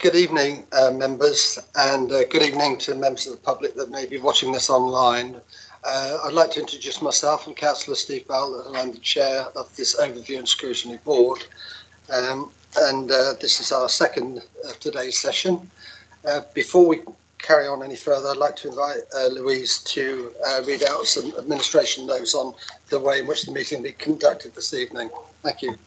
Good evening, members, and good evening to members of the public that may be watching this online. I'd like to introduce myself. I'm Councillor Steve Bell, and I'm the chair of this Overview and Scrutiny Board. This is our second of today's session. Before we carry on any further, I'd like to invite Louise to read out some administration notes on the way in which the meeting will be conducted this evening. Thank you.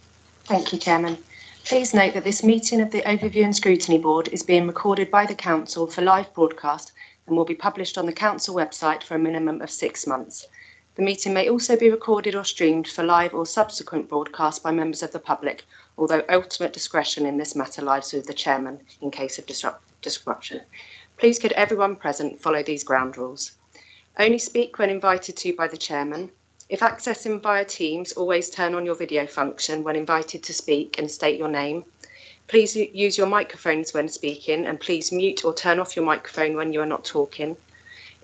Thank you, Chairman. Please note that this meeting of the Overview and Scrutiny Board is being recorded by the Council for live broadcast and will be published on the Council website for a minimum of 6 months. The meeting may also be recorded or streamed for live or subsequent broadcast by members of the public, although ultimate discretion in this matter lies with the Chairman in case of disruption. Please could everyone present follow these ground rules. Only speak when invited to by the Chairman. If accessing via Teams, always turn on your video function when invited to speak and state your name. Please use your microphones when speaking, and please mute or turn off your microphone when you are not talking.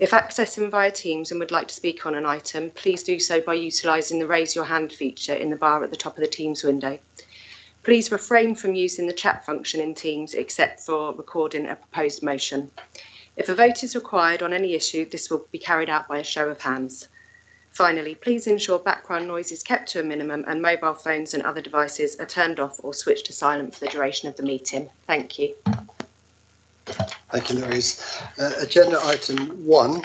If accessing via Teams and would like to speak on an item, please do so by utilising the raise your hand feature in the bar at the top of the Teams window. Please refrain from using the chat function in Teams except for recording a proposed motion. If a vote is required on any issue, this will be carried out by a show of hands. Finally, please ensure background noise is kept to a minimum and mobile phones and other devices are turned off or switched to silent for the duration of the meeting. Thank you. Thank you, Louise. Agenda item 1,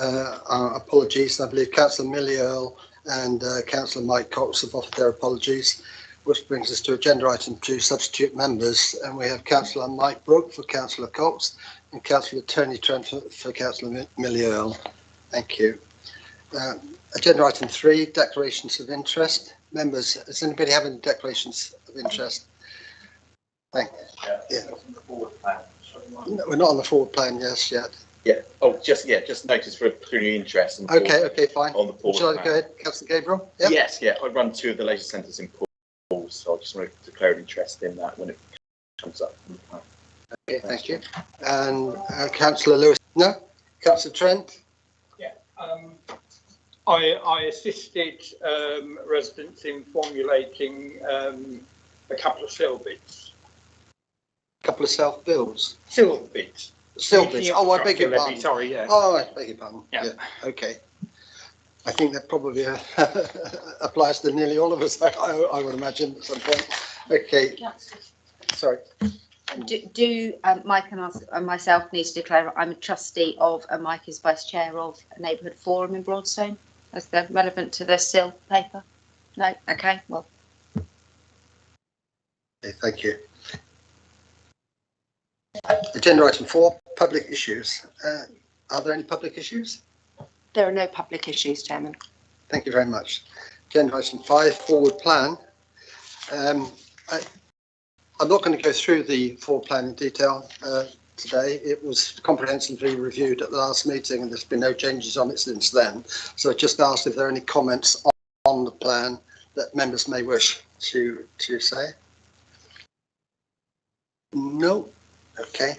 our apologies. I believe Councillor Millie Earl and Councillor Mike Cox have offered their apologies, which brings us to agenda item 2, substitute members. And we have Councillor Mike Brooke for Councillor Cox and Councillor Tony Trent for Councillor Millie Earl. Thank you. Agenda item 3, declarations of interest. Members, does anybody have any declarations of interest? Thank you. Yeah. No, we're not on the forward plan yet. Yeah. Oh, just notice for pecuniary interest. And okay, fine. On the forward Shall I plan. go ahead, Councillor Gabriel? Yep. Yes, yeah. I run 2 of the leisure centres in Paul, so I just want to declare an interest in that when it comes up. Okay, thank you. And Councillor Lewis? No. Councillor Trent? Yeah. I assisted residents in formulating a couple of SIL bids. Couple of self-bills? SIL bids. SIL bids. Oh, I beg your pardon. Sorry, yeah. Oh, I beg your pardon. Yeah. Okay. I think that probably applies to nearly all of us, I would imagine, at some point. Okay. Sorry. Do Mike and myself need to declare I'm a trustee of, and Mike is vice chair of, a neighbourhood forum in Broadstone? Is that relevant to the SIL paper? No? Okay, well. Okay, thank you. Agenda item 4, public issues. Are there any public issues? There are no public issues, Chairman. Thank you very much. Agenda item 5, forward plan. I'm not going to go through the forward plan in detail today. It was comprehensively reviewed at the last meeting and there's been no changes on it since then. So I just asked if there are any comments on the plan that members may wish to say. No. Okay.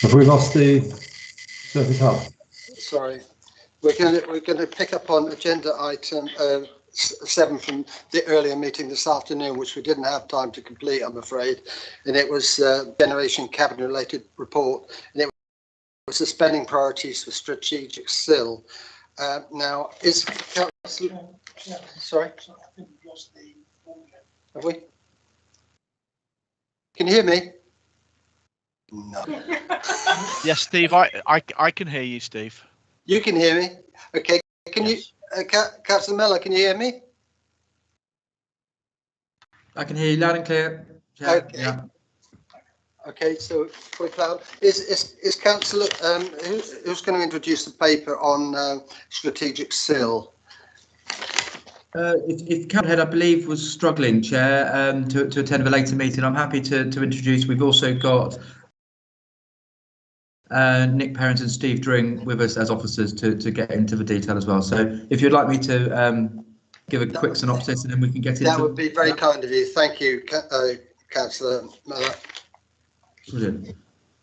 Have we lost the service hub? Sorry, we're going to pick up on agenda item 7 from the earlier meeting this afternoon, which we didn't have time to complete, I'm afraid, and it was generation cabinet related report, and it was suspending priorities for strategic SIL. Now, is sorry? Have we? Can you hear me? No. Yes, Steve, I can hear you, Steve. You can hear me? Okay. Can yes. You, Councillor Miller, can you hear me? I can hear you loud and clear. Yeah, okay. Yeah. Okay, so for cloud, is Councillor who's going to introduce the paper on strategic SIL? If Councillor Head, I believe, was struggling, Chair, to attend a later meeting, I'm happy to introduce. We've also got Nick Perrins and Steve Dring with us as officers to get into the detail as well. So if you'd like me to give a quick synopsis and then we can get into that would be very kind of you. Thank you, Councillor Miller. Brilliant.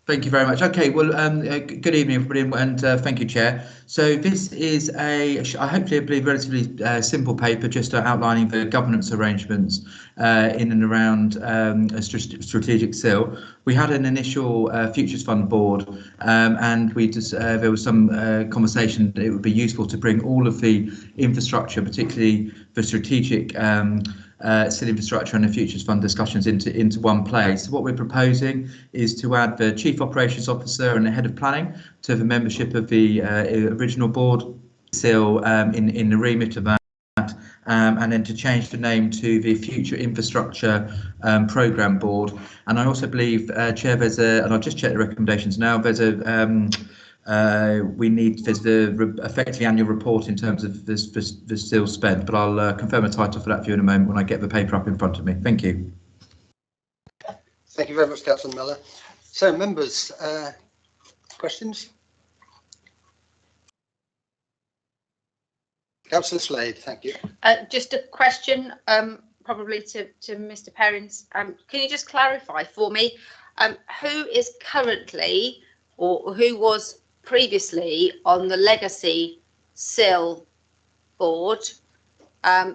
Thank you very much. Okay, well, good evening, everybody, and thank you, Chair. So this is I believe, relatively simple paper, just outlining the governance arrangements in and around a strategic SIL. We had an initial Futures Fund board, and there was some conversation that it would be useful to bring all of the infrastructure, particularly the strategic SIL infrastructure and the Futures Fund discussions into one place. What we're proposing is to add the Chief Operations Officer and the Head of Planning to the membership of the original board, SIL in the remit of that, and then to change the name to the Future Infrastructure Programme Board. And I also believe, Chair, and I'll just check the recommendations now, there's the effectively annual report in terms of the SIL spent, but I'll confirm a title for that for you in a moment when I get the paper up in front of me. Thank you. Thank you very much, Councillor Miller. So, members, questions? Councillor Slade, thank you. Just a question, probably to Mr. Perrins. Can you just clarify for me who is currently or who was previously on the legacy SIL board?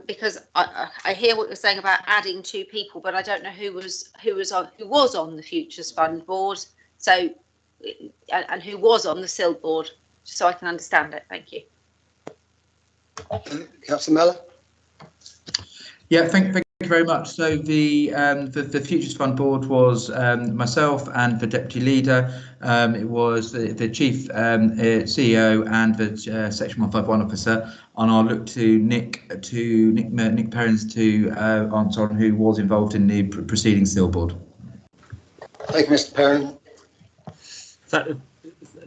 Because I hear what you're saying about adding 2 people, but I don't know who was on the Futures Fund board. So, and who was on the SIL board, just so I can understand it. Thank you. Councillor Miller. Yeah, thank you very much. So the Futures Fund board was myself and the deputy leader. It was the chief CEO and the Section 151 officer. And I'll look to Nick Perrins to answer on who was involved in the preceding SIL board. Thank you, Mr. Perrin.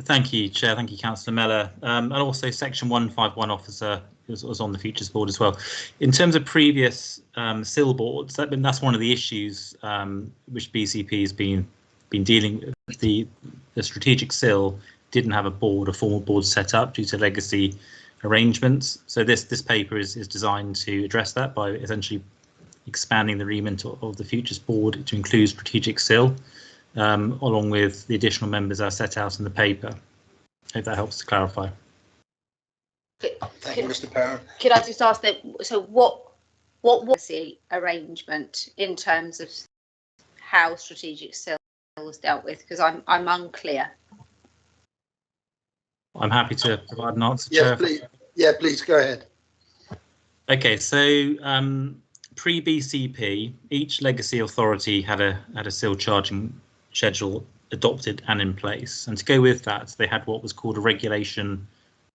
Thank you, Chair. Thank you, Councillor Mellor. And also Section 151 officer was on the Futures board as well. In terms of previous SIL boards, that's one of the issues which BCP has been dealing with. The strategic SIL didn't have a formal board set up due to legacy arrangements. So this paper is designed to address that by essentially expanding the remit of the Futures board to include strategic SIL, along with the additional members that are set out in the paper. I hope that helps to clarify. Thank you, Mr. Perrin. Could I just ask that? So, what was the arrangement in terms of how strategic SIL was dealt with? Because I'm unclear. I'm happy to provide an answer, Yes, Chair. please. Yeah, please go ahead. Okay, so pre-BCP, each legacy authority had a SIL charging schedule adopted and in place, and to go with that, they had what was called a Regulation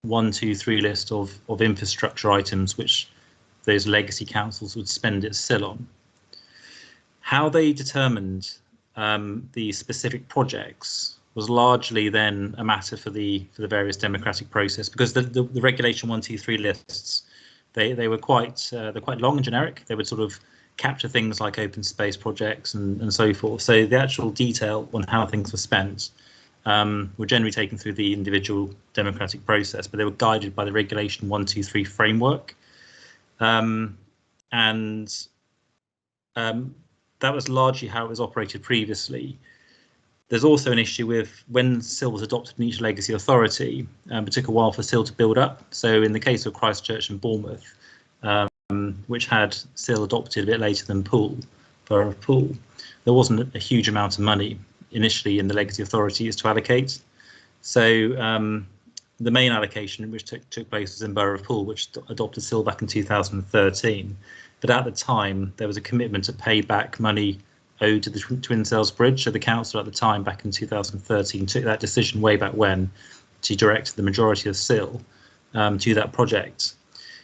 1, 2, 3 list of infrastructure items which those legacy councils would spend its SIL on. How they determined the specific projects was largely then a matter for the various democratic process, because the Regulation 1, 2, 3 lists, they were quite long and generic. They would sort of capture things like open space projects and so forth. So the actual detail on how things were spent were generally taken through the individual democratic process, but they were guided by the Regulation 1, 2, 3 framework. And that was largely how it was operated previously. There's also an issue with when SIL was adopted in each legacy authority, it took a while for SIL to build up. So in the case of Christchurch and Bournemouth, which had SIL adopted a bit later than Borough of Poole, there wasn't a huge amount of money initially in the legacy authorities to allocate. So the main allocation which took place was in Borough of Poole, which adopted SIL back in 2013. But at the time, there was a commitment to pay back money owed to the Twin Cells Bridge. So the council at the time, back in 2013, took that decision way back when to direct the majority of SIL to that project.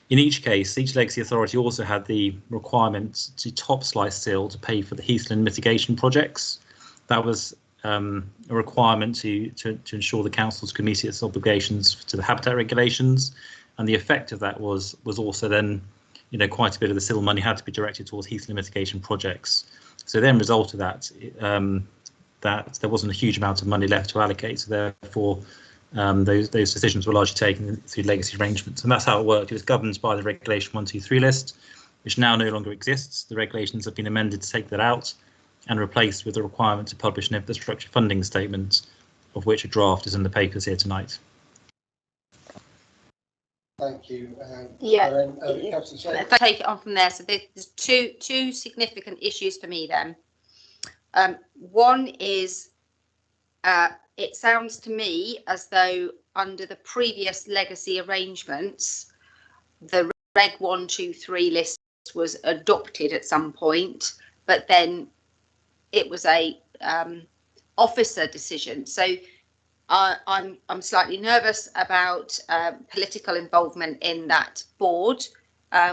In each case, each legacy authority also had the requirement to top slice SIL to pay for the heathland mitigation projects. That was a requirement to ensure the councils could meet its obligations to the habitat regulations, and the effect of that was also then, quite a bit of the SIL money had to be directed towards heathland mitigation projects. So then, result of that, that there wasn't a huge amount of money left to allocate. So therefore, those decisions were largely taken through legacy arrangements, and that's how it worked. It was governed by the Regulation 123 list, which now no longer exists. The regulations have been amended to take that out and replaced with the requirement to publish an infrastructure funding statement, of which a draft is in the papers here tonight. Thank you. If I take it on from there, so there's two significant issues for me then. One is, it sounds to me as though under the previous legacy arrangements, the Reg 123 list was adopted at some point, but then it was a officer decision. So I'm slightly nervous about political involvement in that board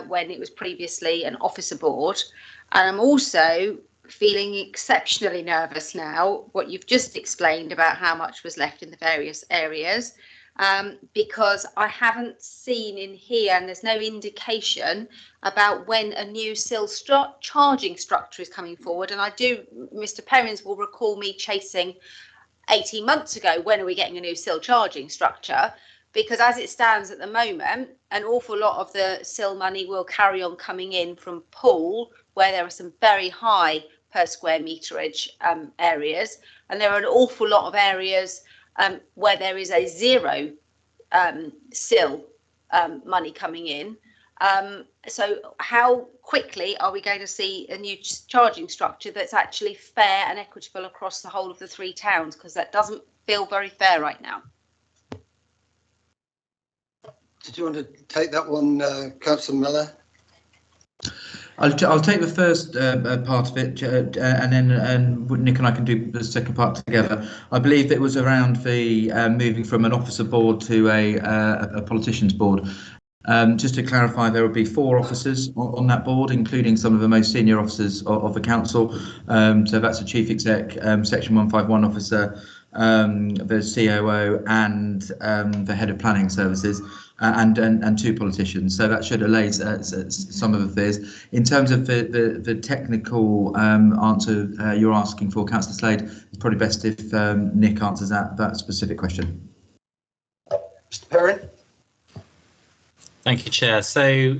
when it was previously an officer board, and I'm also feeling exceptionally nervous now, what you've just explained about how much was left in the various areas, because I haven't seen in here, and there's no indication about when a new SIL charging structure is coming forward. And I do, Mr. Perrins will recall me chasing 18 months ago, when are we getting a new SIL charging structure? Because as it stands at the moment, an awful lot of the SIL money will carry on coming in from pool, where there are some very high per square meterage areas, and there are an awful lot of areas where there is a zero SIL money coming in. So how quickly are we going to see a new charging structure that's actually fair and equitable across the whole of the 3 towns? Because that doesn't feel very fair right now. Did you want to take that one, Councillor Miller? I'll take the first part of it, and then Nick and I can do the second part together. I believe it was around the moving from an officer board to a politicians board. Just to clarify, there will be 4 officers on that board, including some of the most senior officers of the council. So that's the chief exec, section 151 officer, the COO, and the head of planning services. And 2 politicians, so that should allay some of the fears. In terms of the technical answer you're asking for, Councillor Slade, it's probably best if Nick answers that specific question. Mr. Perrin. Thank you, Chair. So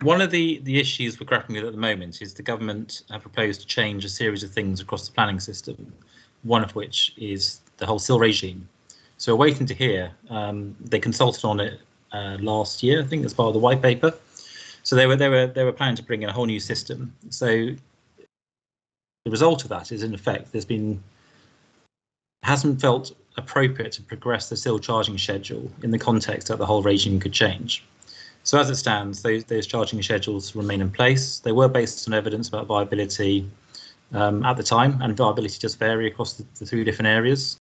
one of the issues we're grappling with at the moment is the government have proposed to change a series of things across the planning system, one of which is the wholesale regime. So we're waiting to hear. They consulted on it last year, I think, as part of the white paper. So they were planning to bring in a whole new system. So the result of that is, in effect, hasn't felt appropriate to progress the SIL charging schedule in the context that the whole regime could change. So as it stands, those charging schedules remain in place. They were based on evidence about viability at the time, and viability does vary across the 3 different areas.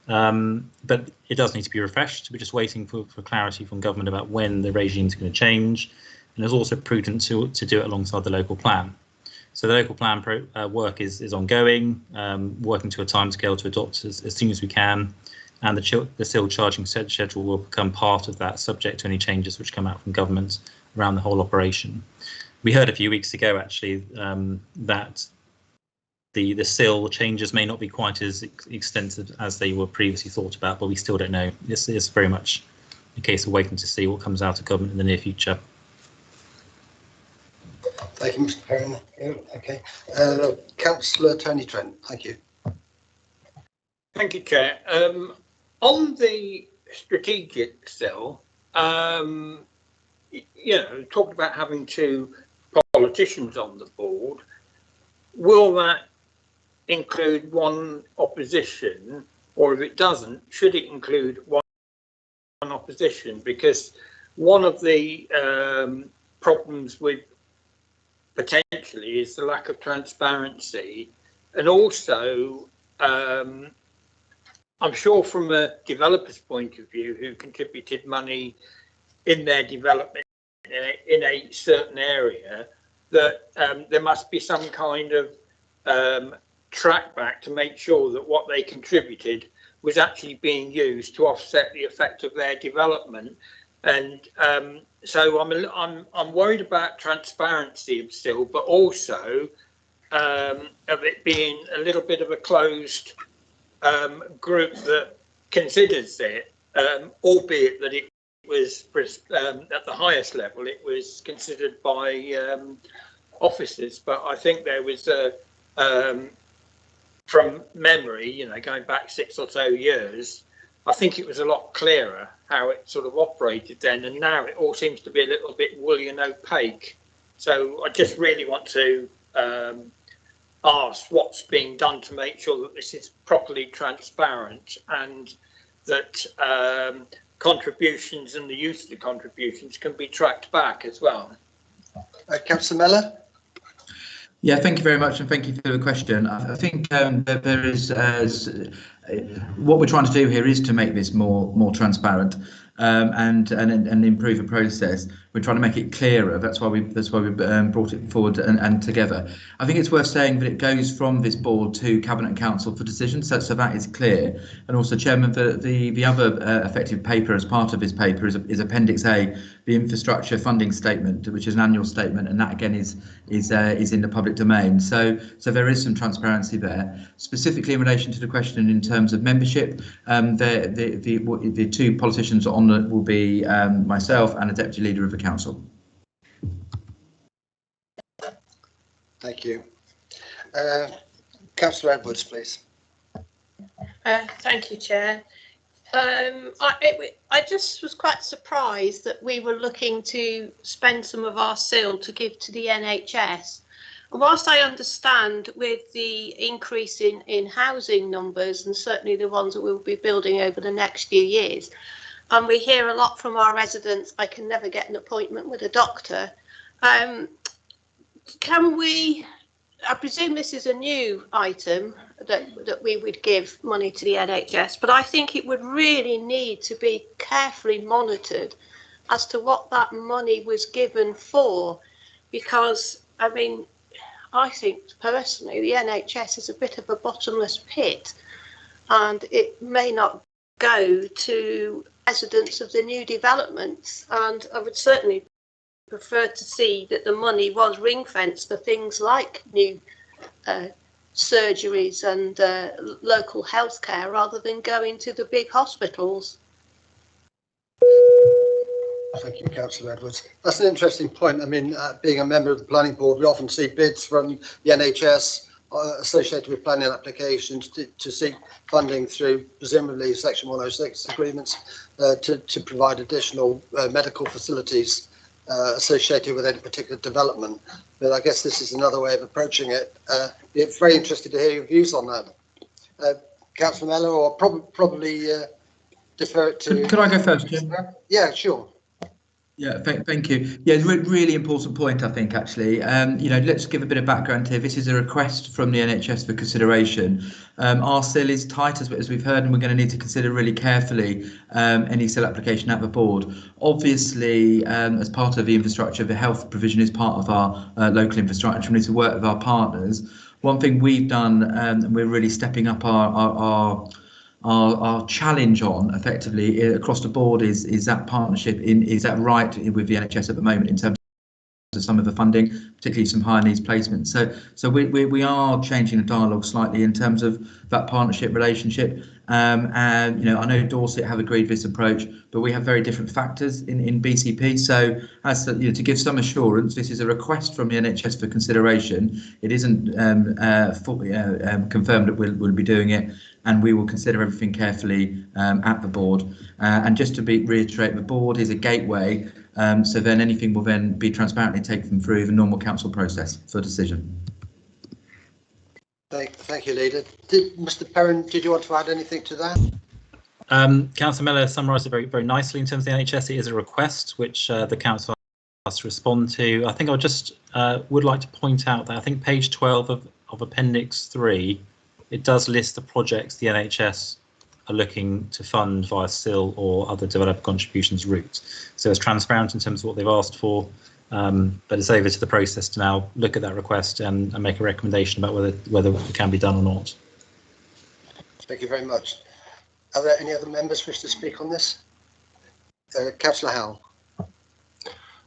But it does need to be refreshed. We're just waiting for clarity from government about when the regime is going to change, and it's also prudent to do it alongside the local plan. So the local plan work is ongoing, working to a timescale to adopt as soon as we can, and the SIL charging schedule will become part of that, subject to any changes which come out from government around the whole operation. We heard a few weeks ago, actually, that the SIL changes may not be quite as extensive as they were previously thought about, but we still don't know. This is very much a case of waiting to see what comes out of government in the near future. Thank you, Mr. Perrin. Okay. Councillor Tony Trent, thank you. Thank you, Chair. On the strategic SIL, talked about having 2 politicians on the board. Will that include 1 opposition, or if it doesn't, should it include 1 opposition? Because one of the problems with potentially is the lack of transparency, and also I'm sure from a developer's point of view, who contributed money in their development in a certain area, that there must be some kind of track back to make sure that what they contributed was actually being used to offset the effect of their development. And so I'm worried about transparency of SIL, but also of it being a little bit of a closed group that considers it, albeit that it was at the highest level, it was considered by officers. But I think there was from memory, going back 6 or so years, I think it was a lot clearer how it sort of operated then, and now it all seems to be a little bit woolly and opaque. So I just really want to ask what's being done to make sure that this is properly transparent, and that contributions and the use of the contributions can be tracked back as well. Councillor Mellor? Yeah, thank you very much, and thank you for the question. I think that there is what we're trying to do here is to make this more transparent and improve the process. We're trying to make it clearer. That's why we brought it forward and together. I think it's worth saying that it goes from this board to Cabinet and Council for decision, so that is clear. And also, Chairman, the other effective paper as part of this paper is Appendix A, the infrastructure funding statement, which is an annual statement, and that again is in the public domain. So there is some transparency there. Specifically in relation to the question in terms of membership, the two politicians on it will be myself and a deputy leader of the council. Thank you. Councillor Edwards, please. Thank you, Chair. I just was quite surprised that we were looking to spend some of our SIL to give to the NHS. And whilst I understand with the increase in housing numbers, and certainly the ones that we'll be building over the next few years, and we hear a lot from our residents, I can never get an appointment with a doctor. Can we, I presume this is a new item that we would give money to the NHS, but I think it would really need to be carefully monitored as to what that money was given for, because, I mean, I think personally the NHS is a bit of a bottomless pit, and it may not go to residents of the new developments, and I would certainly prefer to see that the money was ring fenced for things like new surgeries and local healthcare, rather than going to the big hospitals. Thank you, Councillor Edwards. That's an interesting point. I mean, being a member of the planning board, we often see bids from the NHS associated with planning applications to seek funding through presumably Section 106 agreements to provide additional medical facilities associated with any particular development. But I guess this is another way of approaching it. It's very interested to hear your views on that. Councillor Mellor, or probably defer it to... Could I go first, Jim? Yeah, sure. Yeah, thank you. Yeah, really important point, I think, actually. Let's give a bit of background here. This is a request from the NHS for consideration. Our SIL is tight, as we've heard, and we're going to need to consider really carefully any SIL application at the board. Obviously, as part of the infrastructure, the health provision is part of our local infrastructure. We need to work with our partners. One thing we've done, and we're really stepping up our challenge on effectively across the board is that partnership is that right with the NHS at the moment in terms of some of the funding, particularly some higher needs placements. So we are changing the dialogue slightly in terms of that partnership relationship. And I know Dorset have agreed this approach, but we have very different factors in BCP. So as to give some assurance, this is a request from the NHS for consideration. It isn't fully confirmed that we'll be doing it, and we will consider everything carefully at the board. And just to reiterate, the board is a gateway, so then anything will then be transparently taken through the normal council process for decision. Thank you, Leader. Mr. Perrin, did you want to add anything to that? Councillor Mellor summarised it very, very nicely in terms of the NHS. It is a request which the council has to respond to. I think I just would like to point out that I think page 12 of Appendix 3, it does list the projects the NHS are looking to fund via SIL or other developer contributions route. So it's transparent in terms of what they've asked for, but it's over to the process to now look at that request and make a recommendation about whether it can be done or not. Thank you very much. Are there any other members wish to speak on this? Councillor Howell.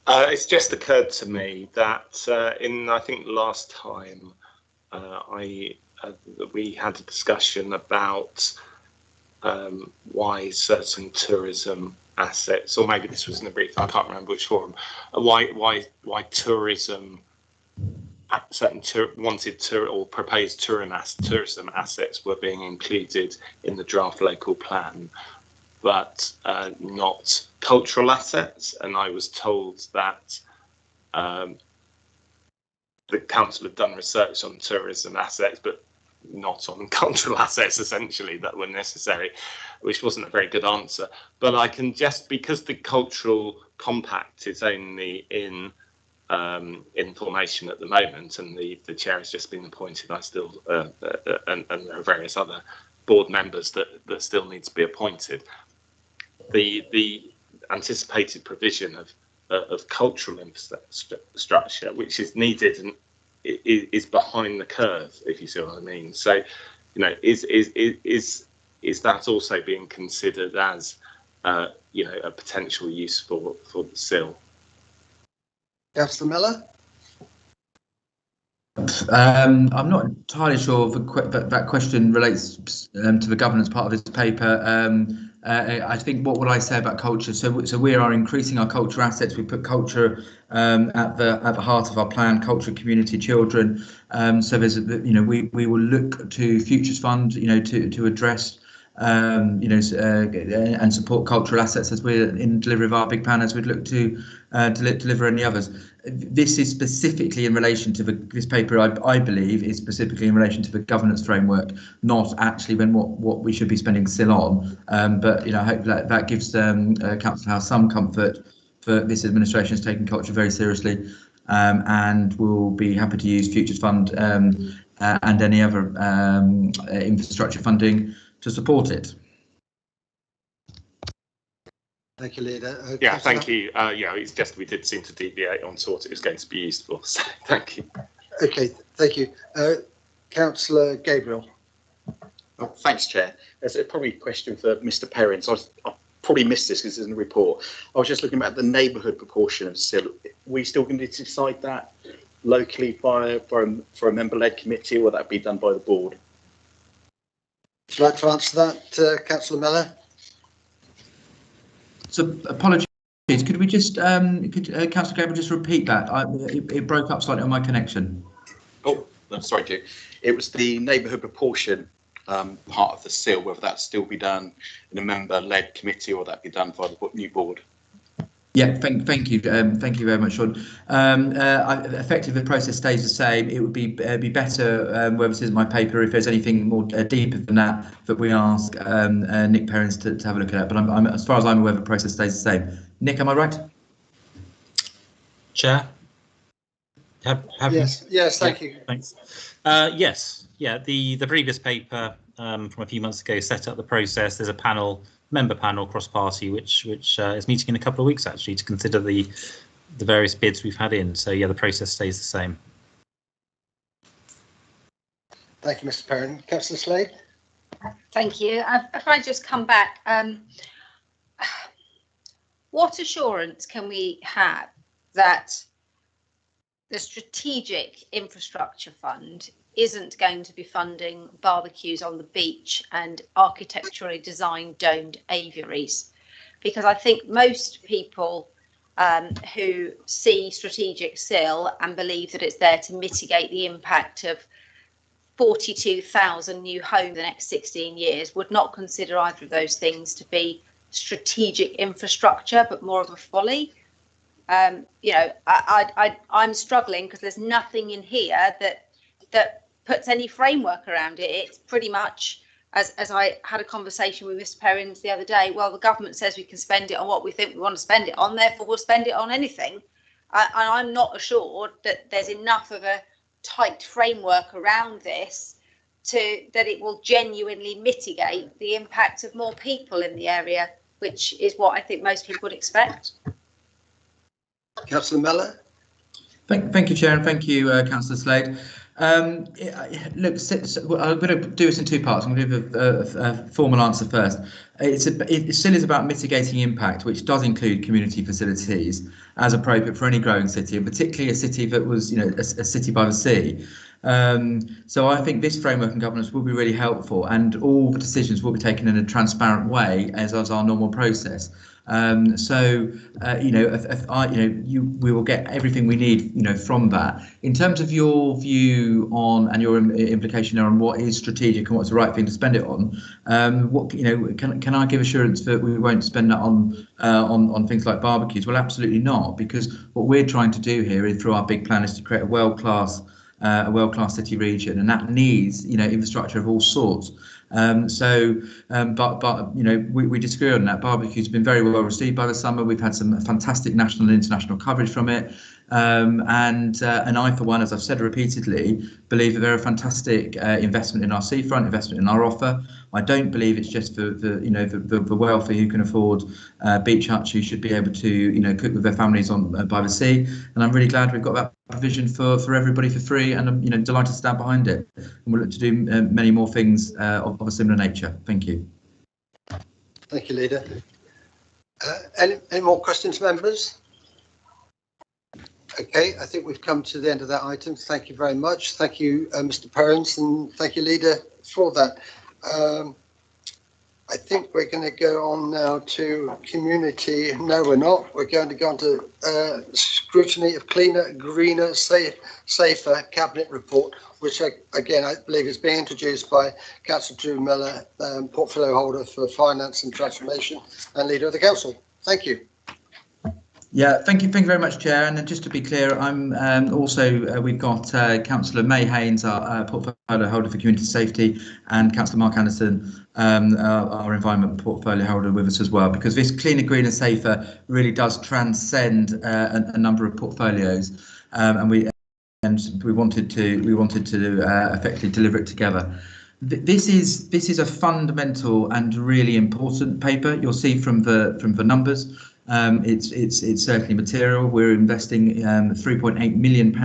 It's just occurred to me that I think last time we had a discussion about why certain tourism assets, or maybe this was in the brief, I can't remember which forum, why tourism, certain or proposed tourism assets were being included in the draft local plan, but not cultural assets. And I was told that the council had done research on tourism assets, but not on cultural assets, essentially, that were necessary, which wasn't a very good answer. But I can just, because the cultural compact is only in formation at the moment, and the chair has just been appointed, I still and there are various other board members that still need to be appointed. The anticipated provision of cultural infrastructure, which is needed and is behind the curve, if you see what I mean. So, you know, is that also being considered as you know, a potential use for the SIL? Councillor Miller? I'm not entirely sure if that question relates to the governance part of this paper. I think, what would I say about culture? So we are increasing our culture assets. We put culture at the heart of our plan: culture, community, children. So there's, you know, we will look to Futures Fund, you know, to address you know, and support cultural assets as we're in delivery of our big plan, as we'd look to deliver any others. This is specifically in relation to this paper, I believe, is specifically in relation to the governance framework, not actually what we should be spending SIL on. But, you know, I hope that gives Council House some comfort for this administration is taking culture very seriously, and we'll be happy to use Futures Fund and any other infrastructure funding to support it. Thank you, Leader. Yeah, thank you. Yeah, it's just we did seem to deviate on what it was going to be used for. So thank you. Okay, thank you. Councillor Gabriel. Oh, thanks, Chair. There's probably a question for Mr. Perrin. So I probably missed this because it's in the report. I was just looking at the neighbourhood proportion of SIL. Are we still going to decide that locally for a member-led committee, or will that be done by the board? Would you like to answer that, Councillor Miller? So apologies. Could we just, Councillor Gabriel, just repeat that? It broke up slightly on my connection. Oh, I'm sorry, Duke. It was the neighbourhood proportion part of the SIL, whether that still be done in a member-led committee or that be done by the new board. Yeah, thank you very much, Sean. Effectively, the process stays the same. It would be better, whether this is my paper, if there's anything more deeper than that we ask Nick Perrins to have a look at it. But I'm as far as I'm aware, the process stays the same. Nick, am I right? Chair? Yes, thank you. Thanks. Yes, yeah, the previous paper from a few months ago set up the process. There's a member panel cross-party which is meeting in a couple of weeks actually to consider the various bids we've had in. So yeah, the process stays the same. Thank you, Mr. Perrin. Councillor Slade. Thank you. If I just come back, what assurance can we have that the Strategic Infrastructure Fund isn't going to be funding barbecues on the beach and architecturally designed domed aviaries? Because I think most people who see strategic SIL and believe that it's there to mitigate the impact of 42,000 new homes in the next 16 years would not consider either of those things to be strategic infrastructure, but more of a folly. You know, I'm struggling because there's nothing in here that puts any framework around it. It's pretty much, as I had a conversation with Mr. Perrins the other day, well, the government says we can spend it on what we think we want to spend it on, therefore we'll spend it on anything. And I'm not assured that there's enough of a tight framework around this that it will genuinely mitigate the impact of more people in the area, which is what I think most people would expect. Councillor Miller. Thank you, Chair, and thank you, Councillor Slade. Look, I'm going to do this in two parts. I'm going to give a formal answer first. It still is about mitigating impact, which does include community facilities as appropriate for any growing city, and particularly a city that was, you know, a city by the sea. So I think this framework and governance will be really helpful, and all decisions will be taken in a transparent way, as our normal process. We will get everything we need, from that. In terms of your view on and your implication on what is strategic and what's the right thing to spend it on, can I give assurance that we won't spend that on things like barbecues? Well, absolutely not, because what we're trying to do here is, through our big plan, is to create a world-class city region, and that needs infrastructure of all sorts. We disagree on that. Barbecue's been very well received by the summer. We've had some fantastic national and international coverage from it. And I, for one, as I've said repeatedly, believe that they're a fantastic investment in our seafront, investment in our offer. I don't believe it's just for the wealthy who can afford beach huts, who should be able to cook with their families by the sea. And I'm really glad we've got that provision for everybody for free, and I'm delighted to stand behind it. And we'll look to do many more things of a similar nature. Thank you. Thank you, Leader. Any more questions, members? Okay, I think we've come to the end of that item. Thank you very much. Thank you, Mr. Perrins, and thank you, Leader, for that. I think we're going to go on now to community. No, we're not. We're going to go on to scrutiny of cleaner, greener, safer cabinet report, which again I believe is being introduced by Councillor Drew Miller, portfolio holder for finance and transformation and leader of the council. Thank you. Yeah, thank you very much, Chair. And just to be clear, I'm also we've got Councillor May Haynes, our portfolio holder for community safety, and Councillor Mark Anderson, our environment portfolio holder, with us as well, because this cleaner, greener, safer really does transcend a number of portfolios, and we wanted to effectively deliver it together. This is a fundamental and really important paper. You'll see from the numbers. It's certainly material. We're investing £3.8 million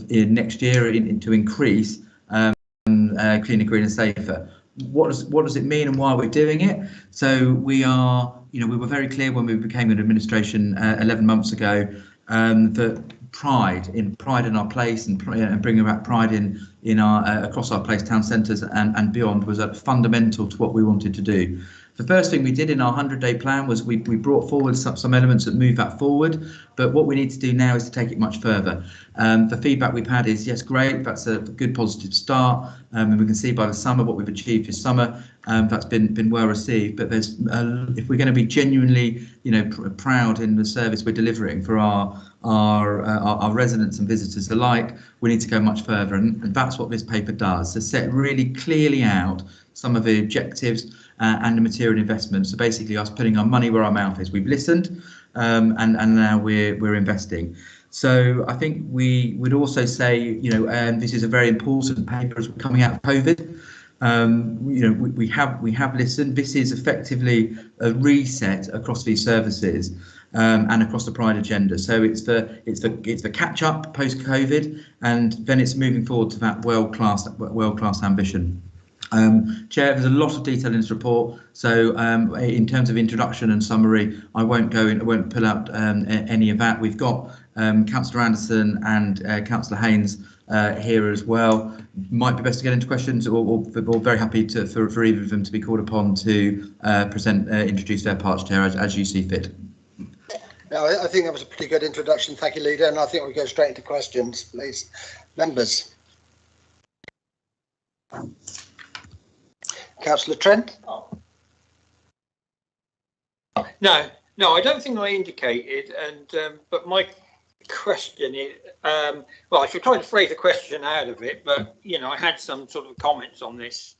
in next year to increase cleaner, greener, safer. What does it mean, and why we're doing it? So we were very clear when we became an administration 11 months ago that pride in our place and bringing back pride in our across our place, town centres and beyond was fundamental to what we wanted to do. The first thing we did in our 100-day plan was we brought forward some elements that move that forward, but what we need to do now is to take it much further. The feedback we've had is, yes, great, that's a good positive start, and we can see by the summer what we've achieved this summer. That's been well received, but there's if we're going to be genuinely proud in the service we're delivering for our residents and visitors alike, we need to go much further, and that's what this paper does. To set really clearly out some of the objectives and the material investments. So basically us putting our money where our mouth is. We've listened and now we're investing. So I think we would also say, this is a very important paper as we're coming out of COVID. We have listened. This is effectively a reset across these services and across the Pride agenda. So it's the catch up post COVID, and then it's moving forward to that world class ambition. Chair, there's a lot of detail in this report, so in terms of introduction and summary, I won't pull out any of that. We've got Councillor Anderson and Councillor Haynes here as well. Might be best to get into questions, or very happy for either of them to be called upon to introduce their parts, Chair, as you see fit. No, I think that was a pretty good introduction. Thank you, Leader, and I think we'll go straight into questions, please. Members. Councillor Trent? No, I don't think I indicated, but my question is, well, I should try to phrase a question out of it, but I had some sort of comments on this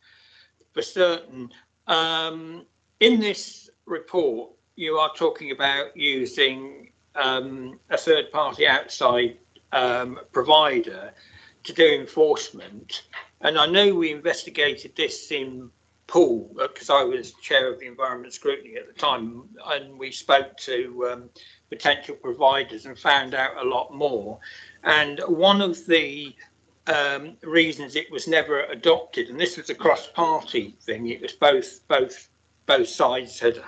for certain. In this report, you are talking about using a third party outside provider to do enforcement, and I know we investigated this in pool because I was chair of the environment scrutiny at the time, and we spoke to potential providers and found out a lot more. And one of the reasons it was never adopted, and this was a cross-party thing, it was both sides had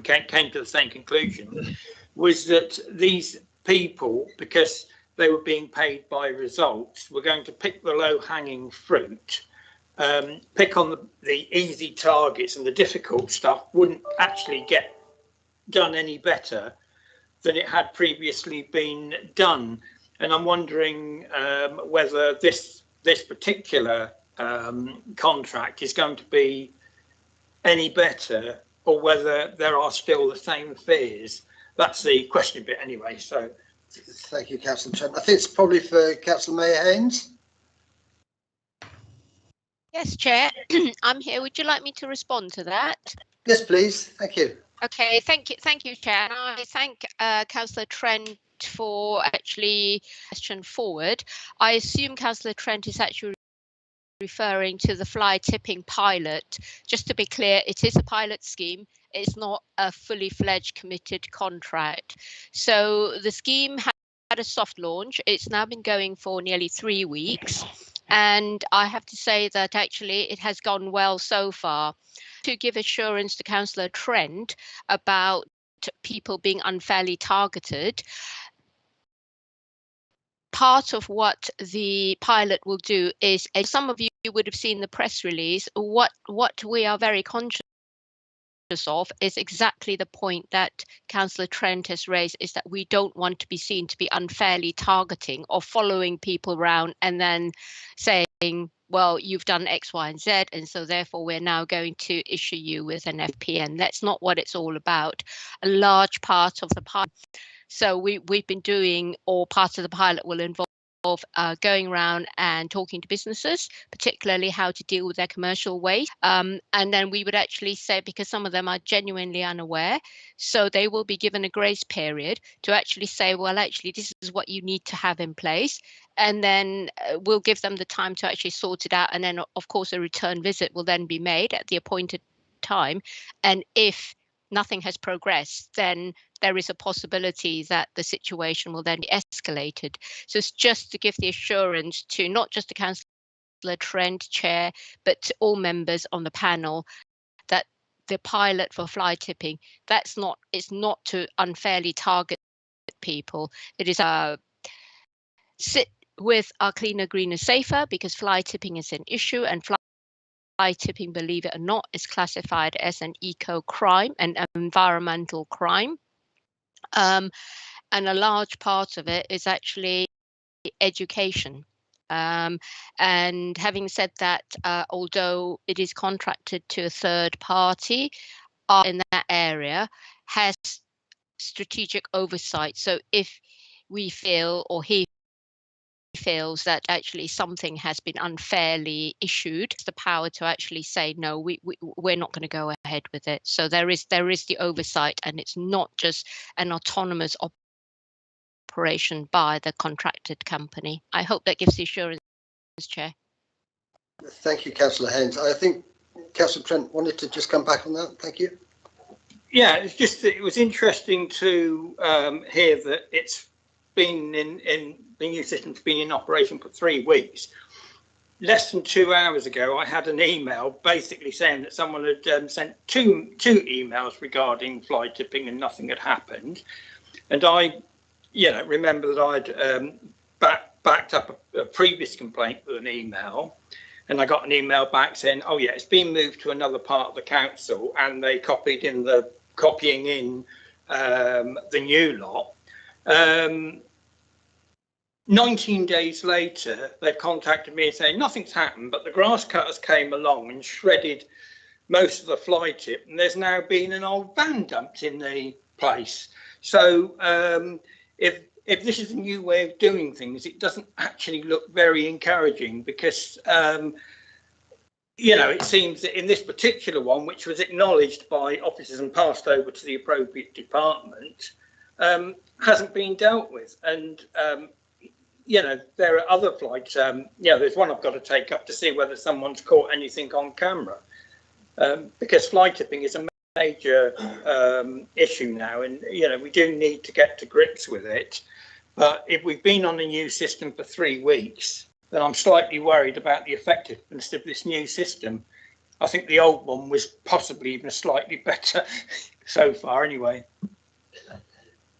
came to the same conclusion, was that these people, because they were being paid by results. We're going to pick the low-hanging fruit, pick on the easy targets, and the difficult stuff wouldn't actually get done any better than it had previously been done. And I'm wondering whether this particular contract is going to be any better, or whether there are still the same fears. That's the question bit anyway. So thank you, Councillor Trent. I think it's probably for Councillor Mayor Haynes. Yes, Chair. I'm here. Would you like me to respond to that? Yes, please. Thank you. Okay, thank you, Chair. And I thank Councillor Trent for actually question forward. I assume Councillor Trent is actually referring to the fly tipping pilot. Just to be clear, it is a pilot scheme. It's not a fully fledged committed contract. So the scheme had a soft launch. It's now been going for nearly 3 weeks. And I have to say that actually it has gone well so far. To give assurance to Councillor Trent about people being unfairly targeted, part of what the pilot will do is, as some of you would have seen the press release, what we are very conscious of is exactly the point that Councillor Trent has raised, is that we don't want to be seen to be unfairly targeting or following people around and then saying, well, you've done X, Y, and Z, and so therefore we're now going to issue you with an FPN. That's not what it's all about. A large part of the pilot, so we've been doing, or part of the pilot will involve going around and talking to businesses, particularly how to deal with their commercial waste. And then we would actually say, because some of them are genuinely unaware, so they will be given a grace period to actually say, well, actually, this is what you need to have in place. And then we'll give them the time to actually sort it out. And then, of course, a return visit will then be made at the appointed time. And if nothing has progressed, then there is a possibility that the situation will then be escalated. So it's just to give the assurance to not just the Councillor Trent, Chair, but to all members on the panel that the pilot for fly tipping, it's not to unfairly target people. It is sit with our cleaner, greener, safer, because fly tipping is an issue, and fly tipping, believe it or not, is classified as an eco-crime, an environmental crime. And a large part of it is actually education. And having said that, although it is contracted to a third party, in that area has strategic oversight. So if we feel, or he feels, that actually something has been unfairly issued, the power to actually say, no, we're not going to go ahead with it. So there is the oversight, and it's not just an autonomous operation by the contracted company. I hope that gives the assurance, Chair. Thank you, Councillor Haynes. I think Councillor Trent wanted to just come back on that. Thank you. Yeah, it's just that it was interesting to hear that it's been in the new system's been in operation for 3 weeks. Less than 2 hours ago, I had an email basically saying that someone had sent two emails regarding fly tipping and nothing had happened. And I, remember that I'd backed up a previous complaint with an email, and I got an email back saying, oh yeah, it's been moved to another part of the council, and they copying in the new lot. 19 days later, they've contacted me and saying nothing's happened, but the grass cutters came along and shredded most of the fly tip, and there's now been an old van dumped in the place. So if this is a new way of doing things, it doesn't actually look very encouraging, because it seems that in this particular one, which was acknowledged by officers and passed over to the appropriate department, hasn't been dealt with. And there are other flights. There's one I've got to take up to see whether someone's caught anything on camera, because fly tipping is a major issue now, and we do need to get to grips with it. But if we've been on a new system for 3 weeks, then I'm slightly worried about the effectiveness of this new system. I think the old one was possibly even slightly better so far anyway.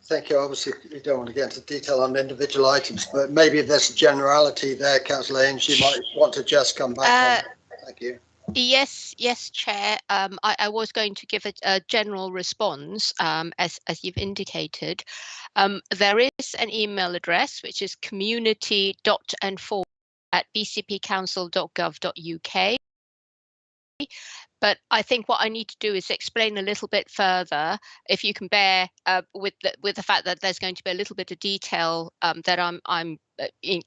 Thank you. Obviously, we don't want to get into detail on individual items, but maybe if there's a generality there, Councillor Haynes, you might want to just come back on. Thank you. Yes, Chair. I was going to give a general response, as you've indicated. There is an email address which is community.enforce@bcpcouncil.gov.uk. But I think what I need to do is explain a little bit further, if you can bear with the fact that there's going to be a little bit of detail that I'm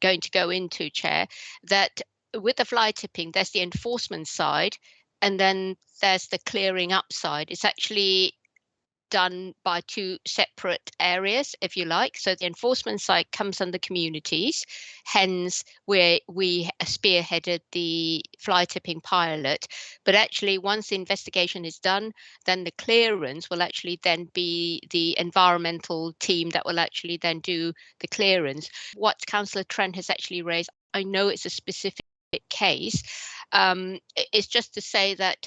going to go into, Chair. That with the fly tipping, there's the enforcement side, and then there's the clearing up side. It's actually done by two separate areas, if you like. So the enforcement side comes under communities, hence where we spearheaded the fly tipping pilot. But actually, once the investigation is done, then the clearance will actually then be the environmental team that will actually then do the clearance. What Councillor Trent has actually raised, I know it's a specific case, it's just to say that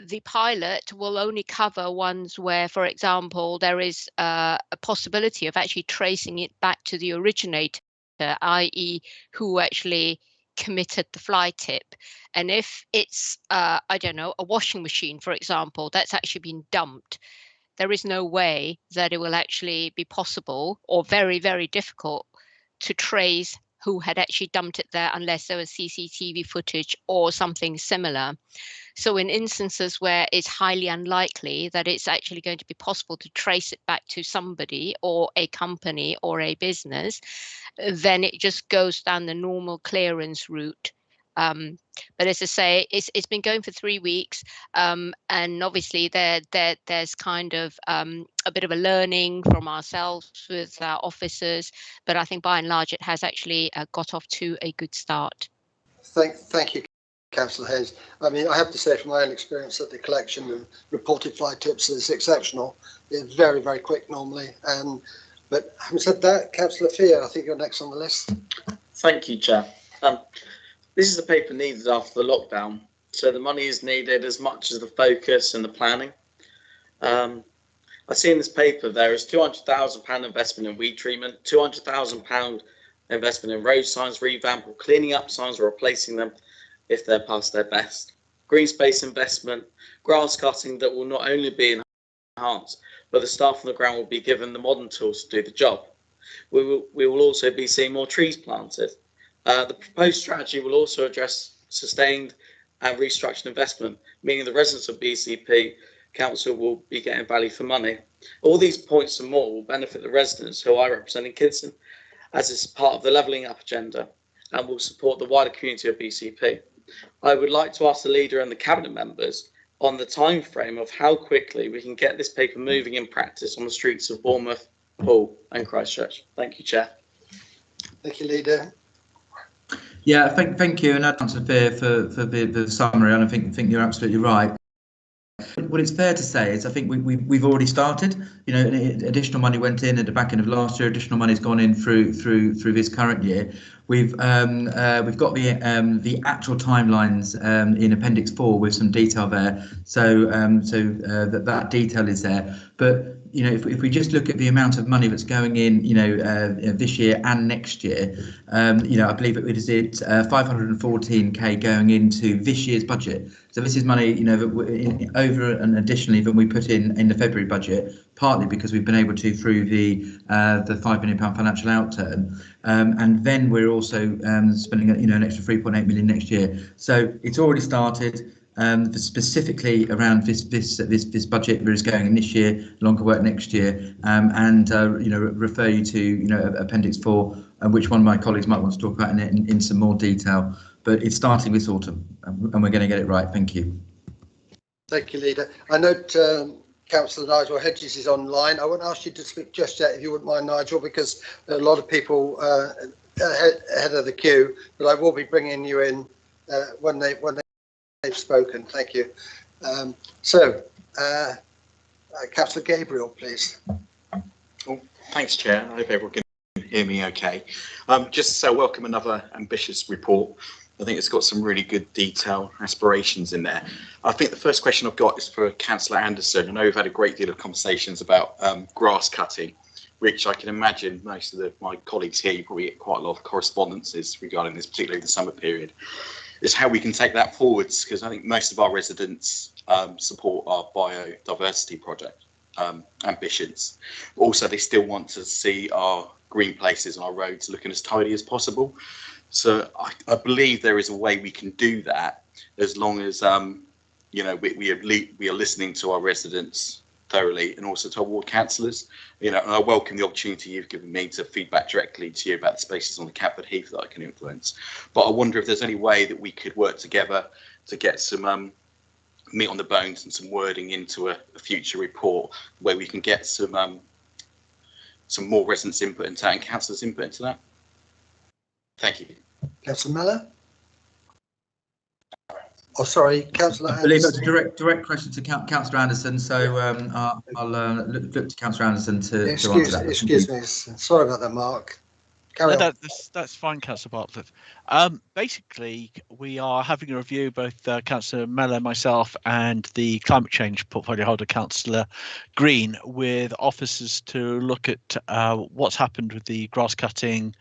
the pilot will only cover ones where, for example, there is a possibility of actually tracing it back to the originator, i.e. who actually committed the fly tip. And if it's, I don't know, a washing machine, for example, that's actually been dumped, there is no way that it will actually be possible, or very, very difficult, to trace who had actually dumped it there unless there was CCTV footage or something similar. So in instances where it's highly unlikely that it's actually going to be possible to trace it back to somebody or a company or a business, then it just goes down the normal clearance route. But as I say, it's been going for 3 weeks, and obviously there's kind of a bit of a learning from ourselves with our officers, but I think by and large it has actually got off to a good start. Thank you, Councillor Hayes. I mean, I have to say from my own experience that the collection of reported fly tips is exceptional. It's very, very quick normally. But having said that, Councillor Fear, I think you're next on the list. Thank you, Chair. This is the paper needed after the lockdown, so the money is needed as much as the focus and the planning. I see in this paper there is £200,000 investment in weed treatment, £200,000 investment in road signs revamp or cleaning up signs or replacing them if they're past their best. Green space investment, grass cutting that will not only be enhanced, but the staff on the ground will be given the modern tools to do the job. We will also be seeing more trees planted. The proposed strategy will also address sustained and restructured investment, meaning the residents of BCP Council will be getting value for money. All these points and more will benefit the residents who I represent in Kidston, as it's part of the levelling up agenda, and will support the wider community of BCP. I would like to ask the leader and the cabinet members on the time frame of how quickly we can get this paper moving in practice on the streets of Bournemouth, Hull and Christchurch. Thank you, Chair. Thank you, Leader. Yeah, thank you, and I'd answer for the summary, and I think you're absolutely right. What it's fair to say is I think we've already started. You know, additional money went in at the back end of last year. Additional money's gone in through this current year. We've got the actual timelines in Appendix 4 with some detail there. So that detail is there. But you know, if we just look at the amount of money that's going in, you know, this year and next year, you know, I believe it is 514k going into this year's budget. So this is money, you know, that over and additionally than we put in the February budget, partly because we've been able to through the £5 million financial outturn, and then we're also spending, you know, an extra 3.8 million next year. So it's already started. Specifically around this budget that is going in this year, longer work next year, and you know, refer you to, you know, Appendix 4, which one of my colleagues might want to talk about in some more detail. But it's starting this autumn, and we're going to get it right. Thank you. Thank you, Leader. I note Councillor Nigel Hedges is online. I won't ask you to speak just yet, if you wouldn't mind, Nigel, because there are a lot of people ahead of the queue. But I will be bringing you in when they've spoken. Thank you. Councillor Gabriel, please. Oh, thanks, Chair. I hope everyone can hear me okay. Just to say, welcome another ambitious report. I think it's got some really good detail aspirations in there. I think the first question I've got is for Councillor Anderson. I know we've had a great deal of conversations about grass cutting, which I can imagine most of my colleagues here, you probably get quite a lot of correspondences regarding this, particularly the summer period, is how we can take that forwards, because I think most of our residents support our biodiversity project ambitions. Also, they still want to see our green places and our roads looking as tidy as possible. So I believe there is a way we can do that, as long as you know, we are listening to our residents thoroughly, and also to our ward councillors. You know, and I welcome the opportunity you've given me to feedback directly to you about the spaces on the Catford Heath that I can influence. But I wonder if there's any way that we could work together to get some meat on the bones and some wording into a future report where we can get some more residents' input into that and councillors' input into that. Thank you. Councillor Miller? Oh, sorry, Councillor I believe that's Anderson. a direct question to Councillor Anderson, so I'll look to Councillor Anderson to answer that. Excuse me, sorry about that, Mark. Carry on. That's fine, Councillor Bartlett. Basically, we are having a review, both Councillor Mellor, myself, and the climate change portfolio holder, Councillor Green, with officers to look at what's happened with the grass cutting,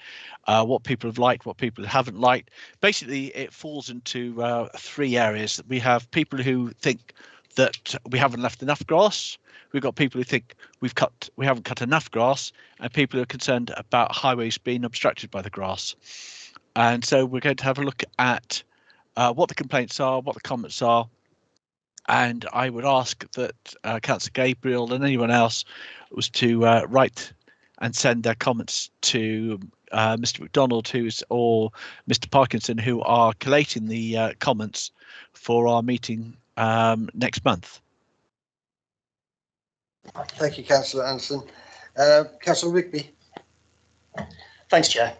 what people have liked, what people haven't liked. Basically, it falls into three areas. We have people who think that we haven't left enough grass. We've got people who think we haven't cut enough grass, and people who are concerned about highways being obstructed by the grass. And so we're going to have a look at what the complaints are, what the comments are, and I would ask that Councillor Gabriel and anyone else was to write and send their comments to Mr. McDonald, or Mr. Parkinson, who are collating the comments for our meeting next month. Thank you, Councillor Anderson. Councillor Rigby. Thanks, Chair.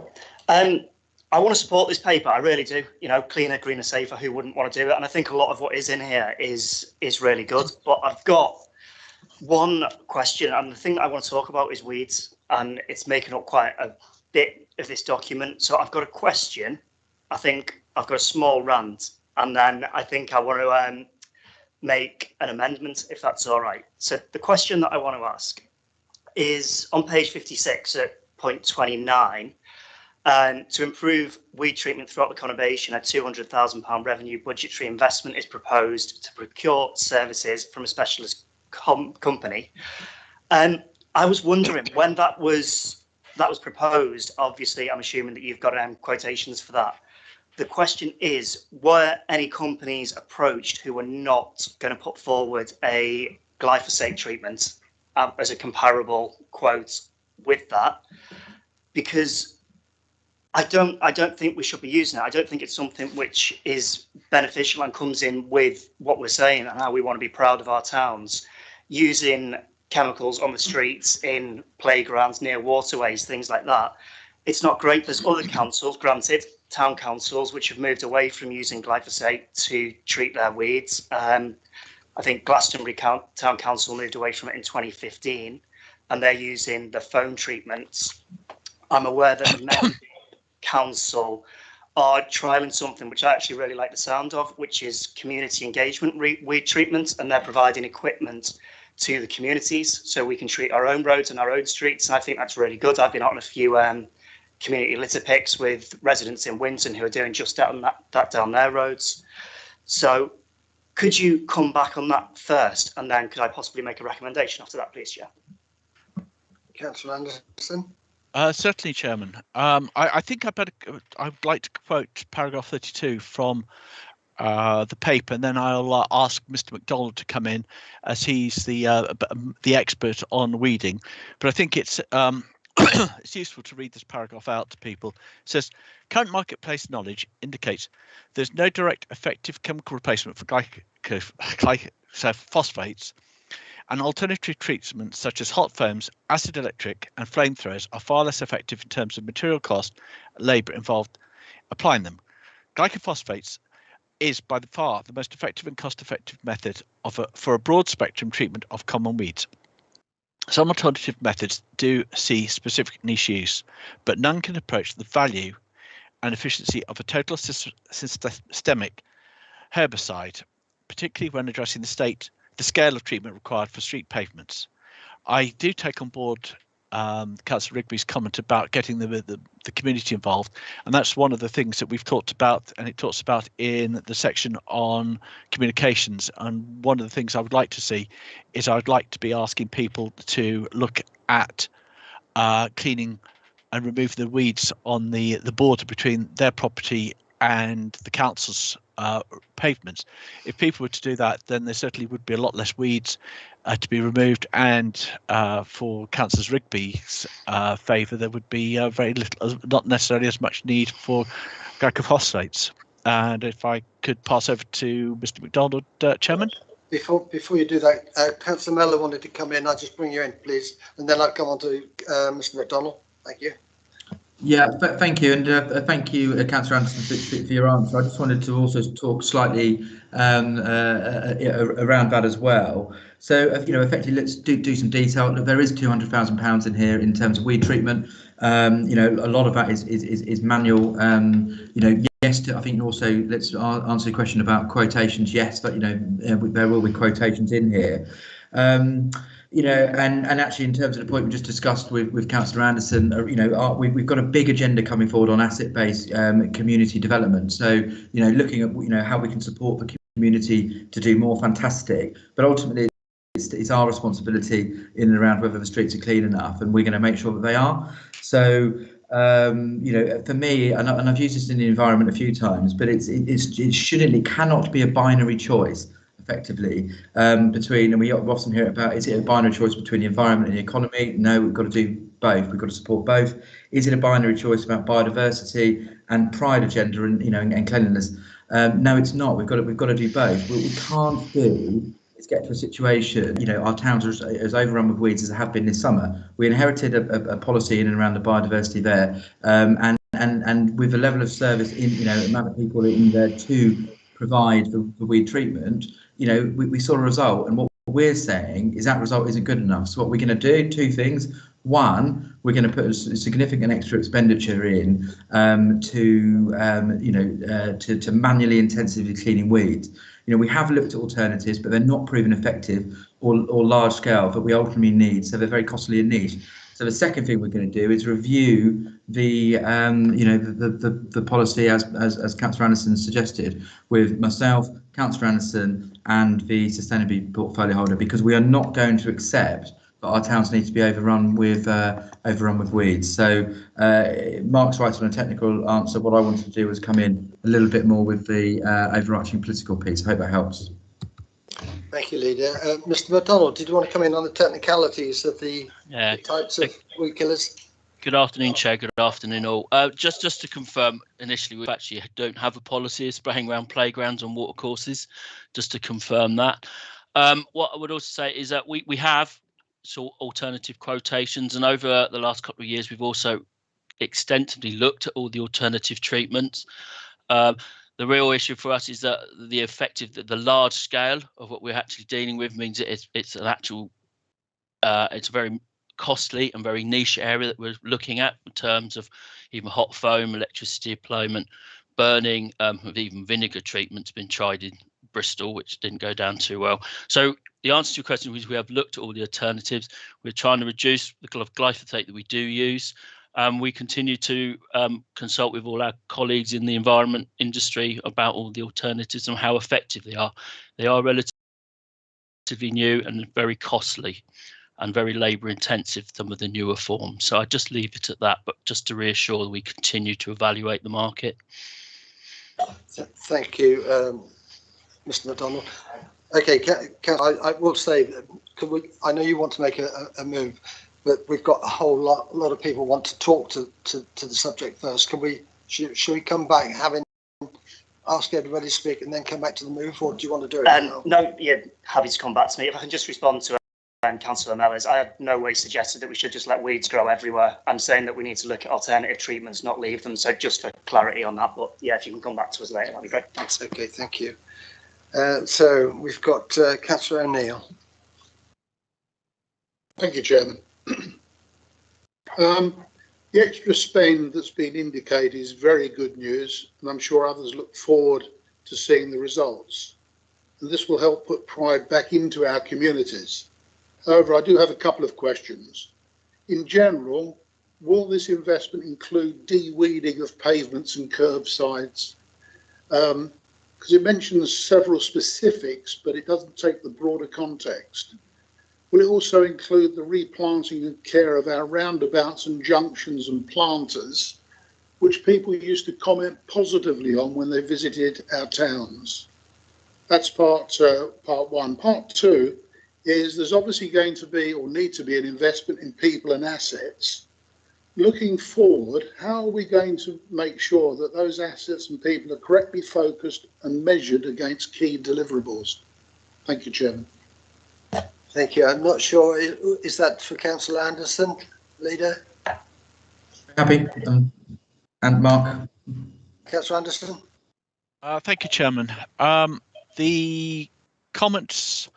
I want to support this paper. I really do. You know, cleaner, greener, safer. Who wouldn't want to do it? And I think a lot of what is in here is really good. But I've got one question, and the thing that I want to talk about is weeds, and it's making up quite a bit of this document. So I've got a question. I think I've got a small rant, and then I think I want to make an amendment, if that's all right. So the question that I want to ask is on page 56 at point 29, to improve weed treatment throughout the conurbation, a £200,000 revenue budgetary investment is proposed to procure services from a specialist company. I was wondering, when that was proposed, obviously I'm assuming that you've got quotations for that. The question is, were any companies approached who were not going to put forward a glyphosate treatment as a comparable quote with that? Because I don't think we should be using it. I don't think it's something which is beneficial and comes in with what we're saying and how we want to be proud of our towns, using chemicals on the streets, in playgrounds, near waterways, things like that. It's not great. There's other councils, granted, town councils, which have moved away from using glyphosate to treat their weeds. I think Glastonbury Town Council moved away from it in 2015, and they're using the foam treatments. I'm aware that the Met Council are trialling something which I actually really like the sound of, which is community engagement weed treatment, and they're providing equipment to the communities so we can treat our own roads and our own streets, and I think that's really good. I've been on a few community litter picks with residents in Winton who are doing just that down their roads. So could you come back on that first, and then could I possibly make a recommendation after that, please, Chair? Councillor Anderson. Certainly, Chairman. I think I'd like to quote paragraph 32 from the paper, and then I'll ask Mr. McDonald to come in, as he's the expert on weeding. But I think it's it's useful to read this paragraph out to people. It says, current marketplace knowledge indicates there's no direct effective chemical replacement for glyphosates, and alternative treatments such as hot foams, acid electric and flamethrowers are far less effective in terms of material cost, labour involved applying them. Glyphosates is by far the most effective and cost-effective method for a broad spectrum treatment of common weeds. Some alternative methods do see specific niche use, but none can approach the value and efficiency of a total systemic herbicide, particularly when addressing the scale of treatment required for street pavements. I do take on board Councillor Rigby's comment about getting the community involved, and that's one of the things that we've talked about, and it talks about in the section on communications. And one of the things I would like to see is I'd like to be asking people to look at cleaning and remove the weeds on the border between their property and the council's pavements. If people were to do that, then there certainly would be a lot less weeds to be removed, and for Councillor Rigby's favour, there would be very little, not necessarily as much need for glyphosates. And if I could pass over to Mr. McDonald, Chairman. Before you do that, Councillor Mellor wanted to come in. I'll just bring you in, please, and then I'll come on to Mr. McDonald. Thank you. Yeah, thank you, and thank you, Councillor Anderson, for your answer. I just wanted to also talk slightly around that as well. So, effectively, let's do some detail. There is £200,000 in here in terms of weed treatment. A lot of that is manual. Yes, I think also let's answer the question about quotations. Yes, but there will be quotations in here. And actually, in terms of the point we just discussed with Councillor Anderson, we've got a big agenda coming forward on asset-based community development. So, looking at how we can support the community to do more, fantastic. But ultimately, it's our responsibility in and around whether the streets are clean enough, and we're going to make sure that they are. So, for me, and I've used this in the environment a few times, but it cannot be a binary choice. Effectively, between, and we often hear about, is it a binary choice between the environment and the economy? No, we've got to do both. We've got to support both. Is it a binary choice about biodiversity and pride agenda and cleanliness? No, it's not. We've got to do both. What we can't do is get to a situation. Our towns are as overrun with weeds as they have been this summer. We inherited a policy in and around the biodiversity there, and with the level of service in amount of people in there to provide the weed treatment. We saw a result, and what we're saying is that result isn't good enough. So what we're going to do, two things. One, we're going to put a significant extra expenditure in to manually intensively cleaning weeds. We have looked at alternatives, but they're not proven effective or large scale that we ultimately need. So they're very costly and niche. So the second thing we're going to do is review the policy as Councillor Anderson suggested, with myself, Councillor Anderson, and the sustainability portfolio holder, because we are not going to accept that our towns need to be overrun with weeds. So Mark's right on a technical answer. What I wanted to do was come in a little bit more with the overarching political piece. I hope that helps. Thank you, Leader. Mr. McDonald, did you want to come in on the technicalities of the types of weed killers? Good afternoon, Chair. Good afternoon, all. Just to confirm, initially, we actually don't have a policy of spraying around playgrounds and watercourses, just to confirm that. What I would also say is that we have alternative quotations, and over the last couple of years, we've also extensively looked at all the alternative treatments. The real issue for us is that the large scale of what we're actually dealing with means that it's a very costly and very niche area that we're looking at in terms of even hot foam, electricity deployment, burning, with even vinegar treatment's been tried in Bristol, which didn't go down too well. So the answer to your question is we have looked at all the alternatives. We're trying to reduce the glyphosate that we do use. We continue to consult with all our colleagues in the environment industry about all the alternatives and how effective they are. They are relatively new and very costly and very labour intensive, some of the newer forms. So I just leave it at that, but just to reassure that we continue to evaluate the market. Thank you, Mr. McDonald. Okay, I will say, I know you want to make a move, but we've got a whole lot of people want to talk to the subject first. Should we come back, ask everybody to speak and then come back to the move, or do you want to do it now? No, yeah, happy to come back to me. If I can just respond to Councillor Mellors, I have no way suggested that we should just let weeds grow everywhere. I'm saying that we need to look at alternative treatments, not leave them. So just for clarity on that, but yeah, if you can come back to us later, that'd be great. Thanks. Okay, thank you. So we've got Councillor O'Neill. Thank you, Chairman. The extra spend that's been indicated is very good news, and I'm sure others look forward to seeing the results. And this will help put pride back into our communities. However, I do have a couple of questions. In general, will this investment include de-weeding of pavements and curbsides? Because it mentions several specifics, but it doesn't take the broader context. Will it also include the replanting and care of our roundabouts and junctions and planters, which people used to comment positively on when they visited our towns? That's part one. Part two is there's obviously going to be or need to be an investment in people and assets. Looking forward, how are we going to make sure that those assets and people are correctly focused and measured against key deliverables? Thank you, Chairman. Thank you. I'm not sure, is that for Councillor Anderson, Leader? Happy. And Mark. Councillor Anderson? Thank you, Chairman. The comments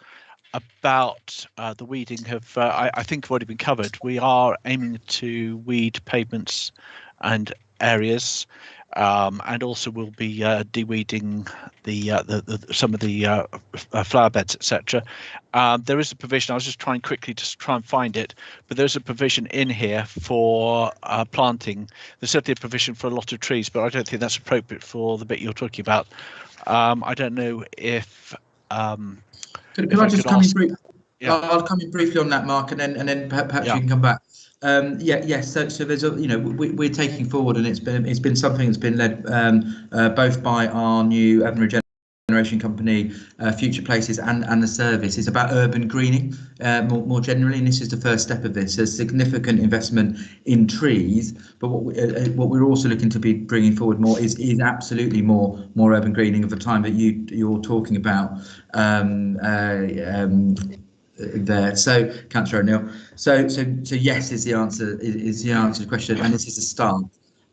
about the weeding have, I think, have already been covered. We are aiming to weed pavements and areas, and also we'll be de-weeding some of the flower beds, etc. There is a provision. I was just trying quickly to try and find it, but there's a provision in here for planting. There's certainly a provision for a lot of trees, but I don't think that's appropriate for the bit you're talking about. I don't know if. Could I just come in briefly? Yeah. I'll come in briefly on that, Mark, and then perhaps you can come back. Yes. So there's we're taking forward, and it's been something that's been led both by our new urban regeneration company, Future Places, and the service. It's about urban greening more generally, and this is the first step of this. There's significant investment in trees, but what we're also looking to be bringing forward more is absolutely more urban greening of the time that you're talking about. There, so Councillor O'Neill. So yes is the answer to the question, and this is a start.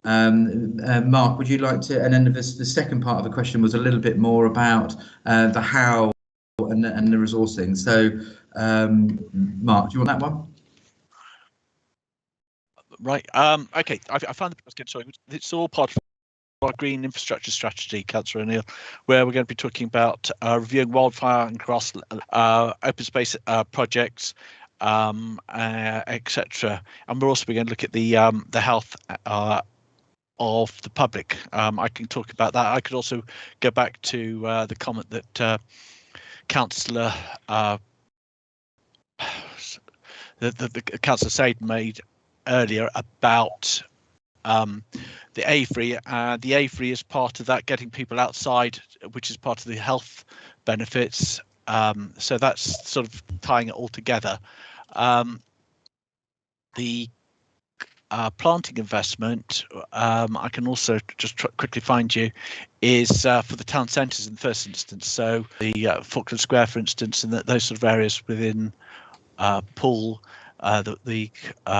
Mark, would you like to? And then the second part of the question was a little bit more about the how and the resourcing. So, Mark, do you want that one? Right. Okay. I found the good. Sorry, it's all part of our green infrastructure strategy, Councillor O'Neill, where we're going to be talking about reviewing wildfire and grass, open space projects, etc. And we're also going to look at the health of the public. I can talk about that. I could also go back to the comment that Councillor the Councillor Said made earlier about the AFRI. The AFRI is part of that, getting people outside, which is part of the health benefits. So that's sort of tying it all together. The planting investment, I can also just quickly find you, is for the town centres in the first instance. So the Falkland Square, for instance, and those sort of areas within Poole, the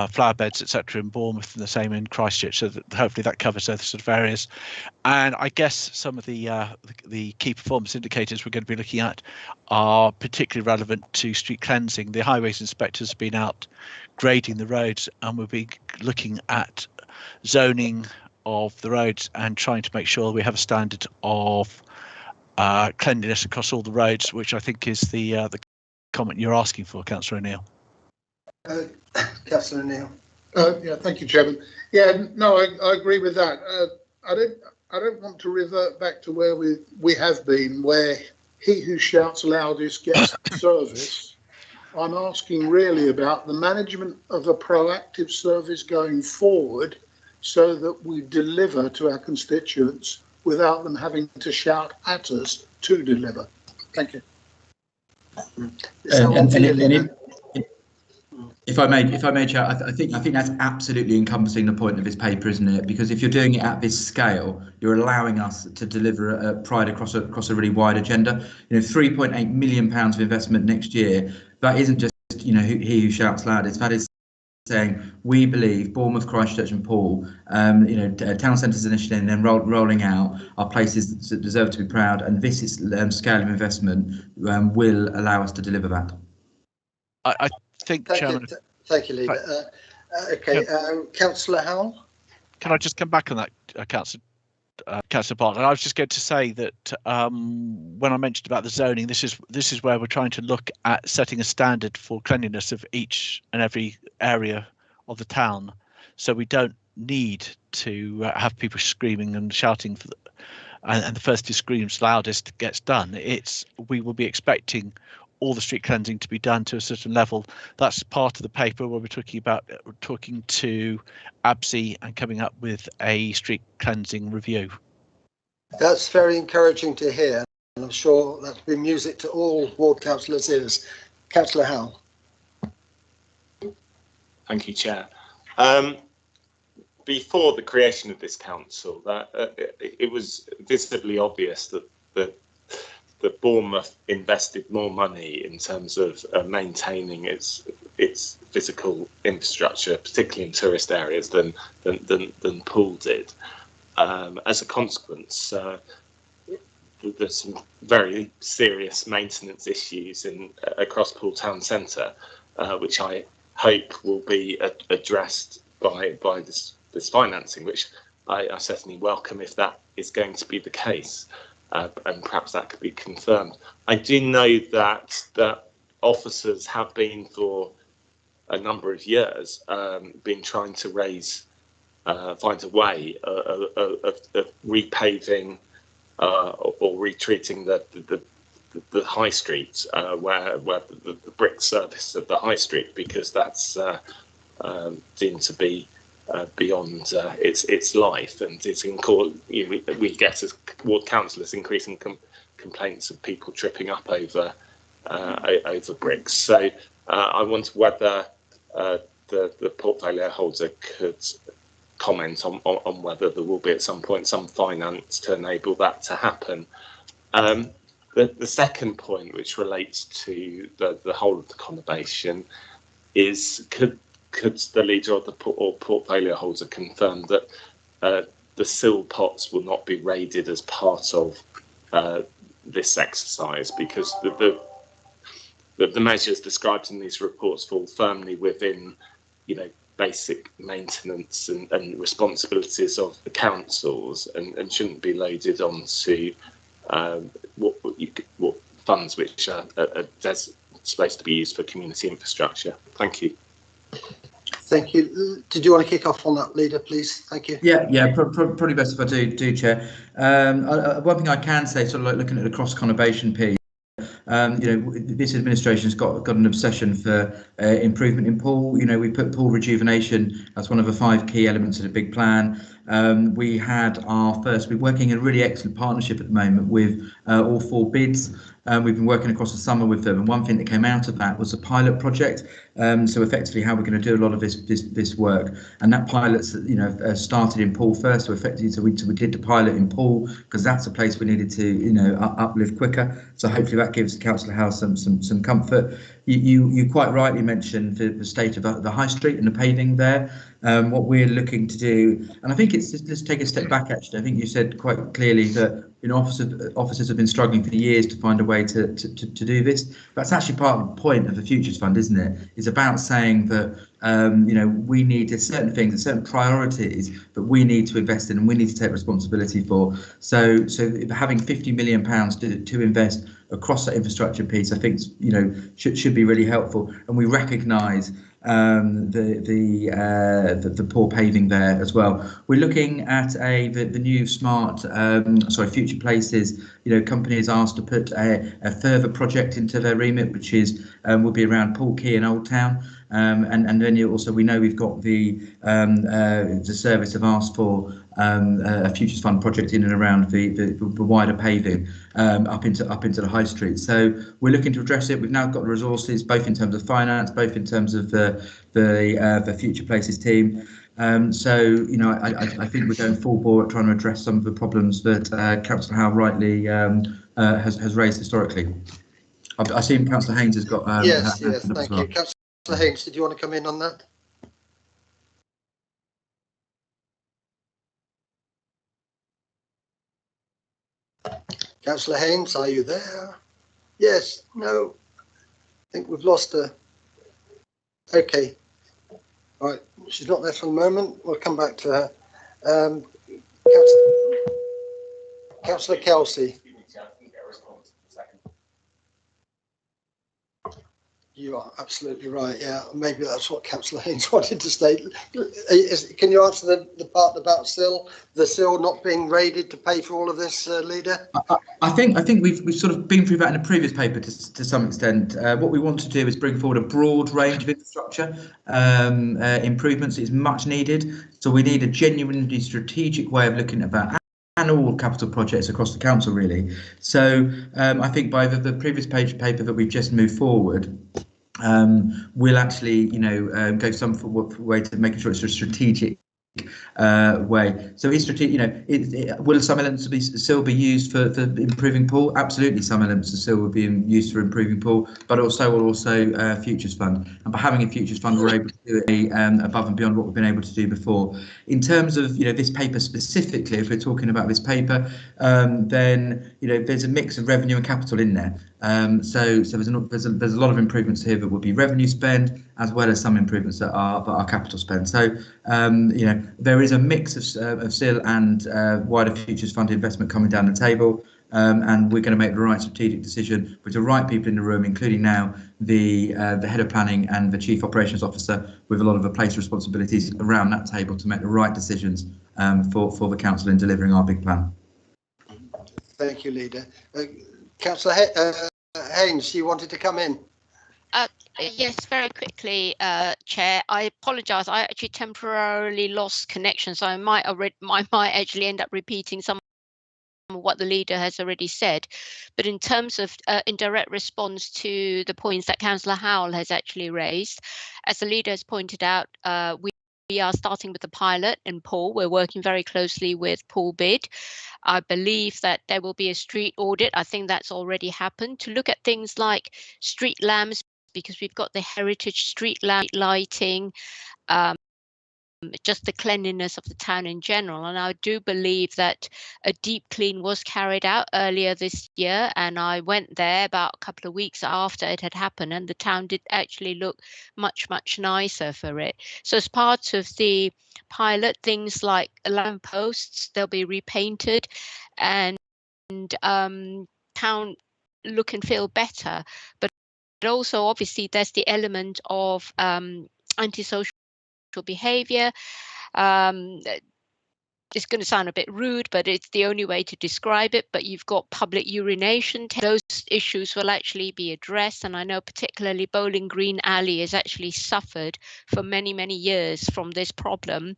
flower beds, etc., in Bournemouth, and the same in Christchurch. So that hopefully that covers those sort of areas. And I guess some of the key performance indicators we're going to be looking at are particularly relevant to street cleansing. The highways inspectors have been out grading the roads, and we'll be looking at zoning of the roads and trying to make sure we have a standard of cleanliness across all the roads, which I think is the comment you're asking for, Councillor O'Neill. Councillor O'Neill. Yeah, thank you, Chairman. Yeah, no, I agree with that. I don't want to revert back to where we have been, where he who shouts loudest gets service. I'm asking really about the management of a proactive service going forward, so that we deliver to our constituents without them having to shout at us to deliver. Thank you. If I may, Chair, I think that's absolutely encompassing the point of this paper, isn't it? Because if you're doing it at this scale, you're allowing us to deliver pride across a really wide agenda. £3.8 million of investment next year. That isn't just he who shouts loudest. That is saying we believe Bournemouth, Christchurch, and Poole, town centres initially, and then rolling out our places that deserve to be proud. And this is scale of investment will allow us to deliver that. I think, Chairman. Thank you, Leader. Okay, Councillor Howell. Can I just come back on that, Councillor Bartlett? I was just going to say that when I mentioned about the zoning, this is where we're trying to look at setting a standard for cleanliness of each and every area of the town, so we don't need to have people screaming and shouting for and the first who screams loudest gets done. We will be expecting all the street cleansing to be done to a certain level. That's part of the paper where we're talking to ABSI and coming up with a street cleansing review. That's very encouraging to hear, and I'm sure that's been music to all ward councillors' ears. Councillor Howell. Thank you, Chair. Before the creation of this council, it was visibly obvious that Bournemouth invested more money in terms of maintaining its physical infrastructure, particularly in tourist areas, than Poole did. As a consequence, there's some very serious maintenance issues across Poole Town Centre, which I hope will be addressed by this financing, which I certainly welcome if that is going to be the case, and perhaps that could be confirmed. I do know that officers have been for a number of years been trying to find a way of repaving or retreating the high street where the brick surface of the high street, because that's deemed to be beyond its life, and we get as ward councillors increasing complaints of people tripping up over bricks. So I wonder whether the portfolio holder could comment on whether there will be at some point some finance to enable that to happen. The second point, which relates to the whole of the conurbation, is could the leader of the portfolio holder confirm that the sill pots will not be raided as part of this exercise, because the measures described in these reports fall firmly within, basic maintenance and responsibilities of the councils, and shouldn't be loaded onto what funds which are supposed to be used for community infrastructure. Thank you. Thank you. Did you want to kick off on that, leader, please? Thank you. Yeah. Probably best if I do, Chair. One thing I can say, sort of like looking at the cross conurbation piece, this administration has got an obsession for improvement in Poole. We put Poole rejuvenation as one of the 5 key elements of the big plan. We're working in a really excellent partnership at the moment with all 4 bids. We've been working across the summer with them, and one thing that came out of that was a pilot project. So effectively, how we're going to do a lot of this work, and that pilot, started in Poole first. So effectively, we did the pilot in Poole because that's a place we needed to, uplift quicker. So hopefully that gives Councillor Howe some comfort. You quite rightly mentioned the state of the high street and the paving there. What we're looking to do, and I think it's just take a step back. Actually, I think you said quite clearly that officers have been struggling for years to find a way to do this. That's actually part of the point of the Futures Fund, isn't it? It's about saying that we need certain things, certain priorities that we need to invest in and we need to take responsibility for. So having £50 million to invest across that infrastructure piece, I think should be really helpful, and we recognise the poor paving there as well. We're looking at the new Future Places. Company is asked to put a further project into their remit, which will be around Poole Quay and Old Town. And then we know we've got the service have asked for a Futures Fund project in and around the wider paving up into the high street. So we're looking to address it. We've now got the resources, both in terms of finance, both in terms of the Future Places team. I think we're going full bore at trying to address some of the problems that Councillor Howe rightly has raised historically. I see Councillor Haynes has got yes, thank you. Councillor Haynes, did you want to come in on that? Councillor Haynes, are you there? Yes, no. I think we've lost her. Okay. All right. she's not there for the moment. We'll come back to her. Councillor Kelsey. You are absolutely right. Yeah, maybe that's what Councillor Haynes wanted to state. Can you answer the part about the SIL not being raided to pay for all of this, Leader? I think we've sort of been through that in a previous paper to some extent. What we want to do is bring forward a broad range of infrastructure improvements. It's much needed. So we need a genuinely strategic way of looking at that. And all capital projects across the council, really. So I think by the previous paper that we've just moved forward, we'll actually, go some way to making sure it's a strategic way. So is strategic, will some elements still be used for improving pool? Absolutely, some elements still will be used for improving pool, but also futures fund. And by having a futures fund, we're able to do it above and beyond what we've been able to do before. In terms of this paper specifically, if we're talking about this paper, then there's a mix of revenue and capital in there. So there's a lot of improvements here that will be revenue spend, as well as some improvements that are capital spend. So there is a mix of SIL and wider futures fund investment coming down the table, and we're going to make the right strategic decision with the right people in the room, including now the head of planning and the chief operations officer, with a lot of the place responsibilities around that table to make the right decisions for the council in delivering our big plan. Thank you, Leader. Councillor Haynes, you wanted to come in. Yes, very quickly, Chair. I apologise. I actually temporarily lost connection, so I might actually end up repeating some of what the Leader has already said. But in terms of in direct response to the points that Councillor Howell has actually raised, as the Leader has pointed out, we are starting with the pilot in Poole. We're working very closely with Poole Bid. I believe that there will be a street audit. I think that's already happened, to look at things like street lamps, because we've got the heritage street lighting, just the cleanliness of the town in general. And I do believe that a deep clean was carried out earlier this year, and I went there about a couple of weeks after it had happened, and the town did actually look much nicer for it. So as part of the pilot, things like lamp posts, they'll be repainted, and town look and feel better. But also, obviously, there's the element of antisocial behaviour. It's going to sound a bit rude, but it's the only way to describe it. But you've got public urination. Those issues will actually be addressed. And I know particularly Bowling Green Alley has actually suffered for many years from this problem.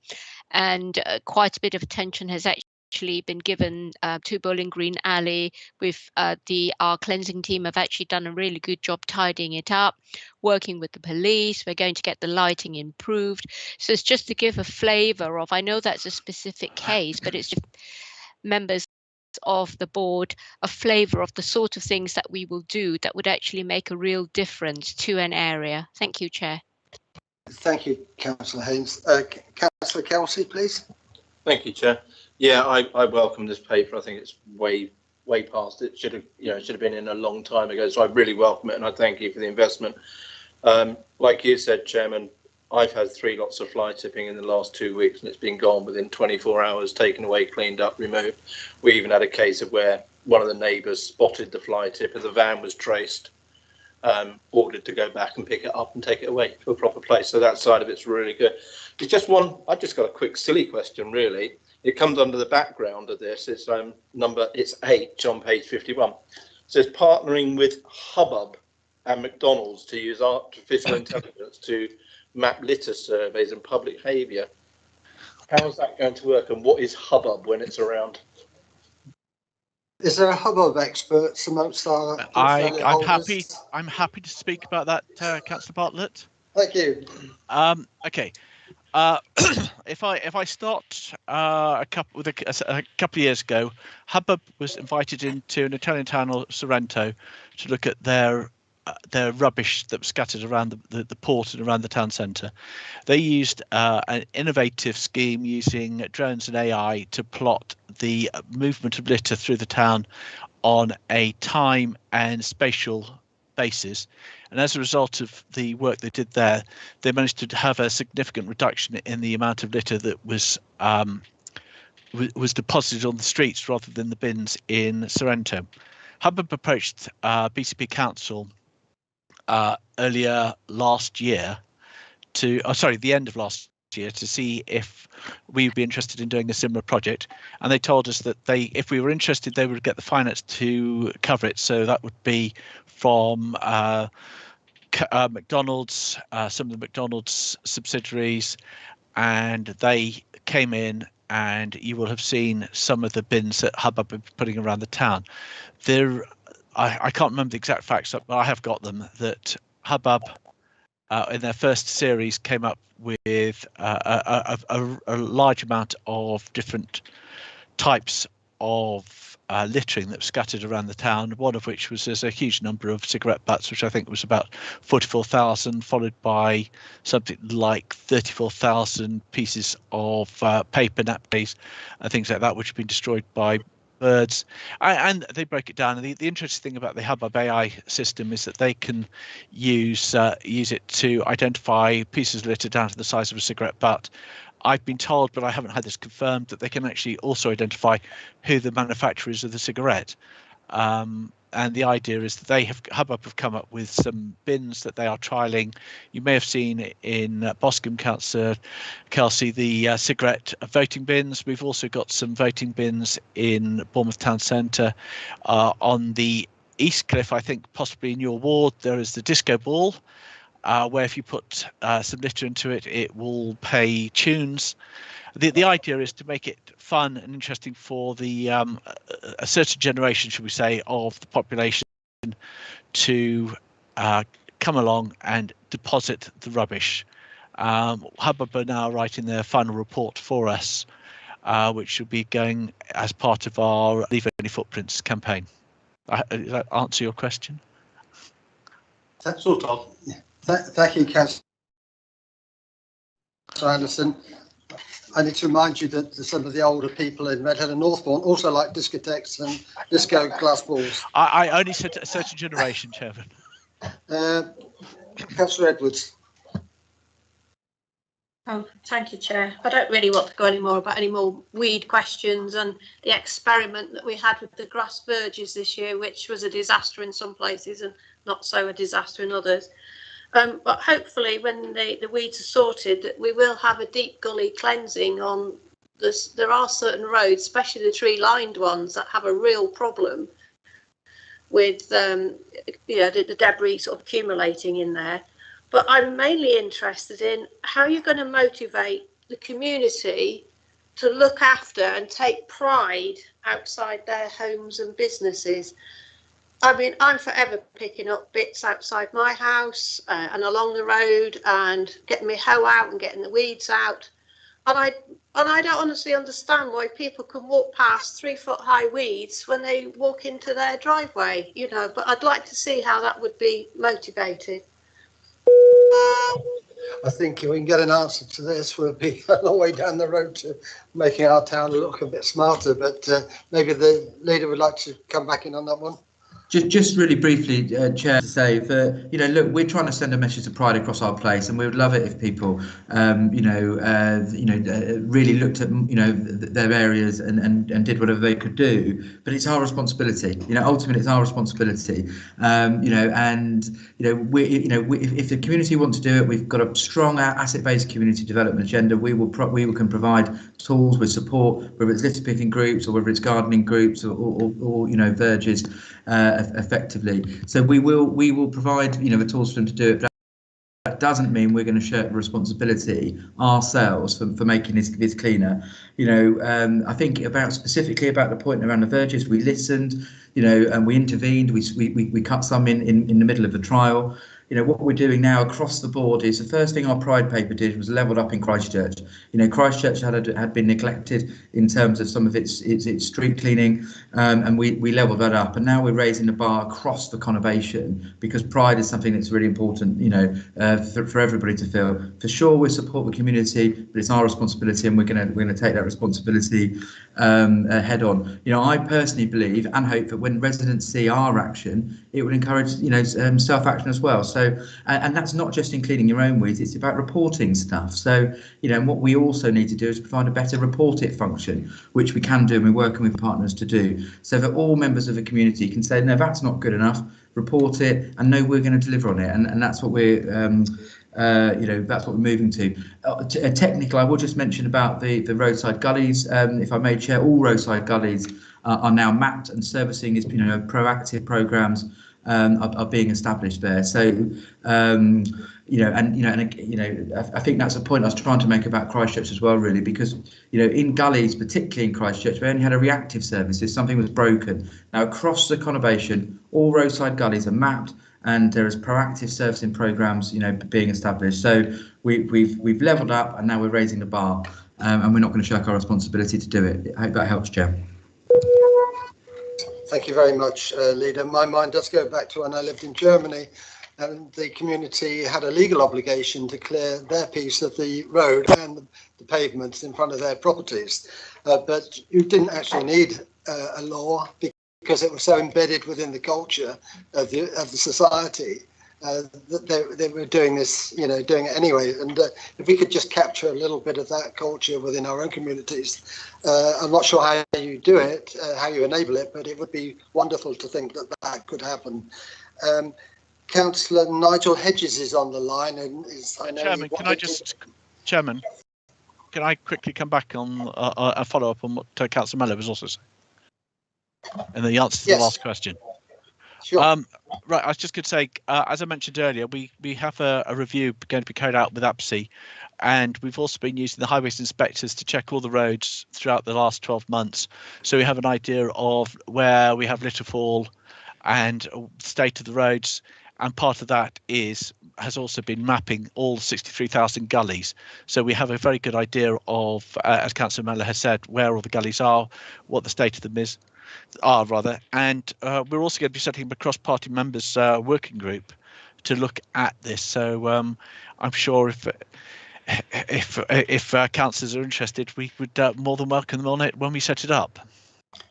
And quite a bit of attention has actually been given to Bowling Green Alley. With our cleansing team have actually done a really good job tidying it up, working with the police. We're going to get the lighting improved. So it's just to give a flavour of, I know that's a specific case, but it's just members of the board a flavour of the sort of things that we will do that would actually make a real difference to an area. Thank you, Chair. Thank you, Councillor Haynes. Councillor Kelsey, please. Thank you, Chair. Yeah, I welcome this paper. I think it's way past. It should have been in a long time ago. So I really welcome it, and I thank you for the investment. Like you said, Chairman, I've had 3 lots of fly tipping in the last 2 weeks, and it's been gone within 24 hours, taken away, cleaned up, removed. We even had a case of where one of the neighbours spotted the fly tipper. The van was traced, ordered to go back and pick it up and take it away to a proper place. So that side of it's really good. It's just one. I've just got a quick silly question, really. It comes under the background of this. It's it's H on page 51. It says partnering with Hubbub and McDonald's to use artificial intelligence to map litter surveys and public behaviour. How is that going to work, and what is Hubbub when it's around? Is there a Hubbub expert amongst our? I'm happy to speak about that, Councillor Bartlett. Thank you. Okay. If I start a couple of years ago, Hubbub was invited into an Italian town of Sorrento to look at their rubbish that was scattered around the port and around the town centre. They used an innovative scheme using drones and AI to plot the movement of litter through the town on a time and spatial bases, and as a result of the work they did there, they managed to have a significant reduction in the amount of litter that was deposited on the streets rather than the bins in Sorrento. Hubbard approached BCP Council earlier last year to, the end of last year, to see if we would be interested in doing a similar project, and they told us that if we were interested, they would get the finance to cover it. So that would be from McDonald's, some of the McDonald's subsidiaries, and they came in, and you will have seen some of the bins that Hubbard have been putting around the town. I can't remember the exact facts, but I have got them, that Hubbard in their first series came up with a large amount of different types of littering that was scattered around the town, one of which was there's a huge number of cigarette butts, which I think was about 44,000, followed by something like 34,000 pieces of paper napkins and things like that, which have been destroyed by birds. And they break it down. And the interesting thing about the Hubbard AI system is that they can use it to identify pieces of litter down to the size of a cigarette butt. I've been told, but I haven't had this confirmed, that they can actually also identify who the manufacturer is of the cigarette. And the idea is that Hubbard have come up with some bins that they are trialling. You may have seen in Boscombe, Councillor Kelsey, the cigarette voting bins. We've also got some voting bins in Bournemouth Town Centre. On the East Cliff, I think possibly in your ward, there is the disco ball, where if you put some litter into it, it will play tunes. The idea is to make it fun and interesting for a certain generation, should we say, of the population to come along and deposit the rubbish. Hubbard are now writing their final report for us, which should be going as part of our Leave Any Footprints campaign. Does that answer your question? Sort of. Thank you, Councillor Anderson. I need to remind you that some of the older people in Redhead and Northbourne also like discotheques and disco glass balls. I only said a certain generation, Chairman. Councillor Edwards. Oh, thank you, Chair. I don't really want to go any more weed questions and the experiment that we had with the grass verges this year, which was a disaster in some places and not so a disaster in others. But hopefully when the weeds are sorted, we will have a deep gully cleansing on this. There are certain roads, especially the tree-lined ones, that have a real problem with the debris sort of accumulating in there. But I'm mainly interested in how you're going to motivate the community to look after and take pride outside their homes and businesses. I mean, I'm forever picking up bits outside my house and along the road and getting my hoe out and getting the weeds out. And I don't honestly understand why people can walk past 3-foot-high weeds when they walk into their driveway, but I'd like to see how that would be motivated. I think if we can get an answer to this, we'll be a long way down the road to making our town look a bit smarter, but maybe the leader would like to come back in on that one. Just really briefly, Chair, to say that, look, we're trying to send a message of pride across our place, and we would love it if people, really looked at, their areas and did whatever they could do. But it's our responsibility. Ultimately, it's our responsibility. If the community want to do it, we've got a strong asset-based community development agenda. We can provide tools with support, whether it's litter picking groups or whether it's gardening groups or verges. Effectively, so we will provide the tools for them to do it. But that doesn't mean we're going to shirk the responsibility ourselves for making this cleaner. I think specifically about the point around the verges, we listened, and we intervened. We cut some in the middle of the trial. what we're doing now across the board is the first thing our Pride paper did was leveled up in Christchurch. Christchurch had been neglected in terms of some of its street cleaning, and we leveled that up. And now we're raising the bar across the conurbation, because Pride is something that's really important, for everybody to feel. For sure, we support the community, but it's our responsibility, and we're going to take that responsibility head on. I personally believe and hope that when residents see our action, it will encourage self-action as well. So, and that's not just in cleaning your own weeds, it's about reporting stuff. So, and what we also need to do is provide a better report it function, which we can do, and we're working with partners to do, so that all members of the community can say, no, that's not good enough, report it, and know we're going to deliver on it. And that's what we're that's what we're moving to. Technical, I will just mention about the roadside gullies. If I may, Chair, all roadside gullies are now mapped, and servicing is, proactive programs are being established there. So, I think that's a point I was trying to make about Christchurch as well, really, because, in gullies, particularly in Christchurch, we only had a reactive service if something was broken. Now, across the conurbation, all roadside gullies are mapped, and there is proactive servicing programs, being established. So we've levelled up, and now we're raising the bar, and we're not going to shirk our responsibility to do it. I hope that helps, Chair. Thank you very much, Leader. My mind does go back to when I lived in Germany, and the community had a legal obligation to clear their piece of the road and the pavements in front of their properties. But you didn't actually need a law, because it was so embedded within the culture of the society that they were doing this, doing it anyway. And if we could just capture a little bit of that culture within our own communities, I'm not sure how you do it, how you enable it, but it would be wonderful to think that that could happen. Councillor Nigel Hedges is on the line, and Chairman, Chairman, can I quickly come back on a follow up on what Councillor Mellor was also saying, and the answer to the last question? Sure. Right, I was just going to say, as I mentioned earlier, we have a review going to be carried out with APSI, and we've also been using the highways inspectors to check all the roads throughout the last 12 months. So we have an idea of where we have litter fall and state of the roads, and part of that has also been mapping all 63,000 gullies. So we have a very good idea of, as Councillor Mellor has said, where all the gullies are, what the state of them are, and we're also going to be setting up a cross-party members working group to look at this. So I'm sure if councillors are interested, we would more than welcome them on it when we set it up.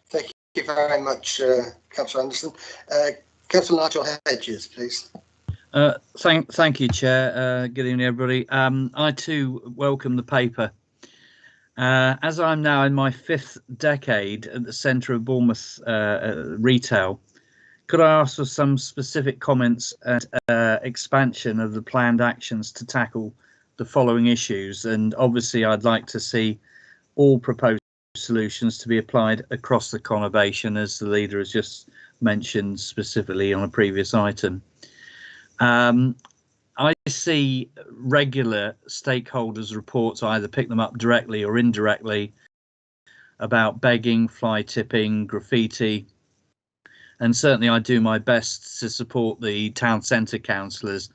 Thank you very much, Councillor Anderson. Councillor Nigel Hedges, please. Thank you, Chair. Good evening, everybody. I too welcome the paper. As I'm now in my 5th decade at the centre of Bournemouth retail, could I ask for some specific comments and expansion of the planned actions to tackle the following issues? And obviously, I'd like to see all proposed solutions to be applied across the conurbation, as the leader has just mentioned specifically on a previous item. I see regular stakeholders' reports, I either pick them up directly or indirectly, about begging, fly tipping, graffiti, and certainly I do my best to support the town centre councillors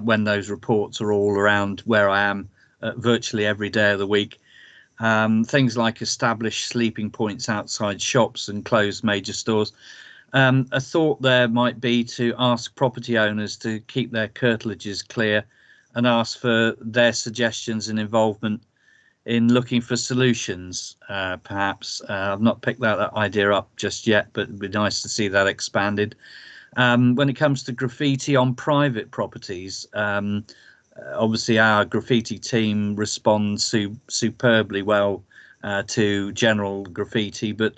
when those reports are all around where I am virtually every day of the week. Things like established sleeping points outside shops and closed major stores. A thought there might be to ask property owners to keep their curtilages clear and ask for their suggestions and involvement in looking for solutions, perhaps. I've not picked that idea up just yet, but it'd be nice to see that expanded. When it comes to graffiti on private properties, obviously our graffiti team responds superbly well to general graffiti, but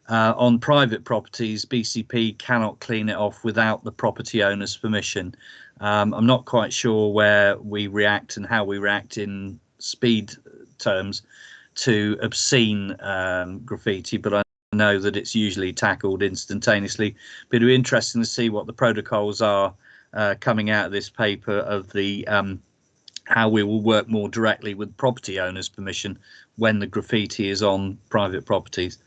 on private properties, BCP cannot clean it off without the property owner's permission. I'm not quite sure where we react and how we react in speed terms to obscene graffiti, but I know that it's usually tackled instantaneously. But it'll be interesting to see what the protocols are coming out of this paper of the how we will work more directly with property owners' permission when the graffiti is on private properties.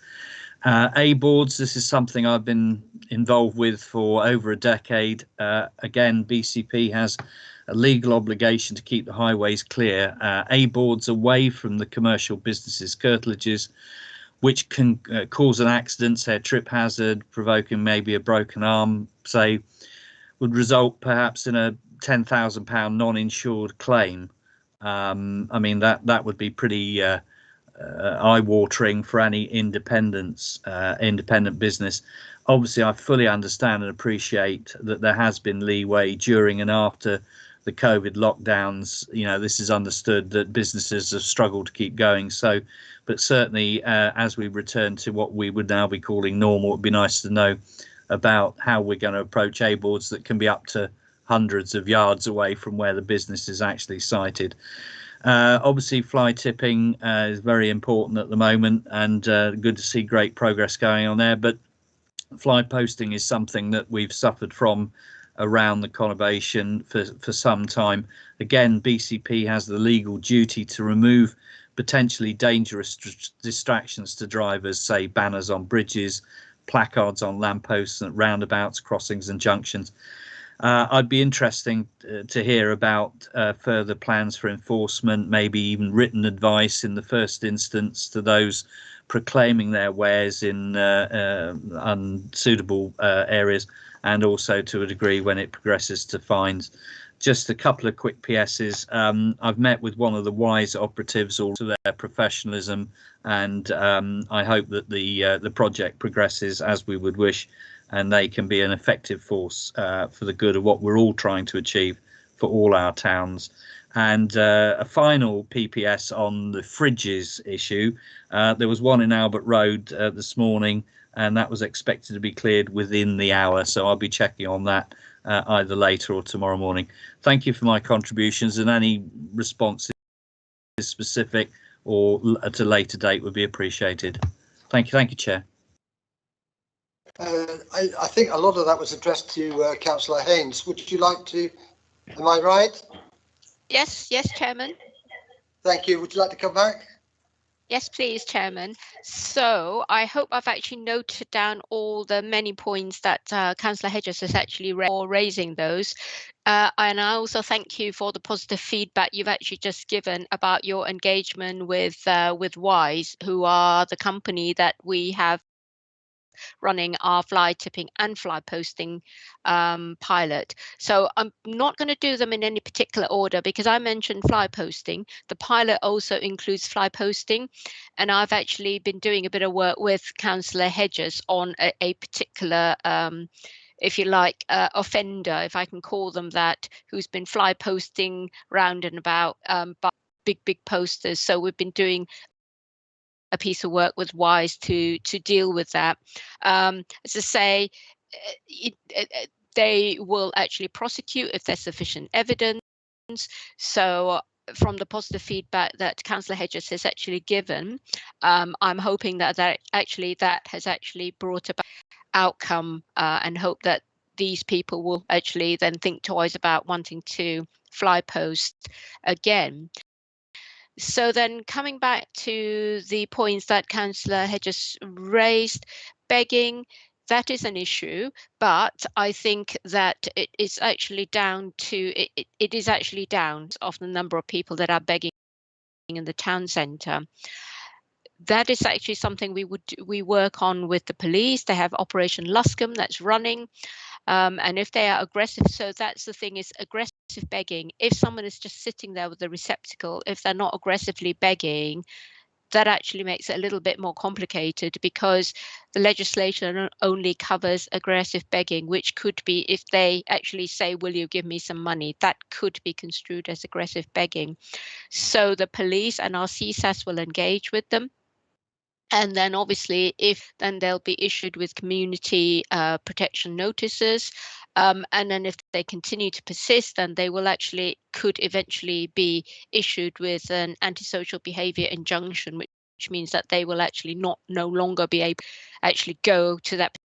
A boards, this is something I've been involved with for over a decade. Again, BCP has a legal obligation to keep the highways clear. A boards away from the commercial businesses, curtilages, which can cause an accident, say a trip hazard, provoking maybe a broken arm, say, would result perhaps in a £10,000 non-insured claim. I mean, that would be pretty eye-watering for any independent business. Obviously, I fully understand and appreciate that there has been leeway during and after the COVID lockdowns. You know, this is understood that businesses have struggled to keep going. So, but certainly as we return to what we would now be calling normal, it'd be nice to know about how we're going to approach A-boards that can be up to hundreds of yards away from where the business is actually sited. Obviously, fly tipping is very important at the moment, and good to see great progress going on there. But fly posting is something that we've suffered from around the conurbation for some time. Again, BCP has the legal duty to remove potentially dangerous distractions to drivers, say banners on bridges, placards on lampposts and roundabouts, crossings and junctions. I'd be interesting to hear about further plans for enforcement, maybe even written advice in the first instance to those proclaiming their wares in unsuitable areas, and also to a degree when it progresses to fines. Just a couple of quick PSs. I've met with one of the WISE operatives, all to their professionalism, and I hope that the project progresses as we would wish, and they can be an effective force for the good of what we're all trying to achieve for all our towns. And a final PPS on the fridges issue. There was one in Albert Road this morning, and that was expected to be cleared within the hour. So I'll be checking on that either later or tomorrow morning. Thank you for my contributions, and any responses specific or at a later date would be appreciated. Thank you, Chair. I think a lot of that was addressed to Councillor Haynes. Would you like to, am I right? Yes, Chairman. Thank you. Would you like to come back? Yes, please, Chairman. So I hope I've actually noted down all the many points that Councillor Hedges has actually raising those. And I also thank you for the positive feedback you've actually just given about your engagement with WISE, who are the company that we have running our fly tipping and fly posting pilot. So I'm not going to do them in any particular order because I mentioned fly posting. The pilot also includes fly posting, and I've actually been doing a bit of work with Councillor Hedges on a particular if you like, offender, if I can call them that, who's been fly posting round and about big posters. So we've been doing a piece of work with WISE to deal with that. As I say, they will actually prosecute if there's sufficient evidence. So from the positive feedback that Councillor Hedges has actually given, I'm hoping that that has actually brought about outcome and hope that these people will actually then think twice about wanting to fly post again. So then coming back to the points that Councillor Hedges raised, begging, that is an issue, but I think that it is actually down to it is actually down of the number of people that are begging in the town centre. That is actually something we work on with the police. They have Operation Luscombe that's running. And if they are aggressive, so that's the thing, is aggressive begging. If someone is just sitting there with a receptacle, if they're not aggressively begging, that actually makes it a little bit more complicated because the legislation only covers aggressive begging, which could be if they actually say, will you give me some money? That could be construed as aggressive begging. So the police and our CSAS will engage with them. And then obviously, then they'll be issued with community protection notices. And then if they continue to persist, then they will could eventually be issued with an antisocial behaviour injunction, which means that they will actually no longer be able to actually go to that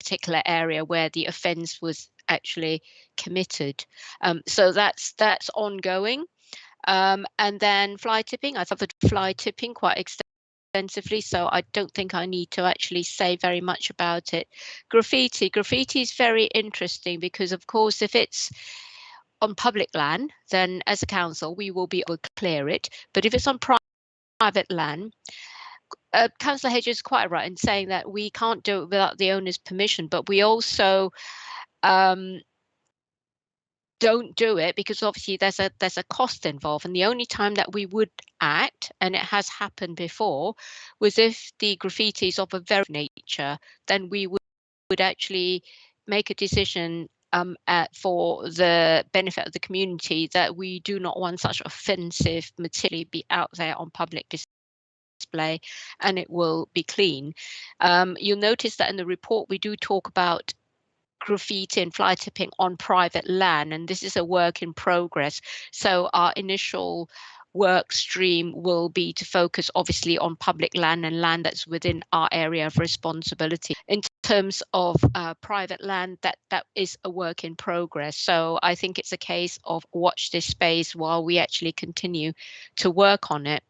particular area where the offence was actually committed. So that's ongoing. And then fly tipping, I covered fly tipping quite extensively extensively, so I don't think I need to actually say very much about it. Graffiti is very interesting because, of course, if it's on public land, then as a council we will be able to clear it. But if it's on private land, Councillor Hedges is quite right in saying that we can't do it without the owner's permission, but we also don't do it because obviously there's a cost involved, and the only time that we would act, and it has happened before, was if the graffiti is of a very nature, then we would actually make a decision for the benefit of the community that we do not want such offensive material be out there on public display, and it will be clean. You'll notice that in the report we do talk about graffiti and fly tipping on private land, and this is a work in progress. So our initial work stream will be to focus obviously on public land and land that's within our area of responsibility. In terms of private land, that is a work in progress. So I think it's a case of watch this space while we actually continue to work on it.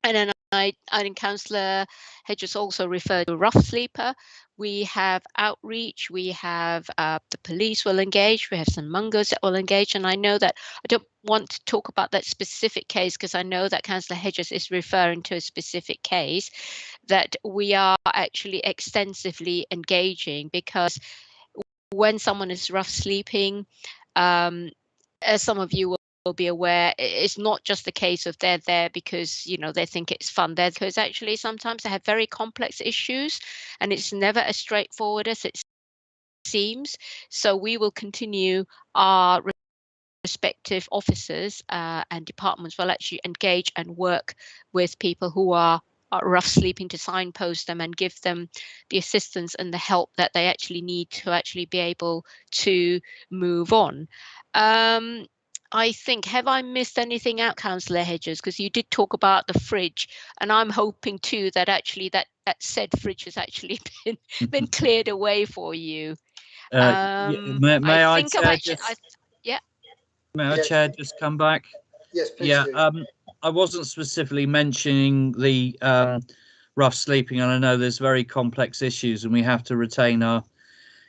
And then I think Councillor Hedges also referred to rough sleeper. We have outreach, we have the police will engage, we have some mungos that will engage, and I know that I don't want to talk about that specific case because I know that Councillor Hedges is referring to a specific case that we are actually extensively engaging, because when someone is rough sleeping, as some of you will be aware, it's not just a case of they're there because, you know, they think it's fun. They're because actually sometimes they have very complex issues, and it's never as straightforward as it seems. So we will continue, our respective officers and departments will actually engage and work with people who are rough sleeping to signpost them and give them the assistance and the help that they actually need to actually be able to move on. I think, have I missed anything out, Councillor Hedges? Because you did talk about the fridge, and I'm hoping too that actually that said fridge has actually been cleared away for you. May I, Chair, Chair, just come back? Yes, please yeah, do. I wasn't specifically mentioning the rough sleeping, and I know there's very complex issues, and we have to retain our,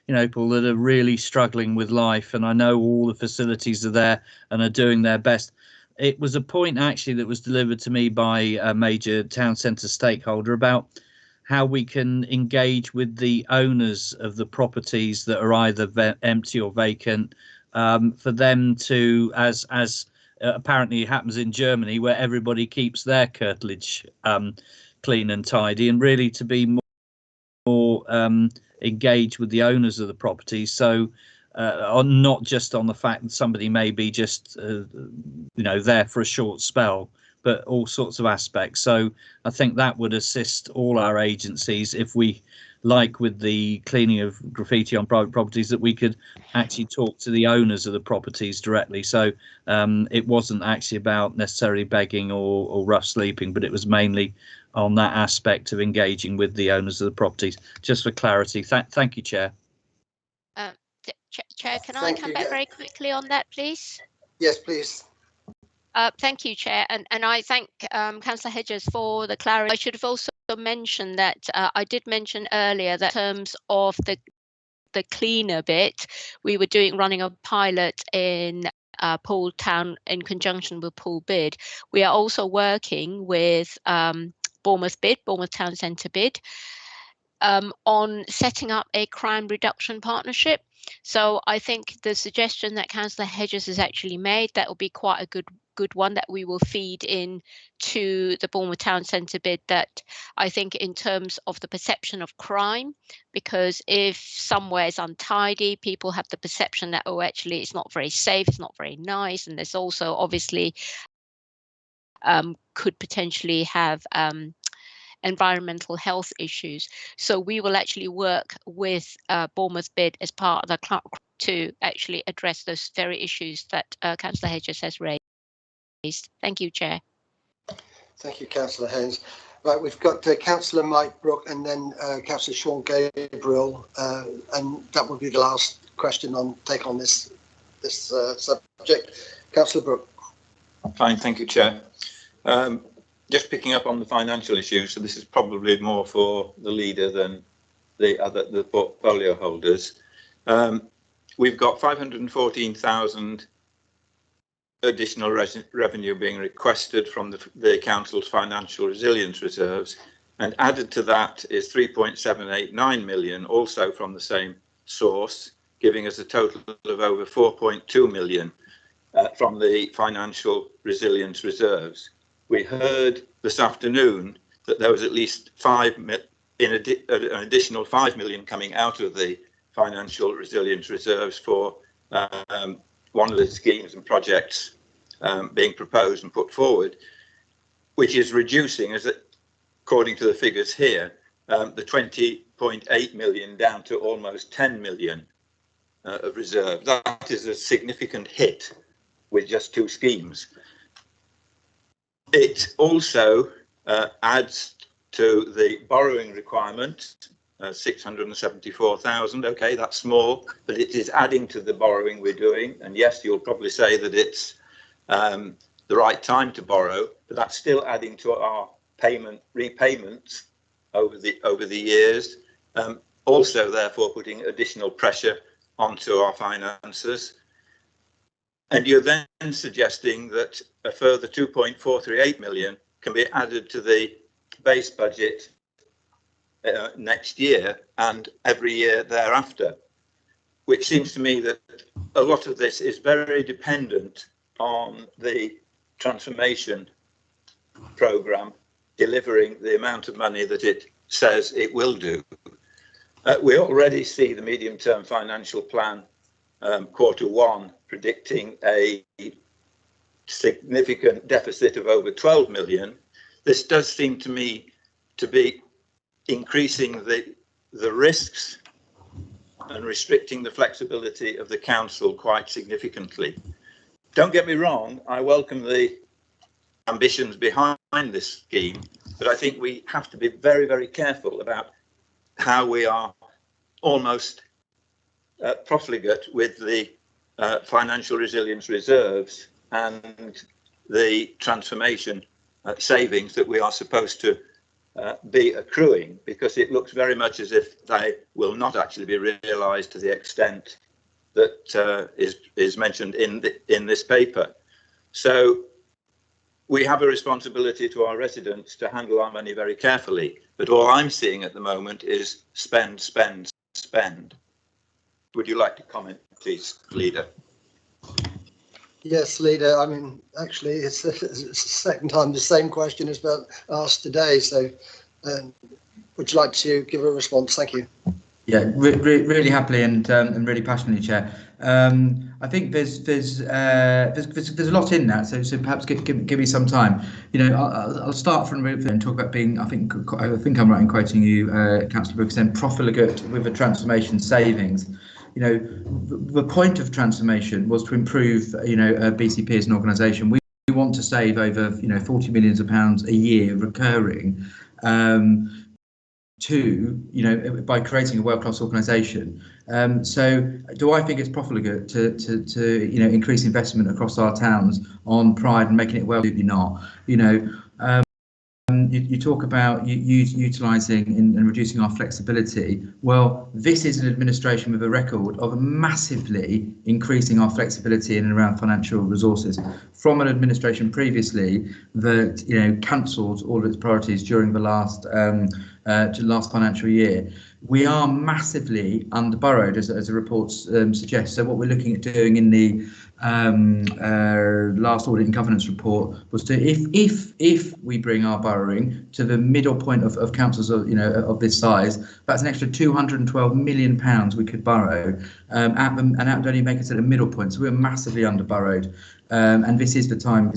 you know, people that are really struggling with life, and I know all the facilities are there and are doing their best. It was a point actually that was delivered to me by a major town centre stakeholder about how we can engage with the owners of the properties that are either empty or vacant, for them to, as apparently happens in Germany, where everybody keeps their curtilage clean and tidy, and really to be more engage with the owners of the properties, so not just on the fact that somebody may be just you know, there for a short spell, but all sorts of aspects. So I think that would assist all our agencies if we, like with the cleaning of graffiti on private properties, that we could actually talk to the owners of the properties directly. So it wasn't actually about necessarily begging or rough sleeping, but it was mainly on that aspect of engaging with the owners of the properties. Just for clarity, thank you, Chair. Chair, can I come back very quickly on that, please? Yes, please. Thank you, Chair, and I thank Councillor Hedges for the clarity. I should have also mentioned that I did mention earlier that in terms of the cleaner bit, we were running a pilot in Poole Town in conjunction with Poole Bid. We are also working with Bournemouth Town Centre Bid, on setting up a crime reduction partnership. So I think the suggestion that Councillor Hedges has actually made, that will be quite a good one that we will feed in to the Bournemouth Town Centre Bid, that I think in terms of the perception of crime, because if somewhere is untidy, people have the perception that, oh, actually it's not very safe, it's not very nice, and there's also obviously could potentially have environmental health issues. So we will actually work with Bournemouth Bid as part of the club to actually address those very issues that Councillor Hedges has raised. Thank you, Chair. Thank you, Councillor Haynes. Right, we've got Councillor Mike Brooke and then Councillor Sean Gabriel, and that will be the last question on this subject. Councillor Brooke. Fine, thank you, Chair. just picking up on the financial issue, so this is probably more for the leader than the portfolio holders. We've got 514,000 additional revenue being requested from the council's financial resilience reserves, and added to that is 3.789 million, also from the same source, giving us a total of over 4.2 million from the financial resilience reserves. We heard this afternoon that there was at least an additional 5 million coming out of the financial resilience reserves for one of the schemes and projects being proposed and put forward, which is reducing, according to the figures here, the 20.8 million down to almost 10 million of reserve. That is a significant hit with just two schemes. It also adds to the borrowing requirement, 674,000. Okay, that's small, but it is adding to the borrowing we're doing. And yes, you'll probably say that it's the right time to borrow, but that's still adding to our repayments over the years. Also, therefore, putting additional pressure onto our finances. And you're then suggesting that a further 2.438 million can be added to the base budget next year and every year thereafter, which seems to me that a lot of this is very dependent on the transformation programme delivering the amount of money that it says it will do. We already see the medium-term financial plan Q1 predicting a significant deficit of over 12 million. This does seem to me to be increasing the risks and restricting the flexibility of the council quite significantly. Don't get me wrong, I welcome the ambitions behind this scheme, but I think we have to be very, very careful about how we are almost profligate with the financial resilience reserves and the transformation savings that we are supposed to be accruing, because it looks very much as if they will not actually be realised to the extent that is mentioned in this paper. So we have a responsibility to our residents to handle our money very carefully, but all I'm seeing at the moment is spend, spend, spend. Would you like to comment, please, Leader? Yes, Leader. I mean, actually, it's the second time the same question has been asked today. So would you like to give a response? Thank you. Yeah, really happily and really passionately, Chair. I think there's a lot in that, so perhaps give me some time. You know, I'll start from and talk about being. I think I'm right in quoting you, Councillor Brooks, then profligate with a transformation savings. You know, the point of transformation was to improve, you know, BCP as an organisation. We want to save over, you know, 40 millions of pounds a year recurring. You know, by creating a world-class organisation. So do I think it's profligate to you know, increase investment across our towns on pride and making it well? Absolutely not. You know, you talk about utilising and reducing our flexibility. Well, this is an administration with a record of massively increasing our flexibility in and around financial resources from an administration previously that, you know, cancelled all of its priorities during the last financial year. We are massively under-borrowed, as the reports suggest. So what we're looking at doing in the last audit and governance report was to, if we bring our borrowing to the middle point of councils of, you know, of this size, that's an extra 212 million pounds we could borrow, and that would only make us at a middle point. So we're massively under-borrowed, and this is the time